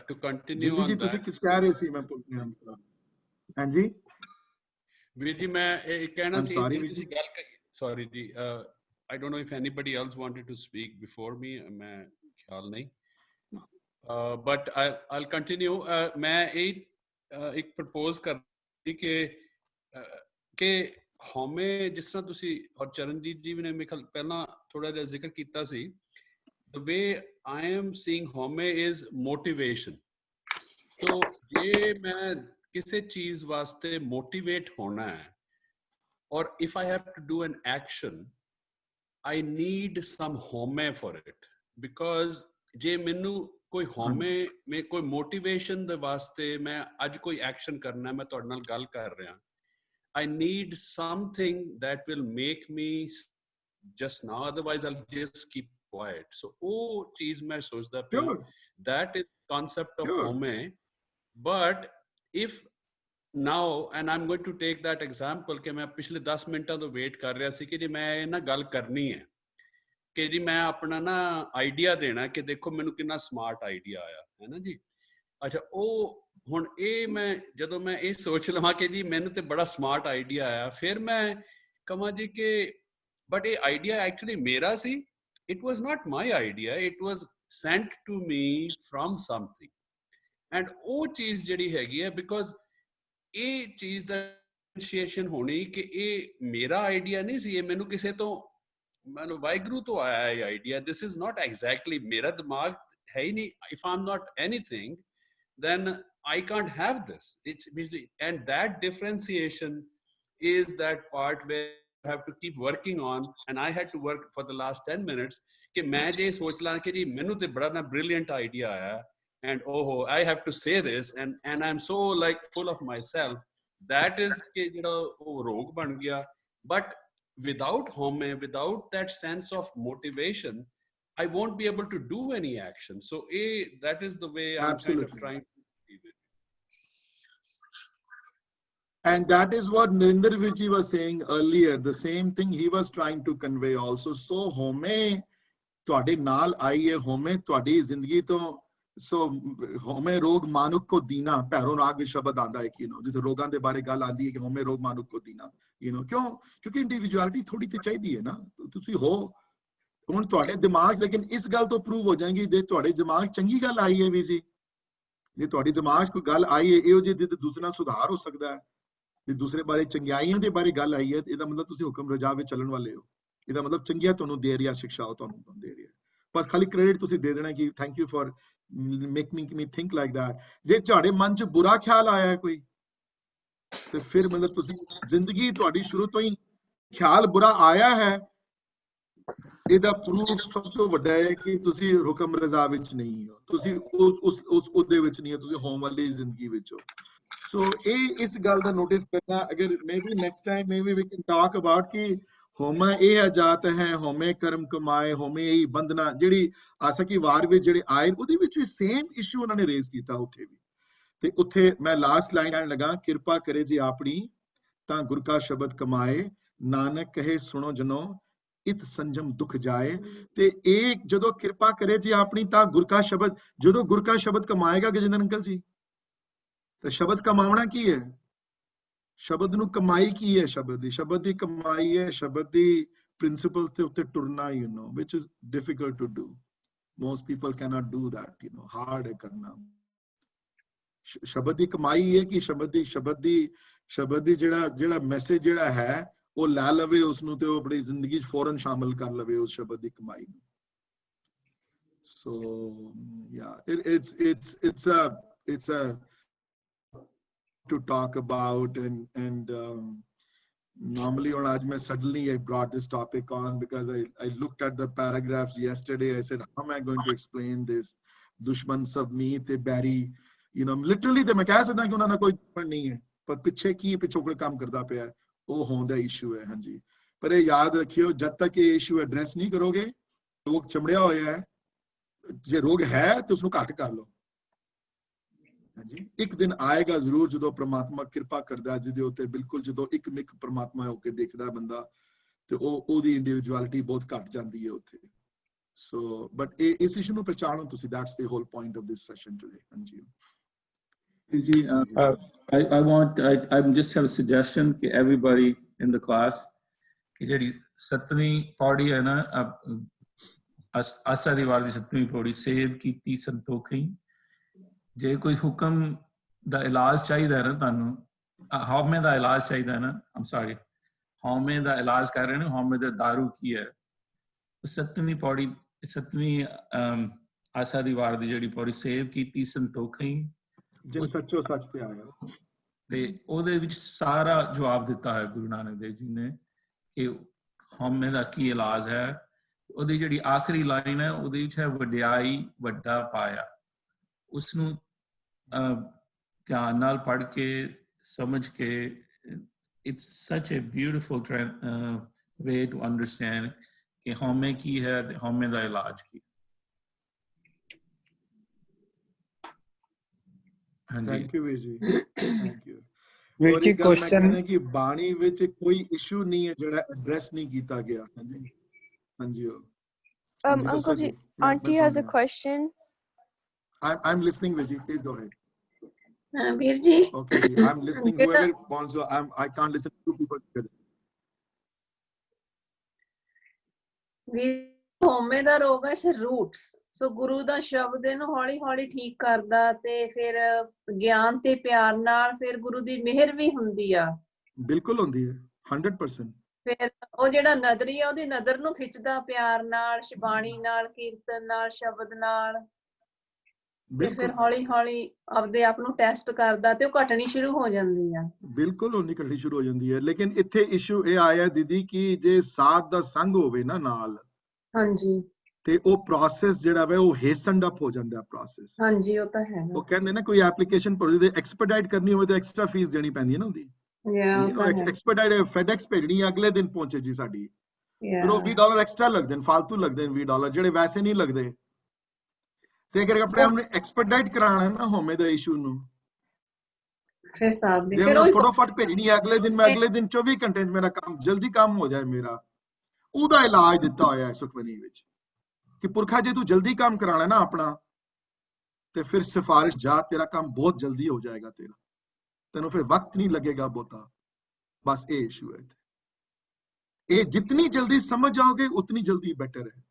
[SPEAKER 6] to continue on
[SPEAKER 1] जी, तुसी कुछ कह रहे सी, मैं भूल गया। हाँ जी
[SPEAKER 6] वीर जी, मैं कहना सी
[SPEAKER 1] sorry वीर जी,
[SPEAKER 6] सॉरी जी, I don't know if anybody else wanted to speak before me, मैं ख्याल नहीं, but I'll continue। मैं एक propose कर रही कि हौमे जिस तरह तुसी और चरणजीत जी ने मेरे ख्याल पहला थोड़ा जिहा जिक्र कीता सी, the way I am seeing home is motivation। तो ये मैं किसी चीज वास्ते मोटिवेट होना है, और if I have to do an action, I need some home for it, because जे मैनू कोई होमे में कोई मोटिवेशन दे वास्ते मैं आज कोई एक्शन करना है, मैं तुहाडे नाल गल कर रहा, I need something that will make me just now, otherwise I'll just keep quiet। So वो चीज मैं सोचदा पिया, that is concept of home। but if now, and I'm going to take that example कि मैं पिछले 10 मिनटां तो वेट कर रहा सी कि जी मैं ना गल करनी है, ਕਿ ਜੀ ਮੈਂ ਆਪਣਾ ਨਾ ਆਈਡੀਆ ਦੇਣਾ ਕਿ ਦੇਖੋ ਮੈਨੂੰ ਕਿੰਨਾ ਸਮਾਰਟ ਆਈਡੀਆ ਆਇਆ ਹੈ ਨਾ ਜੀ। ਅੱਛਾ, ਉਹ ਹੁਣ ਇਹ ਮੈਂ ਜਦੋਂ ਮੈਂ ਇਹ ਸੋਚ ਲਵਾਂ ਕਿ ਜੀ ਮੈਨੂੰ ਤੇ ਬੜਾ ਸਮਾਰਟ ਆਈਡੀਆ ਆਇਆ, ਫਿਰ ਮੈਂ ਕਹਾਂ ਜੀ ਕਿ ਬਟ ਇਹ ਆਈਡੀਆ ਐਕਚੁਅਲੀ ਮੇਰਾ ਸੀ, it was not my idea, it was sent to me from something. And ਉਹ ਚੀਜ਼ ਜਿਹੜੀ ਹੈਗੀ ਹੈ, ਬਿਕੋਜ਼ ਇਹ ਚੀਜ਼ ਦਾ ਡਿਫਰੈਂਸ਼ੀਏਸ਼ਨ ਹੋਣੀ ਕਿ ਇਹ ਮੇਰਾ ਆਈਡੀਆ ਨਹੀਂ ਸੀ, ਇਹ ਮੈਨੂੰ ਕਿਸੇ ਤੋਂ, ਮੈਨੂੰ ਵਾਹਿਗੁਰੂ ਤੋਂ ਆਇਆ ਇਹ idea. This is not exactly ਮੇਰਾ ਦਿਮਾਗ ਹੈ ਹੀ ਨਹੀਂ। If I am not anything then I can't have this. And that differentiation is that part where you have to keep working on, and I had to work for the last 10 minutes कि मैं जे सोच ला कि जी मैनू ते बड़ा ना brilliant idea आया, and oh I have to say this, and I'm so like full of myself, that is कि जो वो रोग बन गया। But without home, without that sense of motivation, I won't be able to do any action. So that is the way I'm kind of trying to achieve it.
[SPEAKER 1] And that is what Narinder Virji was saying earlier. The same thing he was trying to convey also. So home ਤੁਹਾਡੇ ਨਾਲ ਆਈ ਹੈ, home ਤੁਹਾਡੀ ਜ਼ਿੰਦਗੀ ਤੋਂ, so home ਰੋਗ ਮਾਨੁਖ ਕੋ ਦੀਨਾ, ਭੈਰੋ ਰਾਗ ਵਿੱਚ ਸ਼ਬਦ ਆਂਦਾ ਹੈ ਕਿ ਜਿੱਥੇ ਰੋਗਾਂ ਦੇ ਬਾਰੇ ਗੱਲ ਆਂਦੀ ਹੈ ਕਿ home ਰੋਗ ਮਾਨੁਖ ਕੋ ਦੀਨਾ, ਕਿਉਂ? ਕਿਉਂਕਿ ਇੰਡੀਵਿਜੂਅਲਿਟੀ ਥੋੜੀ ਤੇ ਚਾਹੀਦੀ ਹੈ ਨਾ, ਤੁਸੀਂ ਹੋ ਹੁਣ ਤੁਹਾਡੇ ਦਿਮਾਗ, ਲੇਕਿਨ ਇਸ ਗੱਲ ਤੋਂ ਪ੍ਰੂਵ ਹੋ ਜਾਏਗੀ ਜੇ ਤੁਹਾਡੇ ਦਿਮਾਗ ਚੰਗੀ ਗੱਲ ਆਈ ਹੈ ਵੀਰ ਜੀ, ਜੇ ਤੁਹਾਡੇ ਦਿਮਾਗ ਕੋਈ ਗੱਲ ਆਈ ਹੈ ਇਹੋ ਜਿਹੀ ਤੇ ਦੂਸਰੇ ਨਾਲ ਸੁਧਾਰ ਹੋ ਸਕਦਾ ਹੈ, ਜੇ ਦੂਸਰੇ ਬਾਰੇ ਚੰਗਿਆਈਆਂ ਦੇ ਬਾਰੇ ਗੱਲ ਆਈ ਹੈ, ਇਹਦਾ ਮਤਲਬ ਤੁਸੀਂ ਹੁਕਮ ਰਜਾ ਵਿੱਚ ਚੱਲਣ ਵਾਲੇ ਹੋ, ਇਹਦਾ ਮਤਲਬ ਚੰਗੀਆਂ ਤੁਹਾਨੂੰ ਦੇ ਰਿਹਾ, ਸਿੱਖਿਆ ਉਹ ਤੁਹਾਨੂੰ ਦੇ ਰਿਹਾ। ਬਸ ਖਾਲੀ ਕ੍ਰੈਡਿਟ ਤੁਸੀਂ ਦੇ ਦੇਣਾ ਕਿ thank you for making me think like that. ਜੇ ਤੁਹਾਡੇ ਮਨ 'ਚ ਬੁਰਾ ਖਿਆਲ ਆਇਆ ਹੈ ਕੋਈ, ਤੇ ਫਿਰ ਮਤਲਬ ਤੁਸੀਂ ਜ਼ਿੰਦਗੀ ਤੁਹਾਡੀ ਸ਼ੁਰੂ ਤੋਂ ਹੀ ਖਿਆਲ ਬੁਰਾ ਆਇਆ ਹੈ, ਇਹਦਾ ਪ੍ਰੂਫ ਸਭ ਤੋਂ ਵੱਡਾ ਹੈ ਕਿ ਤੁਸੀਂ ਹੁਕਮ ਰਜ਼ਾ ਵਿੱਚ ਨਹੀਂ ਹੋ, ਤੁਸੀਂ ਉਸ ਉਹਦੇ ਵਿੱਚ ਨਹੀਂ ਹੋ, ਤੁਸੀਂ ਹੋਮ ਵਾਲੀ ਜ਼ਿੰਦਗੀ ਵਿੱਚ ਹੋ। ਸੋ ਇਹ ਇਸ ਗੱਲ ਦਾ ਨੋਟਿਸ ਕਰਨਾ, ਅਗਰ maybe next time maybe we can talk about ਕਿ ਹੋਮੇ ਇਹ ਆਜਾਤ ਹੈ, ਹੋਮੇ ਕਰਮ ਕਮਾਏ, ਹੋਮੇ ਇਹ ਬੰਧਨਾ, ਜਿਹੜੀ ਆਸਕੀ ਵਾਰ ਵਿੱਚ ਜਿਹੜੇ ਆਏ ਉਹਦੇ ਵਿੱਚ ਵੀ ਸੇਮ ਇਸ਼ੂ ਉਹਨਾਂ ਨੇ ਰੇਜ਼ ਕੀਤਾ ਉੱਥੇ ਵੀ। ਤੇ ਉੱਥੇ ਮੈਂ ਲਾਸਟ ਲਾਈਨ ਕਹਿਣ ਲੱਗਾ, ਕਿਰਪਾ ਕਰੇ ਜੀ ਆਪਣੀ ਤਾਂ ਗੁਰ ਕਾ ਸ਼ਬਦ ਕਮਾਏ, ਨਾਨਕ ਕਹੇ ਸੁਣੋ ਜਨੋ ਇਤ ਸੰਜਮ ਦੁਖ ਜਾਏ। ਤੇ ਇਹ ਜਦੋਂ ਕਿਰਪਾ ਕਰੇ ਜੀ ਆਪਣੀ ਤਾਂ ਗੁਰ ਕਾ ਸ਼ਬਦ, ਜਦੋਂ ਗੁਰ ਕਾ ਸ਼ਬਦ ਕਮਾਏਗਾ ਗਜਿੰਦਰ ਅੰਕਲ ਜੀ, ਤੇ ਸ਼ਬਦ ਕਮਾਉਣਾ ਕੀ ਹੈ? ਸ਼ਬਦ ਨੂੰ ਕਮਾਈ ਕੀ ਹੈ? ਸ਼ਬਦ ਦੀ ਕਮਾਈ ਹੈ, ਸ਼ਬਦ ਦੀ ਪ੍ਰਿੰਸੀਪਲ ਤੇ ਉੱਤੇ ਟੁਰਨਾ, which is difficult to do. Most people cannot do that, hard ਹੈ ਕਰਨਾ। ਸ਼ਬਦ ਦੀ ਕਮਾਈ ਹੈ ਕਿ ਸ਼ਬਦ ਦੀ ਜਿਹੜਾ ਮੈਸੇਜ ਜਿਹੜਾ ਹੈ ਉਹ ਲੈ ਲਵੇ ਉਸਨੂੰ ਤੇ ਉਹ ਆਪਣੀ ਜ਼ਿੰਦਗੀ 'ਚ ਫੌਰਨ ਸ਼ਾਮਿਲ ਕਰ ਲਵੇ ਉਸ ਸ਼ਬਦ ਦੀ ਕਮਾਈ ਨੂੰ। So yeah, it's a to talk about, and normally on I suddenly I brought this topic on because I looked at the paragraphs yesterday. I said, how am I going to explain this? Dushman sab meet bari, literally the मैं कह सकता कि उन्होंने कोई दुश्मन नहीं है, पर पिछे की पिछोकड़ काम करता पे ਉਹ ਹੋਣ ਦਾ ਇਸ਼ੂ ਹੈ। ਹਾਂਜੀ, ਪਰ ਇਹ ਯਾਦ ਰੱਖਿਓ, ਜਦ ਤੱਕ ਇਹ ਇਸ਼ੂ ਐਡਰੈਸ ਨਹੀਂ ਕਰੋਗੇ, ਰੋਗ ਚਮੜਿਆ ਹੋਇਆ ਹੈ, ਜੇ ਰੋਗ ਹੈ ਤੇ ਉਸਨੂੰ ਘੱਟ ਕਰ ਲਓ। ਹਾਂਜੀ, ਇੱਕ ਦਿਨ ਆਏਗਾ ਜ਼ਰੂਰ ਜਦੋਂ ਪ੍ਰਮਾਤਮਾ ਕਿਰਪਾ ਕਰਦਾ, ਜਿਹਦੇ ਉੱਤੇ ਬਿਲਕੁਲ ਜਦੋਂ ਇੱਕ ਮਿਕ ਪ੍ਰਮਾਤਮਾ ਹੋ ਕੇ ਦੇਖਦਾ ਬੰਦਾ, ਤੇ ਉਹਦੀ ਇੰਡੀਵਿਜੂਅਲਿਟੀ ਬਹੁਤ ਘੱਟ ਜਾਂਦੀ ਹੈ ਉੱਥੇ। ਸੋ ਬਟ ਇਸ ਇਸ਼ੂ ਨੂੰ ਪਛਾਣੋ ਤੁਸੀਂ, that's the hole point of this session today. ਹਾਂਜੀ
[SPEAKER 10] I just have a suggestion कि everybody in the class कि ਜਿਹੜੀ 7ਵੀਂ ਪੌੜੀ ਹੈ ਨਾ, ਆਸਾ ਦੀ ਵਾਰ ਦੀ 7ਵੀਂ ਪੌੜੀ, ਸੇਵ ਕੀਤੀ ਸੰਤੋਖੀ। ਜੇ ਕੋਈ ਹੁਕਮ ਦਾ ਇਲਾਜ ਚਾਹੀਦਾ ਹੈ ਨਾ ਤੁਹਾਨੂੰ, ਹਉਮੈ ਦਾ ਇਲਾਜ ਚਾਹੀਦਾ ਹੈ ਨਾ, ਹਉਮੈ ਦਾ ਇਲਾਜ ਕਰ ਰਹੇ ਨੇ, ਹਉਮੈ ਦਾ ਦਾਰੂ ਕੀ ਹੈ? 7ਵੀਂ ਪੌੜੀ, 7ਵੀਂ ਆਸਾ ਦੀ ਵਾਰ ਦੀ ਜਿਹੜੀ ਪੌੜੀ, ਸੇਵ ਕੀਤੀ ਸੰਤੋਖੀ,
[SPEAKER 1] ਜਿਨ ਸੱਚੋ ਸੱਚ ਤੇ ਆਇਆ,
[SPEAKER 10] ਤੇ ਉਹਦੇ ਵਿੱਚ ਸਾਰਾ ਜਵਾਬ ਦਿੱਤਾ ਹੈ ਗੁਰੂ ਨਾਨਕ ਦੇਵ ਜੀ ਨੇ ਕਿ ਹਉਮੈ ਦਾ ਕੀ ਇਲਾਜ ਹੈ। ਉਹਦੀ ਜਿਹੜੀ ਆਖਰੀ ਲਾਈਨ ਹੈ ਉਹਦੇ ਵਿੱਚ ਹੈ, ਵਡਿਆਈ ਵੱਡਾ ਪਾਇਆ। ਉਸਨੂੰ ਧਿਆਨ ਨਾਲ ਪੜ੍ਹ ਕੇ ਸਮਝ ਕੇ, it's such a beautiful way to understand ਕਿ ਹਉਮੈ ਕੀ ਹੈ ਤੇ ਹਉਮੈ ਦਾ ਇਲਾਜ ਕੀ।
[SPEAKER 1] ਥੈਂਕ ਯੂ ਵੀਰ ਜੀ, ਥੈਂਕ ਯੂ। ਵੀਰ ਜੀ ਕੁਐਸਚਨ ਕਿ ਬਾਣੀ ਵਿੱਚ ਕੋਈ ਇਸ਼ੂ ਨਹੀਂ ਹੈ ਜਿਹੜਾ ਐਡਰੈਸ ਨਹੀਂ ਕੀਤਾ ਗਿਆ। ਹਾਂਜੀ ਹਾਂਜੀ।
[SPEAKER 5] Uncle Ji, Auntie has a question.
[SPEAKER 1] I'm listening, Virji. Please go ahead.
[SPEAKER 2] ਵੀਰ ਜੀ
[SPEAKER 1] Okay, Ji, I'm listening. Whoever wants to, I can't listen to two people together.
[SPEAKER 2] ਵੀਰ ਹੋਮੇ ਦਾ ਰੋਗ ਹੈ ਰੂਟਸ ਸੋ ਗੁਰੂ ਦਾ ਸ਼ਬਦ ਇਹਨੂੰ ਹੌਲੀ ਹੌਲੀ ਠੀਕ ਕਰਦਾ ਤੇ ਫਿਰ ਗਿਆਨ ਤੇ ਪਿਆਰ ਨਾਲ ਫਿਰ ਗੁਰੂ ਦੀ ਮਿਹਰ ਵੀ ਹੁੰਦੀ ਆ
[SPEAKER 1] ਬਿਲਕੁਲ ਹੁੰਦੀ ਹੈ 100%।
[SPEAKER 2] ਫਿਰ ਉਹ ਜਿਹੜਾ ਨਜ਼ਰੀ ਆ ਉਹਦੀ ਨਜ਼ਰ ਨੂੰ ਖਿੱਚਦਾ ਪਿਆਰ ਨਾਲ ਸ਼ਬਾਣੀ ਨਾਲ ਕੀਰਤਨ ਨਾਲ ਸ਼ਬਦ ਨਾਲ ਤੇ ਫਿਰ ਹੌਲੀ ਹੌਲੀ ਆਪਦੇ ਆਪ ਨੂੰ ਟੈਸਟ ਕਰਦਾ ਤੇ ਉਹ ਘਟਣੀ ਸ਼ੁਰੂ ਹੋ ਜਾਂਦੀ ਆ
[SPEAKER 1] ਬਿਲਕੁਲ ਉਹਨੀ ਘਟਣੀ ਸ਼ੁਰੂ ਹੋ ਜਾਂਦੀ ਹੈ। ਲੇਕਿਨ ਇੱਥੇ ਇਸ਼ੂ ਇਹ ਆਇਆ ਦੀਦੀ ਕਿ ਜੇ ਸਾਥ ਦਾ ਸੰਗ ਹੋਵੇ ਨਾ ਨਾਲ
[SPEAKER 2] ਹਾਂਜੀ
[SPEAKER 1] ਤੇ ਉਹ ਪ੍ਰੋਸੈਸ ਜਿਹੜਾ ਵੇ ਉਹ ਹੇਸਟਡ ਅਪ ਹੋ ਜਾਂਦਾ ਪ੍ਰੋਸੈਸ।
[SPEAKER 2] ਹਾਂਜੀ ਉਹ ਤਾਂ ਹੈ
[SPEAKER 1] ਉਹ ਕਹਿੰਦੇ ਨਾ ਕੋਈ ਐਪਲੀਕੇਸ਼ਨ ਪ੍ਰੋਜੈਕਟ ਦੇ ਐਕਸਪੀਡਾਈਟ ਕਰਨੀ ਹੋਵੇ ਤਾਂ ਐਕਸਟਰਾ ਫੀਸ ਦੇਣੀ ਪੈਂਦੀ ਹੈ ਨਾ ਉਹਦੀ। ਐਕਸਪੀਡਾਈਟ FedEx ਭੇਜਣੀ ਅਗਲੇ ਦਿਨ ਪਹੁੰਚੇ ਜੀ ਸਾਡੀ ਫਿਰ ਉਹ $20 ਐਕਸਟਰਾ ਲੱਗਦੇ ਨੇ ਫालतू ਲੱਗਦੇ ਨੇ $20 ਜਿਹੜੇ ਵੈਸੇ ਨਹੀਂ ਲੱਗਦੇ। ਤੇ ਅਗਰ ਆਪਣੇ ਆਪ ਨੂੰ ਐਕਸਪੀਡਾਈਟ ਕਰਾਣਾ ਨਾ ਹੋਮੇ ਦਾ ਇਸ਼ੂ ਨੂੰ
[SPEAKER 2] ਫਿਰ ਸਾਥ ਦੀ
[SPEAKER 1] ਫਿਰ ਉਹ ਫਟਾਫਟ ਭੇਜਣੀ ਅਗਲੇ ਦਿਨ ਮੈਂ ਅਗਲੇ ਦਿਨ 24 ਘੰਟੇ ਚ ਮੇਰਾ ਕੰਮ ਜਲਦੀ ਕੰਮ ਹੋ ਜਾਏ ਮੇਰਾ ਉਹਦਾ ਇਲਾਜ ਦਿੱਤਾ ਹੋਇਆ ਹੈ ਸੁਖਮਨੀ ਵਿੱਚ ਕਿ ਪੁਰਖਾ ਜੇ ਤੂੰ ਜਲਦੀ ਕੰਮ ਕਰਾਣਾ ਨਾ ਆਪਣਾ ਤੇ ਫਿਰ ਸਿਫਾਰਿਸ਼ ਜਾ ਤੇਰਾ ਕੰਮ ਬਹੁਤ ਜਲਦੀ ਹੋ ਜਾਏਗਾ ਤੇਰਾ ਤੈਨੂੰ ਫਿਰ ਵਕਤ ਨਹੀਂ ਲੱਗੇਗਾ ਬਹੁਤਾ ਬਸ ਇਹ ਇਸ਼ੂ ਹੈ। ਇਹ ਜਿਤਨੀ ਜਲਦੀ ਸਮਝ ਜਾਓਗੇ ਉਤਨੀ ਜਲਦੀ ਬੈਟਰ ਹੈ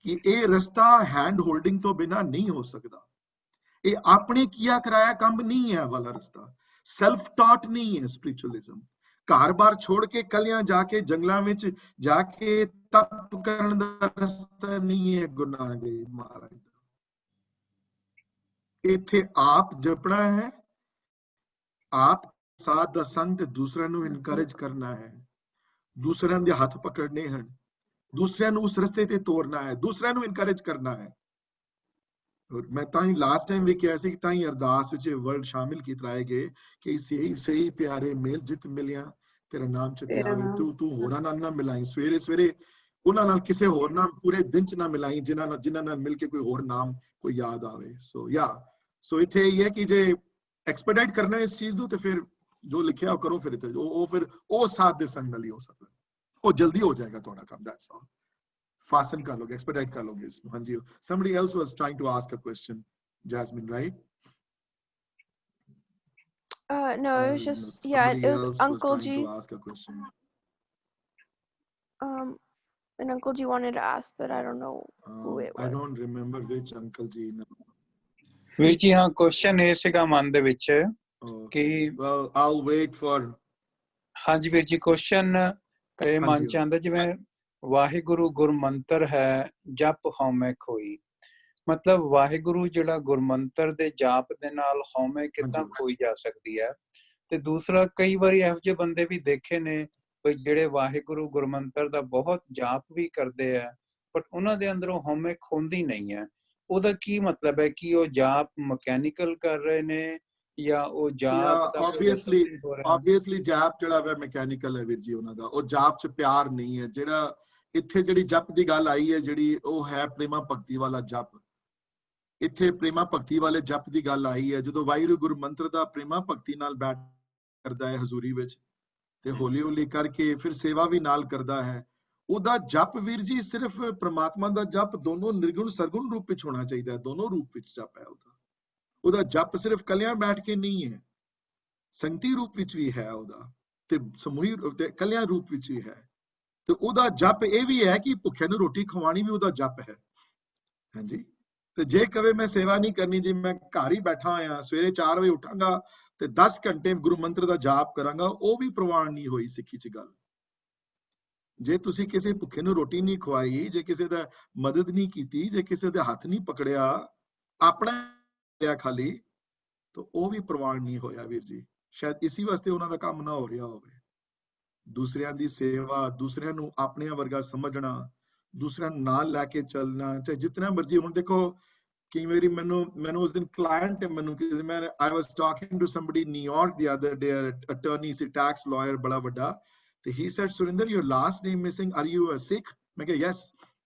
[SPEAKER 1] ਕਿ ਇਹ ਰਸਤਾ हैंड होल्डिंग तो बिना नहीं हो सकता। ये आपने किया कराया काम नहीं है वाला रास्ता सेल्फ टॉट नहीं है स्पिरिचुअलिज्म। घर बार छोड़ के कलियां जाके जंगलों में जाके तप करने का रास्ता नहीं है गुरु नानक देव महाराज दा। इत्थे आप जपना है आप साथ दा संग दूसरे ਨੂੰ इनकरेज करना है दूसरे ਦੇ ਹੱਥ पकड़ने हैं दूसरे ਨੂੰ उस रस्ते ते तोड़ना है दूसरे ਨੂੰ इनकरेज करना है। और मैं ताई लास्ट टाइम भी किया सी कि ताई अरदास विच वर्ड शामिल कीते गए कि सही सही प्यारे मेल जित मिलिया तेरा नाम चुकिया तू तू होरां नाल ना मिलाई सवेरे सवेरे उन्हां नाल किसे होर नाम पूरे दिन च ना मिलाई जिन्हां नाल मिल के कोई होर नाम कोई याद आवे। सो इत्थे ये है कि जे एक्सपेडाइट करना इस चीज ਨੂੰ ਤੇ ਫਿਰ जो लिखिया वो करो फिर फिर ਉਹ ਸਾਥ ਦੇ ਸੰਗ ਨਾਲ ਹੀ ਹੋ ਸਕਦਾ ਉਹ ਜਲਦੀ ਹੋ ਜਾਏਗਾ ਤੁਹਾਡਾ ਕੰਮ। दैट्स ऑल fasten कर लोगे expedite कर लोगे इसमें। हाँ जी somebody else was trying to ask a question Jasmine right?
[SPEAKER 5] No it was just it was Uncle G
[SPEAKER 1] to ask a question.
[SPEAKER 5] and Uncle G wanted to ask but I don't know who it was.
[SPEAKER 1] I don't remember which Uncle G now.
[SPEAKER 9] ਵੀਰ ਜੀ ਹਾਂ question ਇਹ ਸੀਗਾ ਮਨ ਦੇ ਵਿੱਚ ਕਿ
[SPEAKER 1] well I'll wait for
[SPEAKER 9] ਹਾਂਜੀ ਵੀਰ ਜੀ ਕੁਐਸਚਨ ਇਹ ਮਨ ਚ ਆਂਦਾ ਜਿਵੇਂ ਵਾਹਿਗੁਰੂ ਗੁਰਮੰਤਰ ਹੈ ਜਪ ਹਉਮੈ ਖੋਈ ਮਤਲਬ ਵਾਹਿਗੁਰੂ ਜਿਹੜਾ ਗੁਰਮੰਤਰ ਦੇ ਜਾਪ ਦੇ ਨਾਲ ਹਉਮੈ ਕਿੱਦਾਂ ਖੋਈ ਜਾ ਸਕਦੀ ਹੈ। ਤੇ ਦੂਸਰਾ ਕਈ ਵਾਰੀ ਇਹੋ ਜਿਹੇ ਬੰਦੇ ਵੀ ਦੇਖੇ ਨੇ ਵੀ ਜਿਹੜੇ ਵਾਹਿਗੁਰੂ ਗੁਰਮੰਤਰ ਦਾ ਬਹੁਤ ਜਾਪ ਵੀ ਕਰਦੇ ਆ ਬਟ ਉਹਨਾਂ ਦੇ ਅੰਦਰੋਂ ਹਉਮੈ ਖੋਂਦੀ ਨਹੀਂ ਹੈ। ਉਹਦਾ ਕੀ ਮਤਲਬ ਹੈ ਕਿ ਉਹ ਜਾਪ ਮਕੈਨੀਕਲ ਕਰ ਰਹੇ ਨੇ ਜਾਂ ਉਹ ਜਾਪ ਦਾ
[SPEAKER 1] obviously ਜਾਪ ਜਿਹੜਾ ਹੈ ਮਕੈਨੀਕਲ ਹੈ ਵੀਰ ਜੀ ਉਹਨਾਂ ਦਾ ਉਹ ਜਾਪ ਚ ਪਿਆਰ ਨਹੀਂ ਹੈ। ਜਿਹੜਾ ਇੱਥੇ ਜਿਹੜੀ ਜਪ ਦੀ ਗੱਲ ਆਈ ਹੈ ਜਿਹੜੀ ਉਹ ਹੈ ਪ੍ਰੇਮਾ ਭਗਤੀ ਵਾਲਾ ਜਪ। ਇੱਥੇ ਪ੍ਰੇਮਾ ਭਗਤੀ ਵਾਲੇ ਜਪ ਦੀ ਗੱਲ ਆਈ ਹੈ ਜਦੋਂ ਵਾਹਿਗੁਰੂ ਗੁਰੂ ਮੰਤਰ ਦਾ ਪ੍ਰੇਮਾ ਭਗਤੀ ਨਾਲ ਬੈਠ ਕਰਦਾ ਹੈ ਹਜ਼ੂਰੀ ਵਿੱਚ ਤੇ ਹੌਲੀ ਹੌਲੀ ਕਰਕੇ ਫਿਰ ਸੇਵਾ ਵੀ ਨਾਲ ਕਰਦਾ ਹੈ। ਉਹਦਾ ਜਪ ਵੀਰ ਜੀ ਸਿਰਫ ਪ੍ਰਮਾਤਮਾ ਦਾ ਜਪ ਦੋਨੋਂ ਨਿਰਗੁਣ ਸਰਗੁਣ ਰੂਪ ਵਿੱਚ ਹੋਣਾ ਚਾਹੀਦਾ ਹੈ। ਦੋਨੋਂ ਰੂਪ ਵਿੱਚ ਜਪ ਹੈ ਉਹਦਾ ਜਪ ਸਿਰਫ ਕੱਲਿਆਂ ਬੈਠ ਕੇ ਨਹੀਂ ਹੈ ਸੰਗਤੀ ਰੂਪ ਵਿੱਚ ਵੀ ਹੈ ਉਹਦਾ ਤੇ ਸਮੂਹਿਕ ਤੇ ਕੱਲਿਆਂ ਰੂਪ ਵਿੱਚ ਵੀ ਹੈ। ਤੇ ਉਹਦਾ ਜਪ ਇਹ ਵੀ ਹੈ ਕਿ ਭੁੱਖੇ ਨੂੰ ਰੋਟੀ ਖਵਾਣੀ ਵੀ ਉਹਦਾ ਜਪ ਹੈ। ਹਾਂਜੀ ਤੇ ਜੇ ਕਵੇ ਮੈਂ ਸੇਵਾ ਨਹੀਂ ਕਰਨੀ ਜੀ ਮੈਂ ਘਰ ਹੀ ਬੈਠਾ ਹੋਇਆ ਸਵੇਰੇ 4 ਵਜੇ ਉੱਠਾਂਗਾ ਤੇ 10 ਘੰਟੇ ਗੁਰੂ ਮੰਤਰ ਦਾ ਜਾਪ ਕਰਾਂਗਾ ਉਹ ਵੀ ਪ੍ਰਵਾਨ ਨਹੀਂ ਹੋਈ ਸਿੱਖੀ ਚ ਗੱਲ। ਜੇ ਤੁਸੀਂ ਕਿਸੇ ਭੁੱਖੇ ਨੂੰ ਰੋਟੀ ਨਹੀਂ ਖਵਾਈ ਜੇ ਕਿਸੇ ਦਾ ਮਦਦ ਨਹੀਂ ਕੀਤੀ ਜੇ ਕਿਸੇ ਦੇ ਹੱਥ ਨਹੀਂ ਪਕੜਿਆ ਆਪਣਾ ਲਿਆ ਖਾਲੀ ਤਾਂ ਉਹ ਵੀ ਪ੍ਰਵਾਨ ਨਹੀਂ ਹੋਇਆ ਵੀਰ ਜੀ। ਸ਼ਾਇਦ ਇਸੇ ਵਾਸਤੇ ਉਹਨਾਂ ਦਾ ਕੰਮ ਨਾ ਹੋ ਰਿਹਾ ਹੋਵੇ। ਦੂਸਰਿਆਂ ਦੀ ਸੇਵਾ ਦੂਸਰਿਆਂ ਨੂੰ ਆਪਣਿਆਂ ਵਰਗਾ ਸਮਝਣਾ ਦੂਸਰਿਆਂ ਨੂੰ ਨਾਲ ਲੈ ਕੇ ਚੱਲਣਾ ਚਾਹੇ ਜਿਤਨਾ ਮਰਜ਼ੀ। ਹੁਣ ਦੇਖੋ ਕਈ ਵਾਰੀ ਮੈਨੂੰ ਉਸ ਦਿਨ ਕਲਾਇੰਟ ਮੈਨੂੰ ਮੈਂ I was talking to somebody in New York the other day attorney C tax lawyer ਬੜਾ ਵੱਡਾ ਤੇ he said Surinder your last name missing are you a Sikh? ਮੈਂ ਕਿਹਾ yes।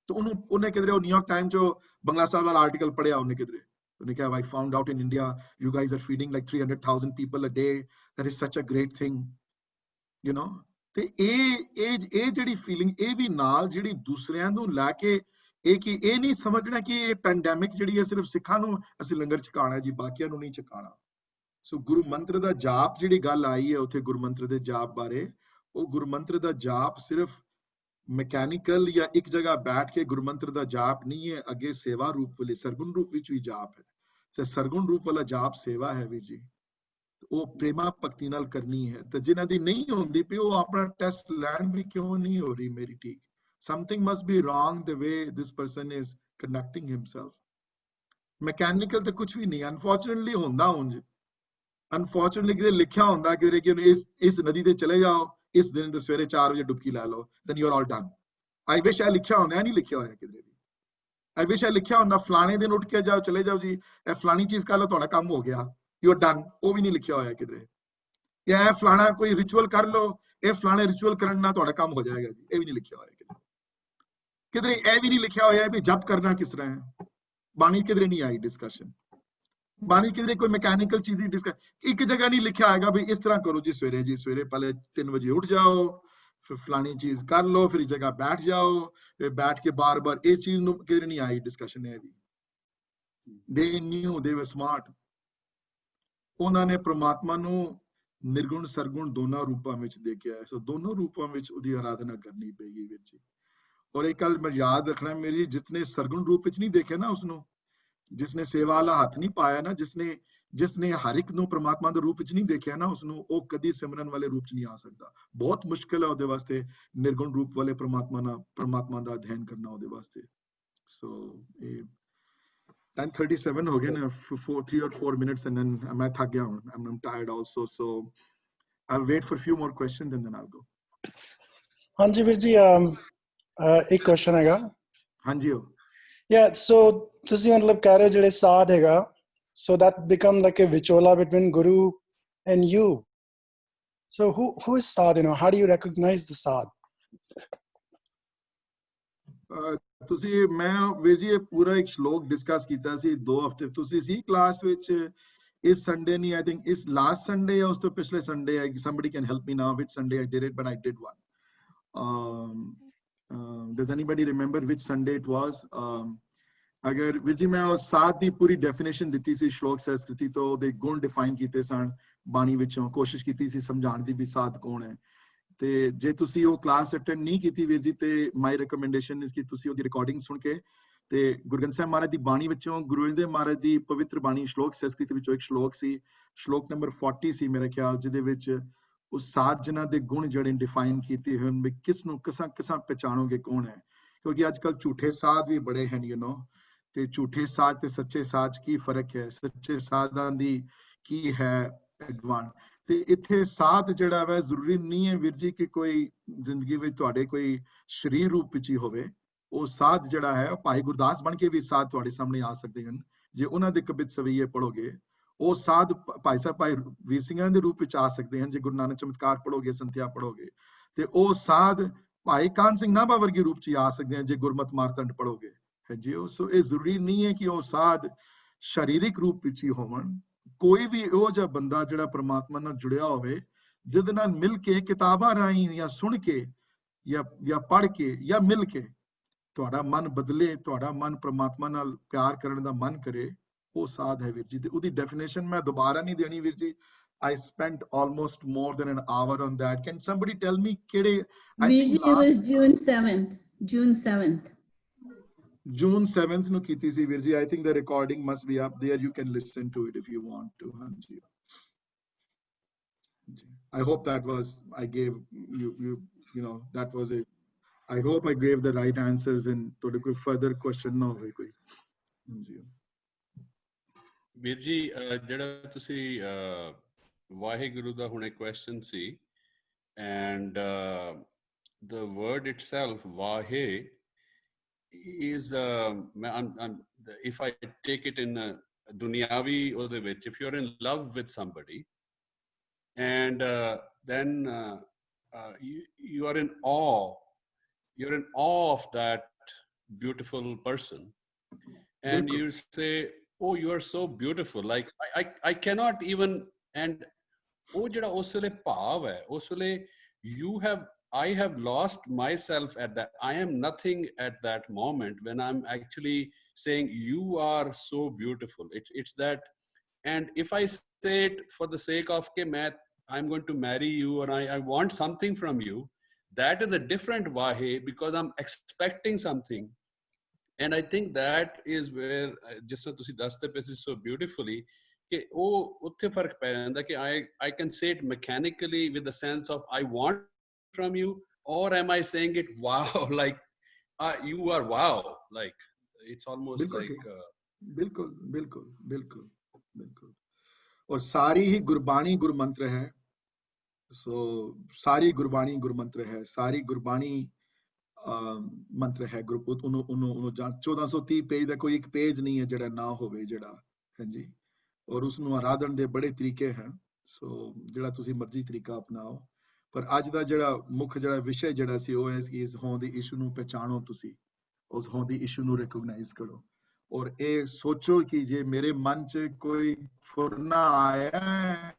[SPEAKER 1] तो ਉਹਨੇ ਕਿਧਰੇ ਉਹ ਨਿਊਯਾਰਕ ਟਾਈਮ ਚੋਂ ਬੰਗਲਾ ਸਾਹਿਬ ਵਾਲਾ ਆਰਟੀਕਲ ਪੜਿਆ ਉਹਨੇ ਕਿਧਰੇ ਉਹਨੇ ਕਿਹਾ I found out in India you guys are feeding like 300,000 people a day that is such a great thing you know ਤੇ ਇਹ ਜਿਹੜੀ ਫੀਲਿੰਗ ਇਹ ਵੀ ਨਾਲ ਜਿਹੜੀ ਦੂਸਰਿਆਂ ਨੂੰ ਲੈ ਕੇ ਇਹ ਕਿ ਇਹ ਨਹੀਂ ਸਮਝਣਾ ਕਿ ਇਹ ਪੈਂਡੈਮਿਕ ਜਿਹੜੀ ਹੈ ਸਿਰਫ ਸਿੱਖਾਂ ਨੂੰ ਅਸੀਂ ਲੰਗਰ ਛਕਾਣਾ ਜੀ, ਬਾਕੀਆਂ ਨੂੰ ਨਹੀਂ ਛਕਾਣਾ। ਸੋ ਗੁਰੂ ਮੰਤਰ ਦਾ ਜਾਪ ਜਿਹੜੀ ਗੱਲ ਆਈ ਹੈ ਉੱਥੇ ਗੁਰੂ ਮੰਤਰ ਦੇ ਜਾਪ ਬਾਰੇ, ਉਹ ਗੁਰੂ ਮੰਤਰ ਦਾ ਜਾਪ ਸਿਰਫ ਮਕੈਨੀਕਲ ਜਾਂ ਇੱਕ ਜਗ੍ਹਾ ਬੈਠ ਕੇ ਗੁਰੂ ਮੰਤਰ ਦਾ ਜਾਪ ਨਹੀਂ ਹੈ, ਅੱਗੇ ਸੇਵਾ ਰੂਪ ਵਾਲੇ ਸਰਗੁਣ ਰੂਪ ਵਿੱਚ ਵੀ ਜਾਪ ਹੈ। ਤੇ ਸਰਗੁਣ ਰੂਪ ਵਾਲਾ ਜਾਪ ਸੇਵਾ ਹੈ ਵੀਰ ਜੀ, ਉਹ ਪ੍ਰੇਮਾ ਭਗਤੀ ਨਾਲ ਕਰਨੀ ਹੈ। ਤੇ ਜਿਨ੍ਹਾਂ ਦੀ ਨਹੀਂ ਹੁੰਦੀ ਪਈ ਉਹ ਆਪਣਾ ਟੈਸਟ ਲੈਣ ਵੀ ਕਿਉਂ ਨਹੀਂ ਹੋ ਰਹੀ ਮੇਰੀ ਠੀਕ, something must be wrong the way this person is conducting himself. Mechanical ਤੇ ਕੁਝ ਵੀ ਨਹੀਂ unfortunately ਹੁੰਦਾ ਉਂਝ, unfortunately ਕਿਤੇ ਲਿਖਿਆ ਹੁੰਦਾ ਕਿ ਇਸ ਨਦੀ ਤੇ ਚਲੇ ਜਾਓ, ਇਸ ਦਿਨ ਦੇ ਸਵੇਰੇ 4 ਵਜੇ ਡੁਬਕੀ ਲਾ ਲਓ, then you are all done. I wish ਇਹ ਲਿਖਿਆ ਹੁੰਦਾ, ਨਹੀਂ ਲਿਖਿਆ ਹੋਇਆ ਕਿਤੇ ਵੀ। I wish ਇਹ ਲਿਖਿਆ ਹੁੰਦਾ ਫਲਾਣੇ ਦਿਨ ਉੱਠ ਕੇ ਜਾਓ, ਚਲੇ ਜਾਓ ਜੀ, ਇਹ ਫਲਾਣੀ ਚੀਜ਼ ਕਰ ਲਓ, ਤੁਹਾਡਾ ਕੰਮ ਹੋ ਗਿਆ, you are done। ਉਹ ਵੀ ਨਹੀਂ ਲਿਖਿਆ ਹੋਇਆ ਕਿਤੇ। ਜਾਂ ਇਹ ਫਲਾਣਾ ਕੋਈ ਰਿਚੁਅਲ ਕਰ ਲਓ, ਇਹ ਫਲਾਣੇ ਰਿਚੁਅਲ ਕਰਨ ਨਾਲ ਤੁਹਾਡਾ ਕੰਮ ਹੋ ਜਾਏਗਾ ਜੀ, ਇਹ ਵੀ ਨਹੀਂ ਲਿਖਿਆ ਹੋਇਆ ਕਿਤੇ। ਕਿਧਰੇ ਇਹ ਵੀ ਨਹੀਂ ਲਿਖਿਆ ਹੋਇਆ ਵੀ ਜਪ ਕਰਨਾ ਕਿਸ ਤਰ੍ਹਾਂ ਹੈ, ਬਾਣੀ ਕਿਧਰੇ ਨਹੀਂ ਆਈ ਡਿਸਕਸ਼ਨ। ਬਾਣੀ ਕਿਧਰੇ ਕੋਈ ਮੈਕੈਨੀਕਲ ਚੀਜ਼ ਦੀ ਡਿਸਕਸ਼ਨ ਇੱਕ ਜਗ੍ਹਾ ਨਹੀਂ ਲਿਖਿਆ ਹੋਏਗਾ ਵੀ ਇਸ ਤਰ੍ਹਾਂ ਕਰੋ ਜੀ, ਸਵੇਰੇ ਪਹਿਲੇ 3 ਵਜੇ ਉੱਠ ਜਾਓ, ਫਿਰ ਫਲਾਣੀ ਚੀਜ਼ ਕਰ ਲਓ, ਫਿਰ ਜਗ੍ਹਾ ਬੈਠ ਜਾਓ, ਫਿਰ ਬੈਠ ਕੇ ਬਾਰ-ਬਾਰ ਇਹ ਚੀਜ਼ ਨੂੰ ਕਿਧਰੇ ਨਹੀਂ ਆਈ ਡਿਸਕਸ਼ਨ ਹੈ ਵੀ। ਦੇ ਨਿਊ ਦੇ ਵੇ ਸਮਾਰਟ। ਉਹਨਾਂ ਨੇ ਪ੍ਰਮਾਤਮਾ ਨੂੰ ਨਿਰਗੁਣ ਸਰਗੁਣ ਦੋਨਾਂ ਰੂਪਾਂ ਵਿੱਚ ਦੇਖਿਆ ਹੈ। ਸੋ ਦੋਨੋਂ ਰੂਪਾਂ ਵਿੱਚ ਉਹਦੀ ਆਰਾਧਨਾ ਕਰਨੀ ਪਏਗੀ ਵੀਰ ਜੀ। ਔਰ ਇਹ ਕੱਲ ਮੈਂ ਯਾਦ ਰੱਖਣਾ ਮੇਰੀ, ਜਿਸਨੇ ਸਰਗੁਣ ਰੂਪ ਵਿੱਚ ਨਹੀਂ ਦੇਖਿਆ ਨਾ ਉਸਨੂੰ, ਜਿਸਨੇ ਸੇਵਾ ਵਾਲਾ ਹੱਥ ਨਹੀਂ ਪਾਇਆ ਨਾ, ਜਿਸਨੇ ਹਰ ਇੱਕ ਨੂੰ ਪ੍ਰਮਾਤਮਾ ਦੇ ਰੂਪ ਵਿੱਚ ਨਹੀਂ ਦੇਖਿਆ ਨਾ, ਉਸਨੂੰ ਉਹ ਕਦੀ ਸਿਮਰਨ ਵਾਲੇ ਰੂਪ ਚ ਨਹੀਂ ਆ ਸਕਦਾ। ਬਹੁਤ ਮੁਸ਼ਕਿਲ ਹੈ ਉਹਦੇ ਵਾਸਤੇ ਨਿਰਗੁਣ ਰੂਪ ਵਾਲੇ ਪ੍ਰਮਾਤਮਾ ਦਾ ਅਧਿਐਨ ਕਰਨਾ ਉਹਦੇ ਵਾਸਤੇ। ਸੋ ਇਹ 10:37 ਹੋ ਗਏ ਨਾ, 3 or 4 minutes and then ਮੈਂ ਥੱਕ ਗਿਆ ਹੁਣ, I'm tired also, so I'll wait for a few more questions and then I'll go.
[SPEAKER 14] ਹਾਂਜੀ ਵੀਰ ਜੀ, ਇੱਕ ਕੁਐਸਚਨ ਹੈਗਾ।
[SPEAKER 1] ਹਾਂਜੀ
[SPEAKER 14] so ਤੁਸੀਂ ਮਤਲਬ ਕਹਿ ਰਹੇ ਹੋ ਜਿਹੜੇ ਸਾਧ ਹੈਗਾ, so that become like a vichola between guru and you, so who is sadh, how do you recognize the sadh?
[SPEAKER 1] ਤੁਸੀਂ ਮੈਂ ਵੀਰ ਜੀ ਇਹ ਪੂਰਾ ਇੱਕ ਸ਼ਲੋਕ ਡਿਸਕਸ ਕੀਤਾ ਸੀ 2 ਹਫ਼ਤੇ ਤੁਸੀਂ ਸੀ ਕਲਾਸ ਵਿੱਚ। ਇਸ ਸੰਡੇ ਨਹੀਂ, I think ਇਸ ਲਾਸਟ ਸੰਡੇ ਜਾਂ ਉਸ ਤੋਂ ਪਿਛਲੇ Sunday, somebody can help me now which Sunday I did it, but I did one. Does anybody remember which Sunday it was? ਅਗਰ ਵੀਰ ਜੀ ਮੈਂ ਉਸ ਸਾਧ ਦੀ ਪੂਰੀ ਡੈਫੀਨੇਸ਼ਨ ਦਿੱਤੀ ਸੀ ਸ਼ਲੋਕ ਸੰਸਕ੍ਰਿਤੀ ਤੋਂ, ਉਹਦੇ ਗੁਣ ਡਿਫਾਈਨ ਕੀਤੇ ਸਨ ਬਾਣੀ ਵਿੱਚੋਂ, ਕੋਸ਼ਿਸ਼ ਕੀਤੀ ਸੀ ਸਮਝਾਉਣ ਦੀ ਵੀ ਸਾਧ ਕੌਣ ਹੈ। ਤੇ ਜੇ ਤੁਸੀਂ ਉਹ ਕਲਾਸ ਅਟੈਂਡ ਨਹੀਂ ਕੀਤੀ ਵੀਰ ਜੀ, ਤੇ ਮਾਈ ਰਿਕਮੈਂਡੇਸ਼ਨ ਇਸ ਕਿ ਤੁਸੀਂ ਉਹਦੀ ਰਿਕਾਰਡਿੰਗ ਸੁਣ ਕੇ ਤੇ ਗੁਰੂ ਗ੍ਰੰਥ ਸਾਹਿਬ ਮਹਾਰਾਜ ਦੀ ਬਾਣੀ ਵਿੱਚੋਂ, ਗੁਰੂ ਅਰਜਨ ਦੇਵ ਮਹਾਰਾਜ ਦੀ ਪਵਿੱਤਰ ਬਾਣੀ ਸ਼ਲੋਕ ਸੰਸਕ੍ਰਿਤ ਵਿੱਚੋਂ ਇੱਕ ਸ਼ਲੋਕ ਸੀ, ਸ਼ਲੋਕ ਨੰਬਰ 40 ਸੀ ਮੇਰੇ ਖਿਆਲ, ਜਿਹਦੇ ਵਿੱਚ ਉਸ ਸਾਧ ਜਨਾਂ ਦੇ ਗੁਣ ਜਿਹੜੇ ਡਿਫਾਈਨ ਕੀਤੇ ਹੋਏ ਵੀ ਕਿਸ ਨੂੰ ਕਿਸਾਂ ਪਛਾਣੋਗੇ ਕੌਣ ਹੈ। ਕਿਉਂਕਿ ਅੱਜ ਕੱਲ ਝੂਠੇ ਸਾਧ ਵੀ ਬੜੇ ਹਨ, ਤੇ ਝੂਠੇ ਸਾਧ ਤੇ ਸੱਚੇ ਸਾਧ ਕੀ ਫਰਕ ਹੈ, ਸੱਚੇ ਸਾਧਾਂ ਦੀ ਕੀ ਹੈ ਐਡਵਾਂਸ। ਤੇ ਇੱਥੇ ਸਾਧ ਜਿਹੜਾ ਵਾ ਜ਼ਰੂਰੀ ਨਹੀਂ ਹੈ ਵੀਰ ਜੀ ਕਿ ਕੋਈ ਜ਼ਿੰਦਗੀ ਵਿੱਚ ਤੁਹਾਡੇ ਕੋਈ ਸਰੀਰ ਰੂਪ ਵਿੱਚ ਹੀ ਹੋਵੇ। ਉਹ ਸਾਧ ਜਿਹੜਾ ਹੈ, ਭਾਈ ਗੁਰਦਾਸ ਬਣ ਕੇ ਵੀ ਸਾਧ ਤੁਹਾਡੇ ਸਾਹਮਣੇ ਆ ਸਕਦੇ ਹਨ ਜੇ ਉਹਨਾਂ ਦੇ ਕਬਿਤ ਸਵਈਏ ਪੜੋਗੇ। ਉਹ ਸਾਧ ਭਾਈ ਸਾਹਿਬ ਭਾਈ ਵੀਰ ਸਿੰਘਾਂ ਦੇ ਰੂਪ ਵਿੱਚ ਆ ਸਕਦੇ ਹਨ ਜੇ ਗੁਰੂ ਨਾਨਕ ਚਮਤਕਾਰ ਪੜੋਗੇ, ਸੰਥਿਆ ਪੜੋਗੇ। ਤੇ ਉਹ ਸਾਧ ਭਾਈ ਕਾਹਨ ਸਿੰਘ ਨਾਭਾ ਵਰਗੇ ਰੂਪ ਚ ਆ ਸਕਦੇ ਹਨ ਜੇ ਗੁਰਮਤਿ ਮਾਰਤੰਡ ਪੜੋਗੇ। ਜੀ ਸੋ ਇਹ ਜ਼ਰੂਰੀ ਨਹੀਂ ਹੈ ਕਿ ਉਹ ਸਾਧ ਸਰੀਰਿਕ ਰੂਪ ਵਿੱਚ ਹੀ ਹੋਵਣ। ਕੋਈ ਵੀ ਉਹ ਜਿਹਾ ਬੰਦਾ ਜਿਹੜਾ ਪ੍ਰਮਾਤਮਾ ਨਾਲ ਜੁੜਿਆ ਹੋਵੇ, ਜਿਹਦੇ ਨਾਲ ਮਿਲ ਕੇ ਕਿਤਾਬਾਂ ਰਾਹੀਂ ਜਾਂ ਸੁਣ ਕੇ ਜਾਂ ਪੜ੍ਹ ਕੇ ਜਾਂ ਮਿਲ ਕੇ ਤੁਹਾਡਾ ਮਨ ਬਦਲੇ, ਤੁਹਾਡਾ ਮਨ ਪ੍ਰਮਾਤਮਾ ਨਾਲ ਪਿਆਰ ਕਰਨ ਦਾ ਮਨ ਕਰੇ, ਉਹ ਸਾਧ ਹੈ ਵੀਰ ਜੀ। ਤੇ ਉਹਦੀ ਡੈਫੀਨੇਸ਼ਨ ਮੈਂ ਦੁਬਾਰਾ ਨਹੀਂ ਦੇਣੀ ਵੀਰ ਜੀ। I spent almost more than an hour on that. Can somebody tell me ਕਿਹੜੇ?
[SPEAKER 15] It was June 7th.
[SPEAKER 1] June 7th ਨੂੰ ਕੀਤੀ ਸੀ ਵੀਰ ਜੀ। I think the recording must be up there. You can listen to it if you want to. ਹਾਂਜੀ, I hope that was, I gave that was it. I hope I gave the right answers and ਤੁਹਾਡੇ ਕੋਈ further question ਨਾ ਹੋਵੇ ਕੋਈ। ਹਾਂਜੀ
[SPEAKER 6] ਵੀਰ ਜੀ, ਜਿਹੜਾ ਤੁਸੀਂ ਵਾਹਿਗੁਰੂ ਦਾ ਹੁਣੇ question C, and the word itself vahe is if I take it in dunyavi ode vich, if you're in love with somebody and then you are in awe of that beautiful person, and you say, oh, you are so beautiful, like I cannot even, and ਉਹ ਜਿਹੜਾ ਉਸ ਵੇਲੇ ਭਾਵ ਹੈ, ਉਸ ਵੇਲੇ I have lost myself at that. I am nothing at that moment when I'm actually saying you are so beautiful. It's that. And if I say it for the sake of I'm going to marry you, or I want something from you, that is a different wahe, because I'm expecting something. And I think that is where, just as ਤੁਸੀਂ ਦੱਸਦੇ ਪਏ ਸੀ so beautifully, ਕਿ ਉਹ ਉੱਥੇ ਫਰਕ ਪੈ ਜਾਂਦਾ ਕਿ I can say it mechanically with the sense of I want from you, or am I saying it wow, like you are wow, like it's almost like
[SPEAKER 1] बिल्कुल बिल्कुल बिल्कुल बिल्कुल। और सारी ही गुरबाणी गुरमंत्र है। सो सारी गुरबाणी गुरमंत्र है, सारी गुरबाणी ਮੰਤਰ ਹੈ ਗਰੁੱਪ ਉਹਨੂੰ 1430 ਪੇਜ ਦਾ ਕੋਈ ਇੱਕ ਪੇਜ ਨਹੀਂ ਹੈ ਜਿਹੜਾ ਨਾ ਹੋਵੇ, ਜਿਹੜਾ ਹਾਂਜੀ। ਔਰ ਉਸ ਨੂੰ ਆਰਾਧਨ ਦੇ ਬੜੇ ਤਰੀਕੇ ਹਨ, ਸੋ ਜਿਹੜਾ ਤੁਸੀਂ ਮਰਜ਼ੀ ਤਰੀਕਾ ਅਪਣਾਓ। ਪਰ ਅੱਜ ਦਾ ਜਿਹੜਾ ਮੁੱਖ ਜਿਹੜਾ ਵਿਸ਼ੇ ਜਿਹੜਾ ਸੀ ਉਹ ਹੈ ਕਿ ਇਸ ਹੋਂਦ ਦੀ ਇਸ਼ੂ ਨੂੰ ਪਛਾਣੋ, ਤੁਸੀਂ ਉਸ ਹੋਂਦ ਦੀ ਇਸ਼ੂ ਨੂੰ ਰਿਕਗਨਾਈਜ਼ ਕਰੋ। ਔਰ ਇਹ ਸੋਚੋ ਕਿ ਜੇ ਮੇਰੇ ਮਨ 'ਚ ਕੋਈ ਫੁਰਨਾ ਆਇਆ ਹੈ,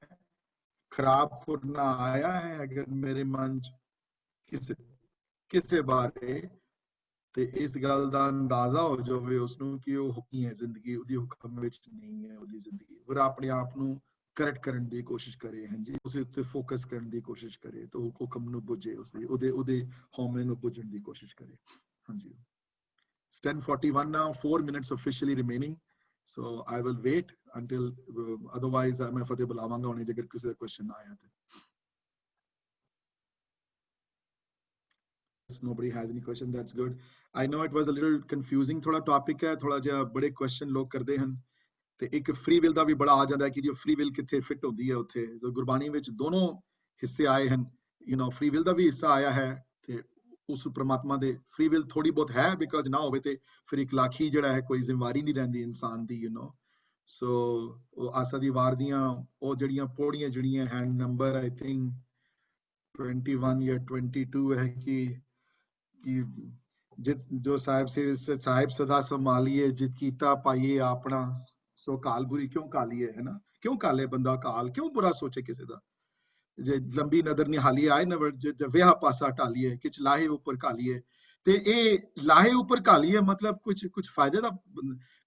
[SPEAKER 1] ਖਰਾਬ ਫੁਰਨਾ ਆਇਆ ਹੈ ਅਗਰ ਮੇਰੇ ਮਨ 'ਚ ਕਿਸੇ ਬਾਰੇ, ਤੇ ਇਸ ਗੱਲ ਦਾ ਅੰਦਾਜ਼ਾ ਹੋ ਜਾਵੇ ਉਸਨੂੰ ਕਿ ਉਹ ਹੁਕਮ ਹੈ, ਜ਼ਿੰਦਗੀ ਉਹਦੀ ਹੁਕਮ ਵਿੱਚ ਨਹੀਂ ਹੈ ਉਹਦੀ ਜ਼ਿੰਦਗੀ। ਫਿਰ ਆਪਣੇ ਆਪ ਨੂੰ ਕਰੈਕਟ ਕਰਨ ਦੀ ਕੋਸ਼ਿਸ਼ ਕਰੇ, ਹਾਂਜੀ, ਉਸੇ ਉੱਤੇ ਫੋਕਸ ਕਰਨ ਦੀ ਕੋਸ਼ਿਸ਼ ਕਰੇ, ਤਾਂ ਉਹ ਹੁਕਮ ਨੂੰ ਬੁੱਝੇ, ਉਹਦੇ ਹਉਮੈ ਨੂੰ ਬੁੱਝਣ ਦੀ ਕੋਸ਼ਿਸ਼ ਕਰੇ, ਹਾਂਜੀ। It's 10:41 now, 4 minutes officially remaining, so I will wait until otherwise मैं फतेह बुलावांगा उन्हें अगर किसी का क्वेश्चन आया तो। Nobody has any question, that's good. I know it was a little confusing, थोड़ा टॉपिक है, थोड़ा जिहा बड़े क्वेश्चन लोग करते हैं, ਤੇ ਇੱਕ ਫ੍ਰੀ ਵਿਲ ਦਾ ਵੀ ਬੜਾ ਆ ਜਾਂਦਾ ਹੈ ਕਿ ਜੋ ਫ੍ਰੀ ਵਿਲ ਕਿੱਥੇ ਫਿੱਟ ਹੁੰਦੀ ਹੈ ਉੱਥੇ। ਗੁਰਬਾਣੀ ਵਿੱਚ ਦੋਨੋਂ ਹਿੱਸੇ ਆਏ ਹਨ, ਫ੍ਰੀ ਵਿਲ ਦਾ ਵੀ ਹਿੱਸਾ ਆਇਆ ਹੈ ਤੇ ਉਸ ਪ੍ਰਮਾਤਮਾ ਦੇ ਫ੍ਰੀ ਵਿਲ ਥੋੜੀ ਬਹੁਤ ਹੈ, ਬਿਕਾਜ਼ ਨਾ ਹੋਵੇ ਤੇ ਫਿਰ ਇਕਲਾਖੀ ਜਿਹੜਾ ਹੈ ਕੋਈ ਜ਼ਿੰਮੇਵਾਰੀ ਨਹੀਂ ਰਹਿੰਦੀ ਇਨਸਾਨ ਦੀ, ਸੋ ਉਹ ਆਸਾ ਦੀ ਵਾਰ ਦੀਆਂ ਉਹ ਜਿਹੜੀਆਂ ਪੌੜੀਆਂ ਜਿਹੜੀਆਂ ਹਨ, ਨੰਬਰ ਆਈ ਥਿੰਕ 21 ਜਾਂ 22 ਹੈ ਕਿ ਜੋ ਸਾਹਿਬ ਸਦਾ ਸੰਭਾਲੀਏ ਜਿਤ ਕੀਤਾ ਪਾਈਏ ਆਪਣਾ, ਸੋ ਕਾਲ ਬੁਰੀ ਕਿਉਂ ਕਾਲੀਏ, ਹੈ ਨਾ, ਕਿਉਂ ਕਾਲੇ ਬੰਦਾ ਕਾਲ, ਕਿਉਂ ਬੁਰਾ ਸੋਚੇ ਕਿਸੇ ਦਾ, ਜੇ ਲੰਬੀ ਨਜ਼ਰ ਨਿਹਾਲੀਏ ਆਏ ਨਵਰ ਜੇ ਵਿਆਹ ਪਾਸਾ ਢਾਲੀਏ, ਕਿਛ ਲਾਹੇ ਉੱਪਰ ਘਾਲੀਏ। ਤੇ ਇਹ ਲਾਹੇ ਉੱਪਰ ਘਾਲੀਏ ਮਤਲਬ ਕੁਝ ਫਾਇਦੇ ਦਾ,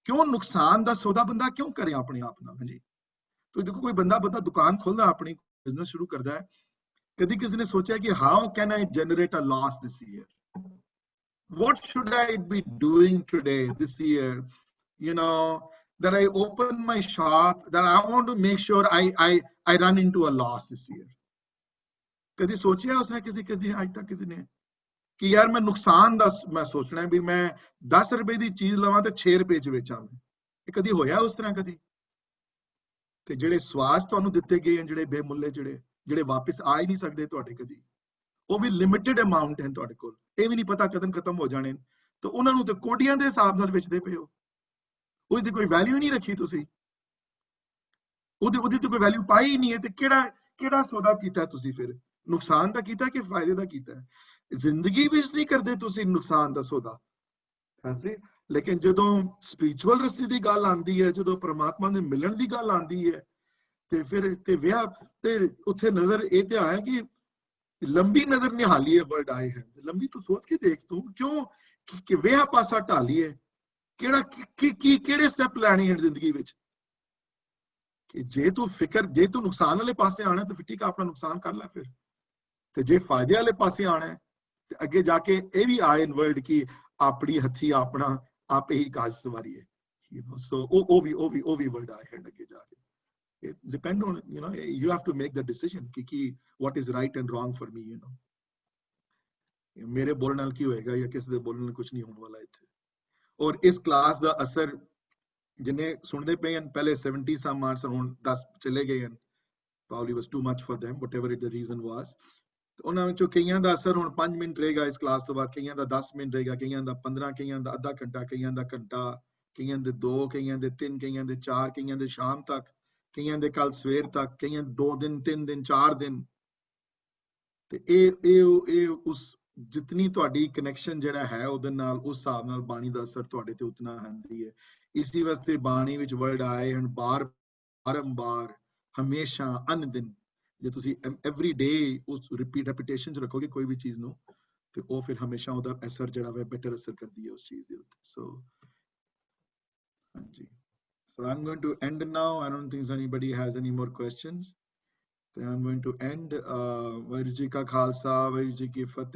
[SPEAKER 1] ਕਿਉਂ ਨੁਕਸਾਨ ਦਾ ਸੌਦਾ ਬੰਦਾ ਕਿਉਂ ਕਰੇ ਆਪਣੇ ਆਪ ਨਾਲ, ਹਾਂਜੀ। ਤੁਸੀਂ ਦੇਖੋ ਕੋਈ ਬੰਦਾ ਦੁਕਾਨ ਖੋਲਦਾ, ਆਪਣੀ ਬਿਜ਼ਨਸ ਸ਼ੁਰੂ ਕਰਦਾ ਹੈ, ਕਦੀ ਕਿਸੇ ਨੇ ਸੋਚਿਆ ਕਿ how can I generate a loss this year, what should I be doing today, this year, that I open my shop, that I want to make sure I run into a loss this year. ਕਦੀ ਸੋਚਿਆ ਉਸਨੇ ਕਿਸੇ ਅੱਜ ਤੱਕ ਕਿਸੇ ਨੇ ਕਿ ਯਾਰ ਮੈਂ ਨੁਕਸਾਨ ਦਾ ਮੈਂ ਸੋਚਣਾ ਵੀ ਮੈਂ 10 ਰੁਪਏ ਦੀ ਚੀਜ਼ ਲਵਾਂ ਤੇ 6 ਰੁਪਏ ਚ ਵੇਚਾਂ, ਇਹ ਕਦੀ ਹੋਇਆ ਉਸ ਤਰ੍ਹਾਂ ਕਦੀ? ਤੇ ਜਿਹੜੇ ਸਵਾਸ ਤੁਹਾਨੂੰ ਦਿੱਤੇ ਗਏ ਹਨ, ਜਿਹੜੇ ਬੇਮੁੱਲੇ, ਜਿਹੜੇ ਵਾਪਸ ਆ ਹੀ ਨਹੀਂ ਸਕਦੇ ਤੁਹਾਡੇ ਕਦੀ, ਉਹ ਵੀ ਲਿਮਿਟਿਡ ਅਮਾਉਂਟ ਹੈ ਤੁਹਾਡੇ ਕੋਲ, ਇਹ ਵੀ ਨਹੀਂ ਪਤਾ ਕਦੋਂ ਖਤਮ ਹੋ ਜਾਣੇ, ਤਾਂ ਉਹਨਾਂ ਨੂੰ ਤੇ ਕੋਟੀਆਂ ਦੇ ਹਿਸਾਬ ਨਾਲ ਵੇਚਦੇ ਪਏ ਹੋ, ਉਹਦੀ ਕੋਈ ਵੈਲਿਊ ਨਹੀਂ ਰੱਖੀ ਤੁਸੀਂ, ਉਹਦੀ ਤੇ ਕੋਈ ਵੈਲਿਊ ਪਾਈ ਹੀ ਨਹੀਂ ਹੈ, ਤੇ ਕਿਹੜਾ ਸੌਦਾ ਕੀਤਾ ਤੁਸੀਂ? ਫਿਰ ਨੁਕਸਾਨ ਦਾ ਕੀਤਾ ਕਿ ਫਾਇਦੇ ਦਾ ਕੀਤਾ? ਜ਼ਿੰਦਗੀ ਵਿੱਚ ਨਹੀਂ ਕਰਦੇ ਤੁਸੀਂ ਨੁਕਸਾਨ ਦਾ ਸੌਦਾ, ਲੇਕਿਨ ਜਦੋਂ ਸਪਿਰਿਚੁਅਲ ਰਸਤੇ ਦੀ ਗੱਲ ਆਉਂਦੀ ਹੈ, ਜਦੋਂ ਪ੍ਰਮਾਤਮਾ ਦੇ ਮਿਲਣ ਦੀ ਗੱਲ ਆਉਂਦੀ ਹੈ, ਤੇ ਫਿਰ ਤੇ ਵਿਆਹ ਤੇ ਉੱਥੇ ਨਜ਼ਰ ਇਹ ਤੇ ਆਇਆ ਕਿ ਲੰਬੀ ਨਜ਼ਰ ਨਿਹਾਲੀਏ ਵਰਡ ਆਏ ਹੈ, ਲੰਬੀ ਤੂੰ ਸੋਚ ਕੇ ਦੇਖ, ਤੂੰ ਕਿਉਂ ਕਿ ਵਿਆਹ ਪਾਸਾ ਢਾਲੀਏ, ਕਿਹੜੇ ਸਟੈਪ ਲੈਣੇ ਹਨ ਜ਼ਿੰਦਗੀ ਵਿੱਚ, ਕਿ ਜੇ ਤੂੰ ਨੁਕਸਾਨ ਵਾਲੇ ਪਾਸੇ ਆਣਾ ਤਾਂ ਫਿਰ ਠੀਕ ਆ, ਆਪਣਾ ਨੁਕਸਾਨ ਕਰ ਲੈ, ਫਿਰ ਤੇ ਜੇ ਫਾਇਦੇ ਵਾਲੇ ਪਾਸੇ ਆਣਾ ਤੇ ਅੱਗੇ ਜਾ ਕੇ ਇਹ ਵੀ ਆਏ ਵਰਡ ਕਿ ਆਪਣੀ ਹੱਥੀ ਆਪਣਾ ਆਪੇ ਹੀ ਕਾਜ ਸਵਾਰੀਏ, ਸੋ ਉਹ ਵੀ ਵਰਡ ਆਏ ਹਨ ਅੱਗੇ ਜਾ ਕੇ। It depends on, you have to make the decision ਕਿ what is right and wrong for me, ਮੇਰੇ ਬੋਲਣ ਨਾਲ ਕੀ ਹੋਏਗਾ ਜਾਂ ਕਿਸੇ ਦੇ ਬੋਲਣ ਨਾਲ ਕੁਝ ਨਹੀਂ ਹੋਣ ਵਾਲਾ ਇੱਥੇ। ਔਰ ਇਸ ਕਲਾਸ ਦਾ ਅਸਰ ਜਿੰਨੇ ਸੁਣਦੇ ਪਏ ਹਨ, ਪਹਿਲੇ 70 some marks ਹੁਣ 10 ਚਲੇ ਗਏ ਹਨ, probably was too much for them, whatever the reason was, ਉਹਨਾਂ ਵਿੱਚੋਂ ਕਈਆਂ ਦਾ ਅਸਰ ਹੁਣ 5 ਮਿੰਟ ਰਹੇਗਾ ਇਸ ਕਲਾਸ ਤੋਂ ਬਾਅਦ, ਕਈਆਂ ਦਾ 10 ਮਿੰਟ ਰਹੇਗਾ, ਕਈਆਂ ਦਾ 15, ਕਈਆਂ ਦਾ ਅੱਧਾ ਘੰਟਾ, ਕਈਆਂ ਦਾ ਘੰਟਾ, ਕਈਆਂ ਦੇ 2, ਕਈਆਂ ਦੇ 3, ਕਈਆਂ ਦੇ 4, ਕਈਆਂ ਦੇ ਸ਼ਾਮ ਤੱਕ, ਕਈਆਂ ਦੇ ਕੱਲ ਸਵੇਰ ਤੱਕ, ਕਈਆਂ 2 ਦਿਨ, 3 ਦਿਨ, 4 ਦਿਨ। ਤੇ ਇਹ ਉਸ ਜਿਤਨੀ ਤੁਹਾਡੀ ਕਨੈਕਸ਼ਨ ਜਿਹੜਾ ਹੈ ਉਹਦੇ ਨਾਲ, ਉਸ ਹਿਸਾਬ ਨਾਲ ਬਾਣੀ ਦਾ ਅਸਰ ਤੁਹਾਡੇ ਤੇ ਉਤਨਾ ਹੁੰਦੀ ਹੈ। ਇਸੇ ਵਾਸਤੇ ਬਾਣੀ ਵਿੱਚ ਵਰਡ ਆਏ ਹਨ ਬਾਰੰਬਾਰ, ਹਮੇਸ਼ਾ, ਅਨ ਦਿਨ, ਜੇ ਤੁਸੀਂ ਐਵਰੀ ਡੇ ਉਸ repetition ਚ ਰੱਖੋਗੇ ਕੋਈ ਵੀ ਚੀਜ਼ ਨੂੰ ਤੇ ਉਹ ਫਿਰ ਹਮੇਸ਼ਾ ਉਹਦਾ ਅਸਰ ਜਿਹੜਾ ਵਾ ਬੈਟਰ ਅਸਰ ਕਰਦੀ ਹੈ ਉਸ ਚੀਜ਼ ਦੇ ਉੱਤੇ। ਸੋ ਹਾਂਜੀ, so I'm going to end now. I don't think anybody has any more questions. So I'm going to end. Waheguru ji ਕਾ ਖਾਲਸਾ, ਵਾਹਿਗੁਰੂ ਜੀ ਕੀ ਫਤਿਹ।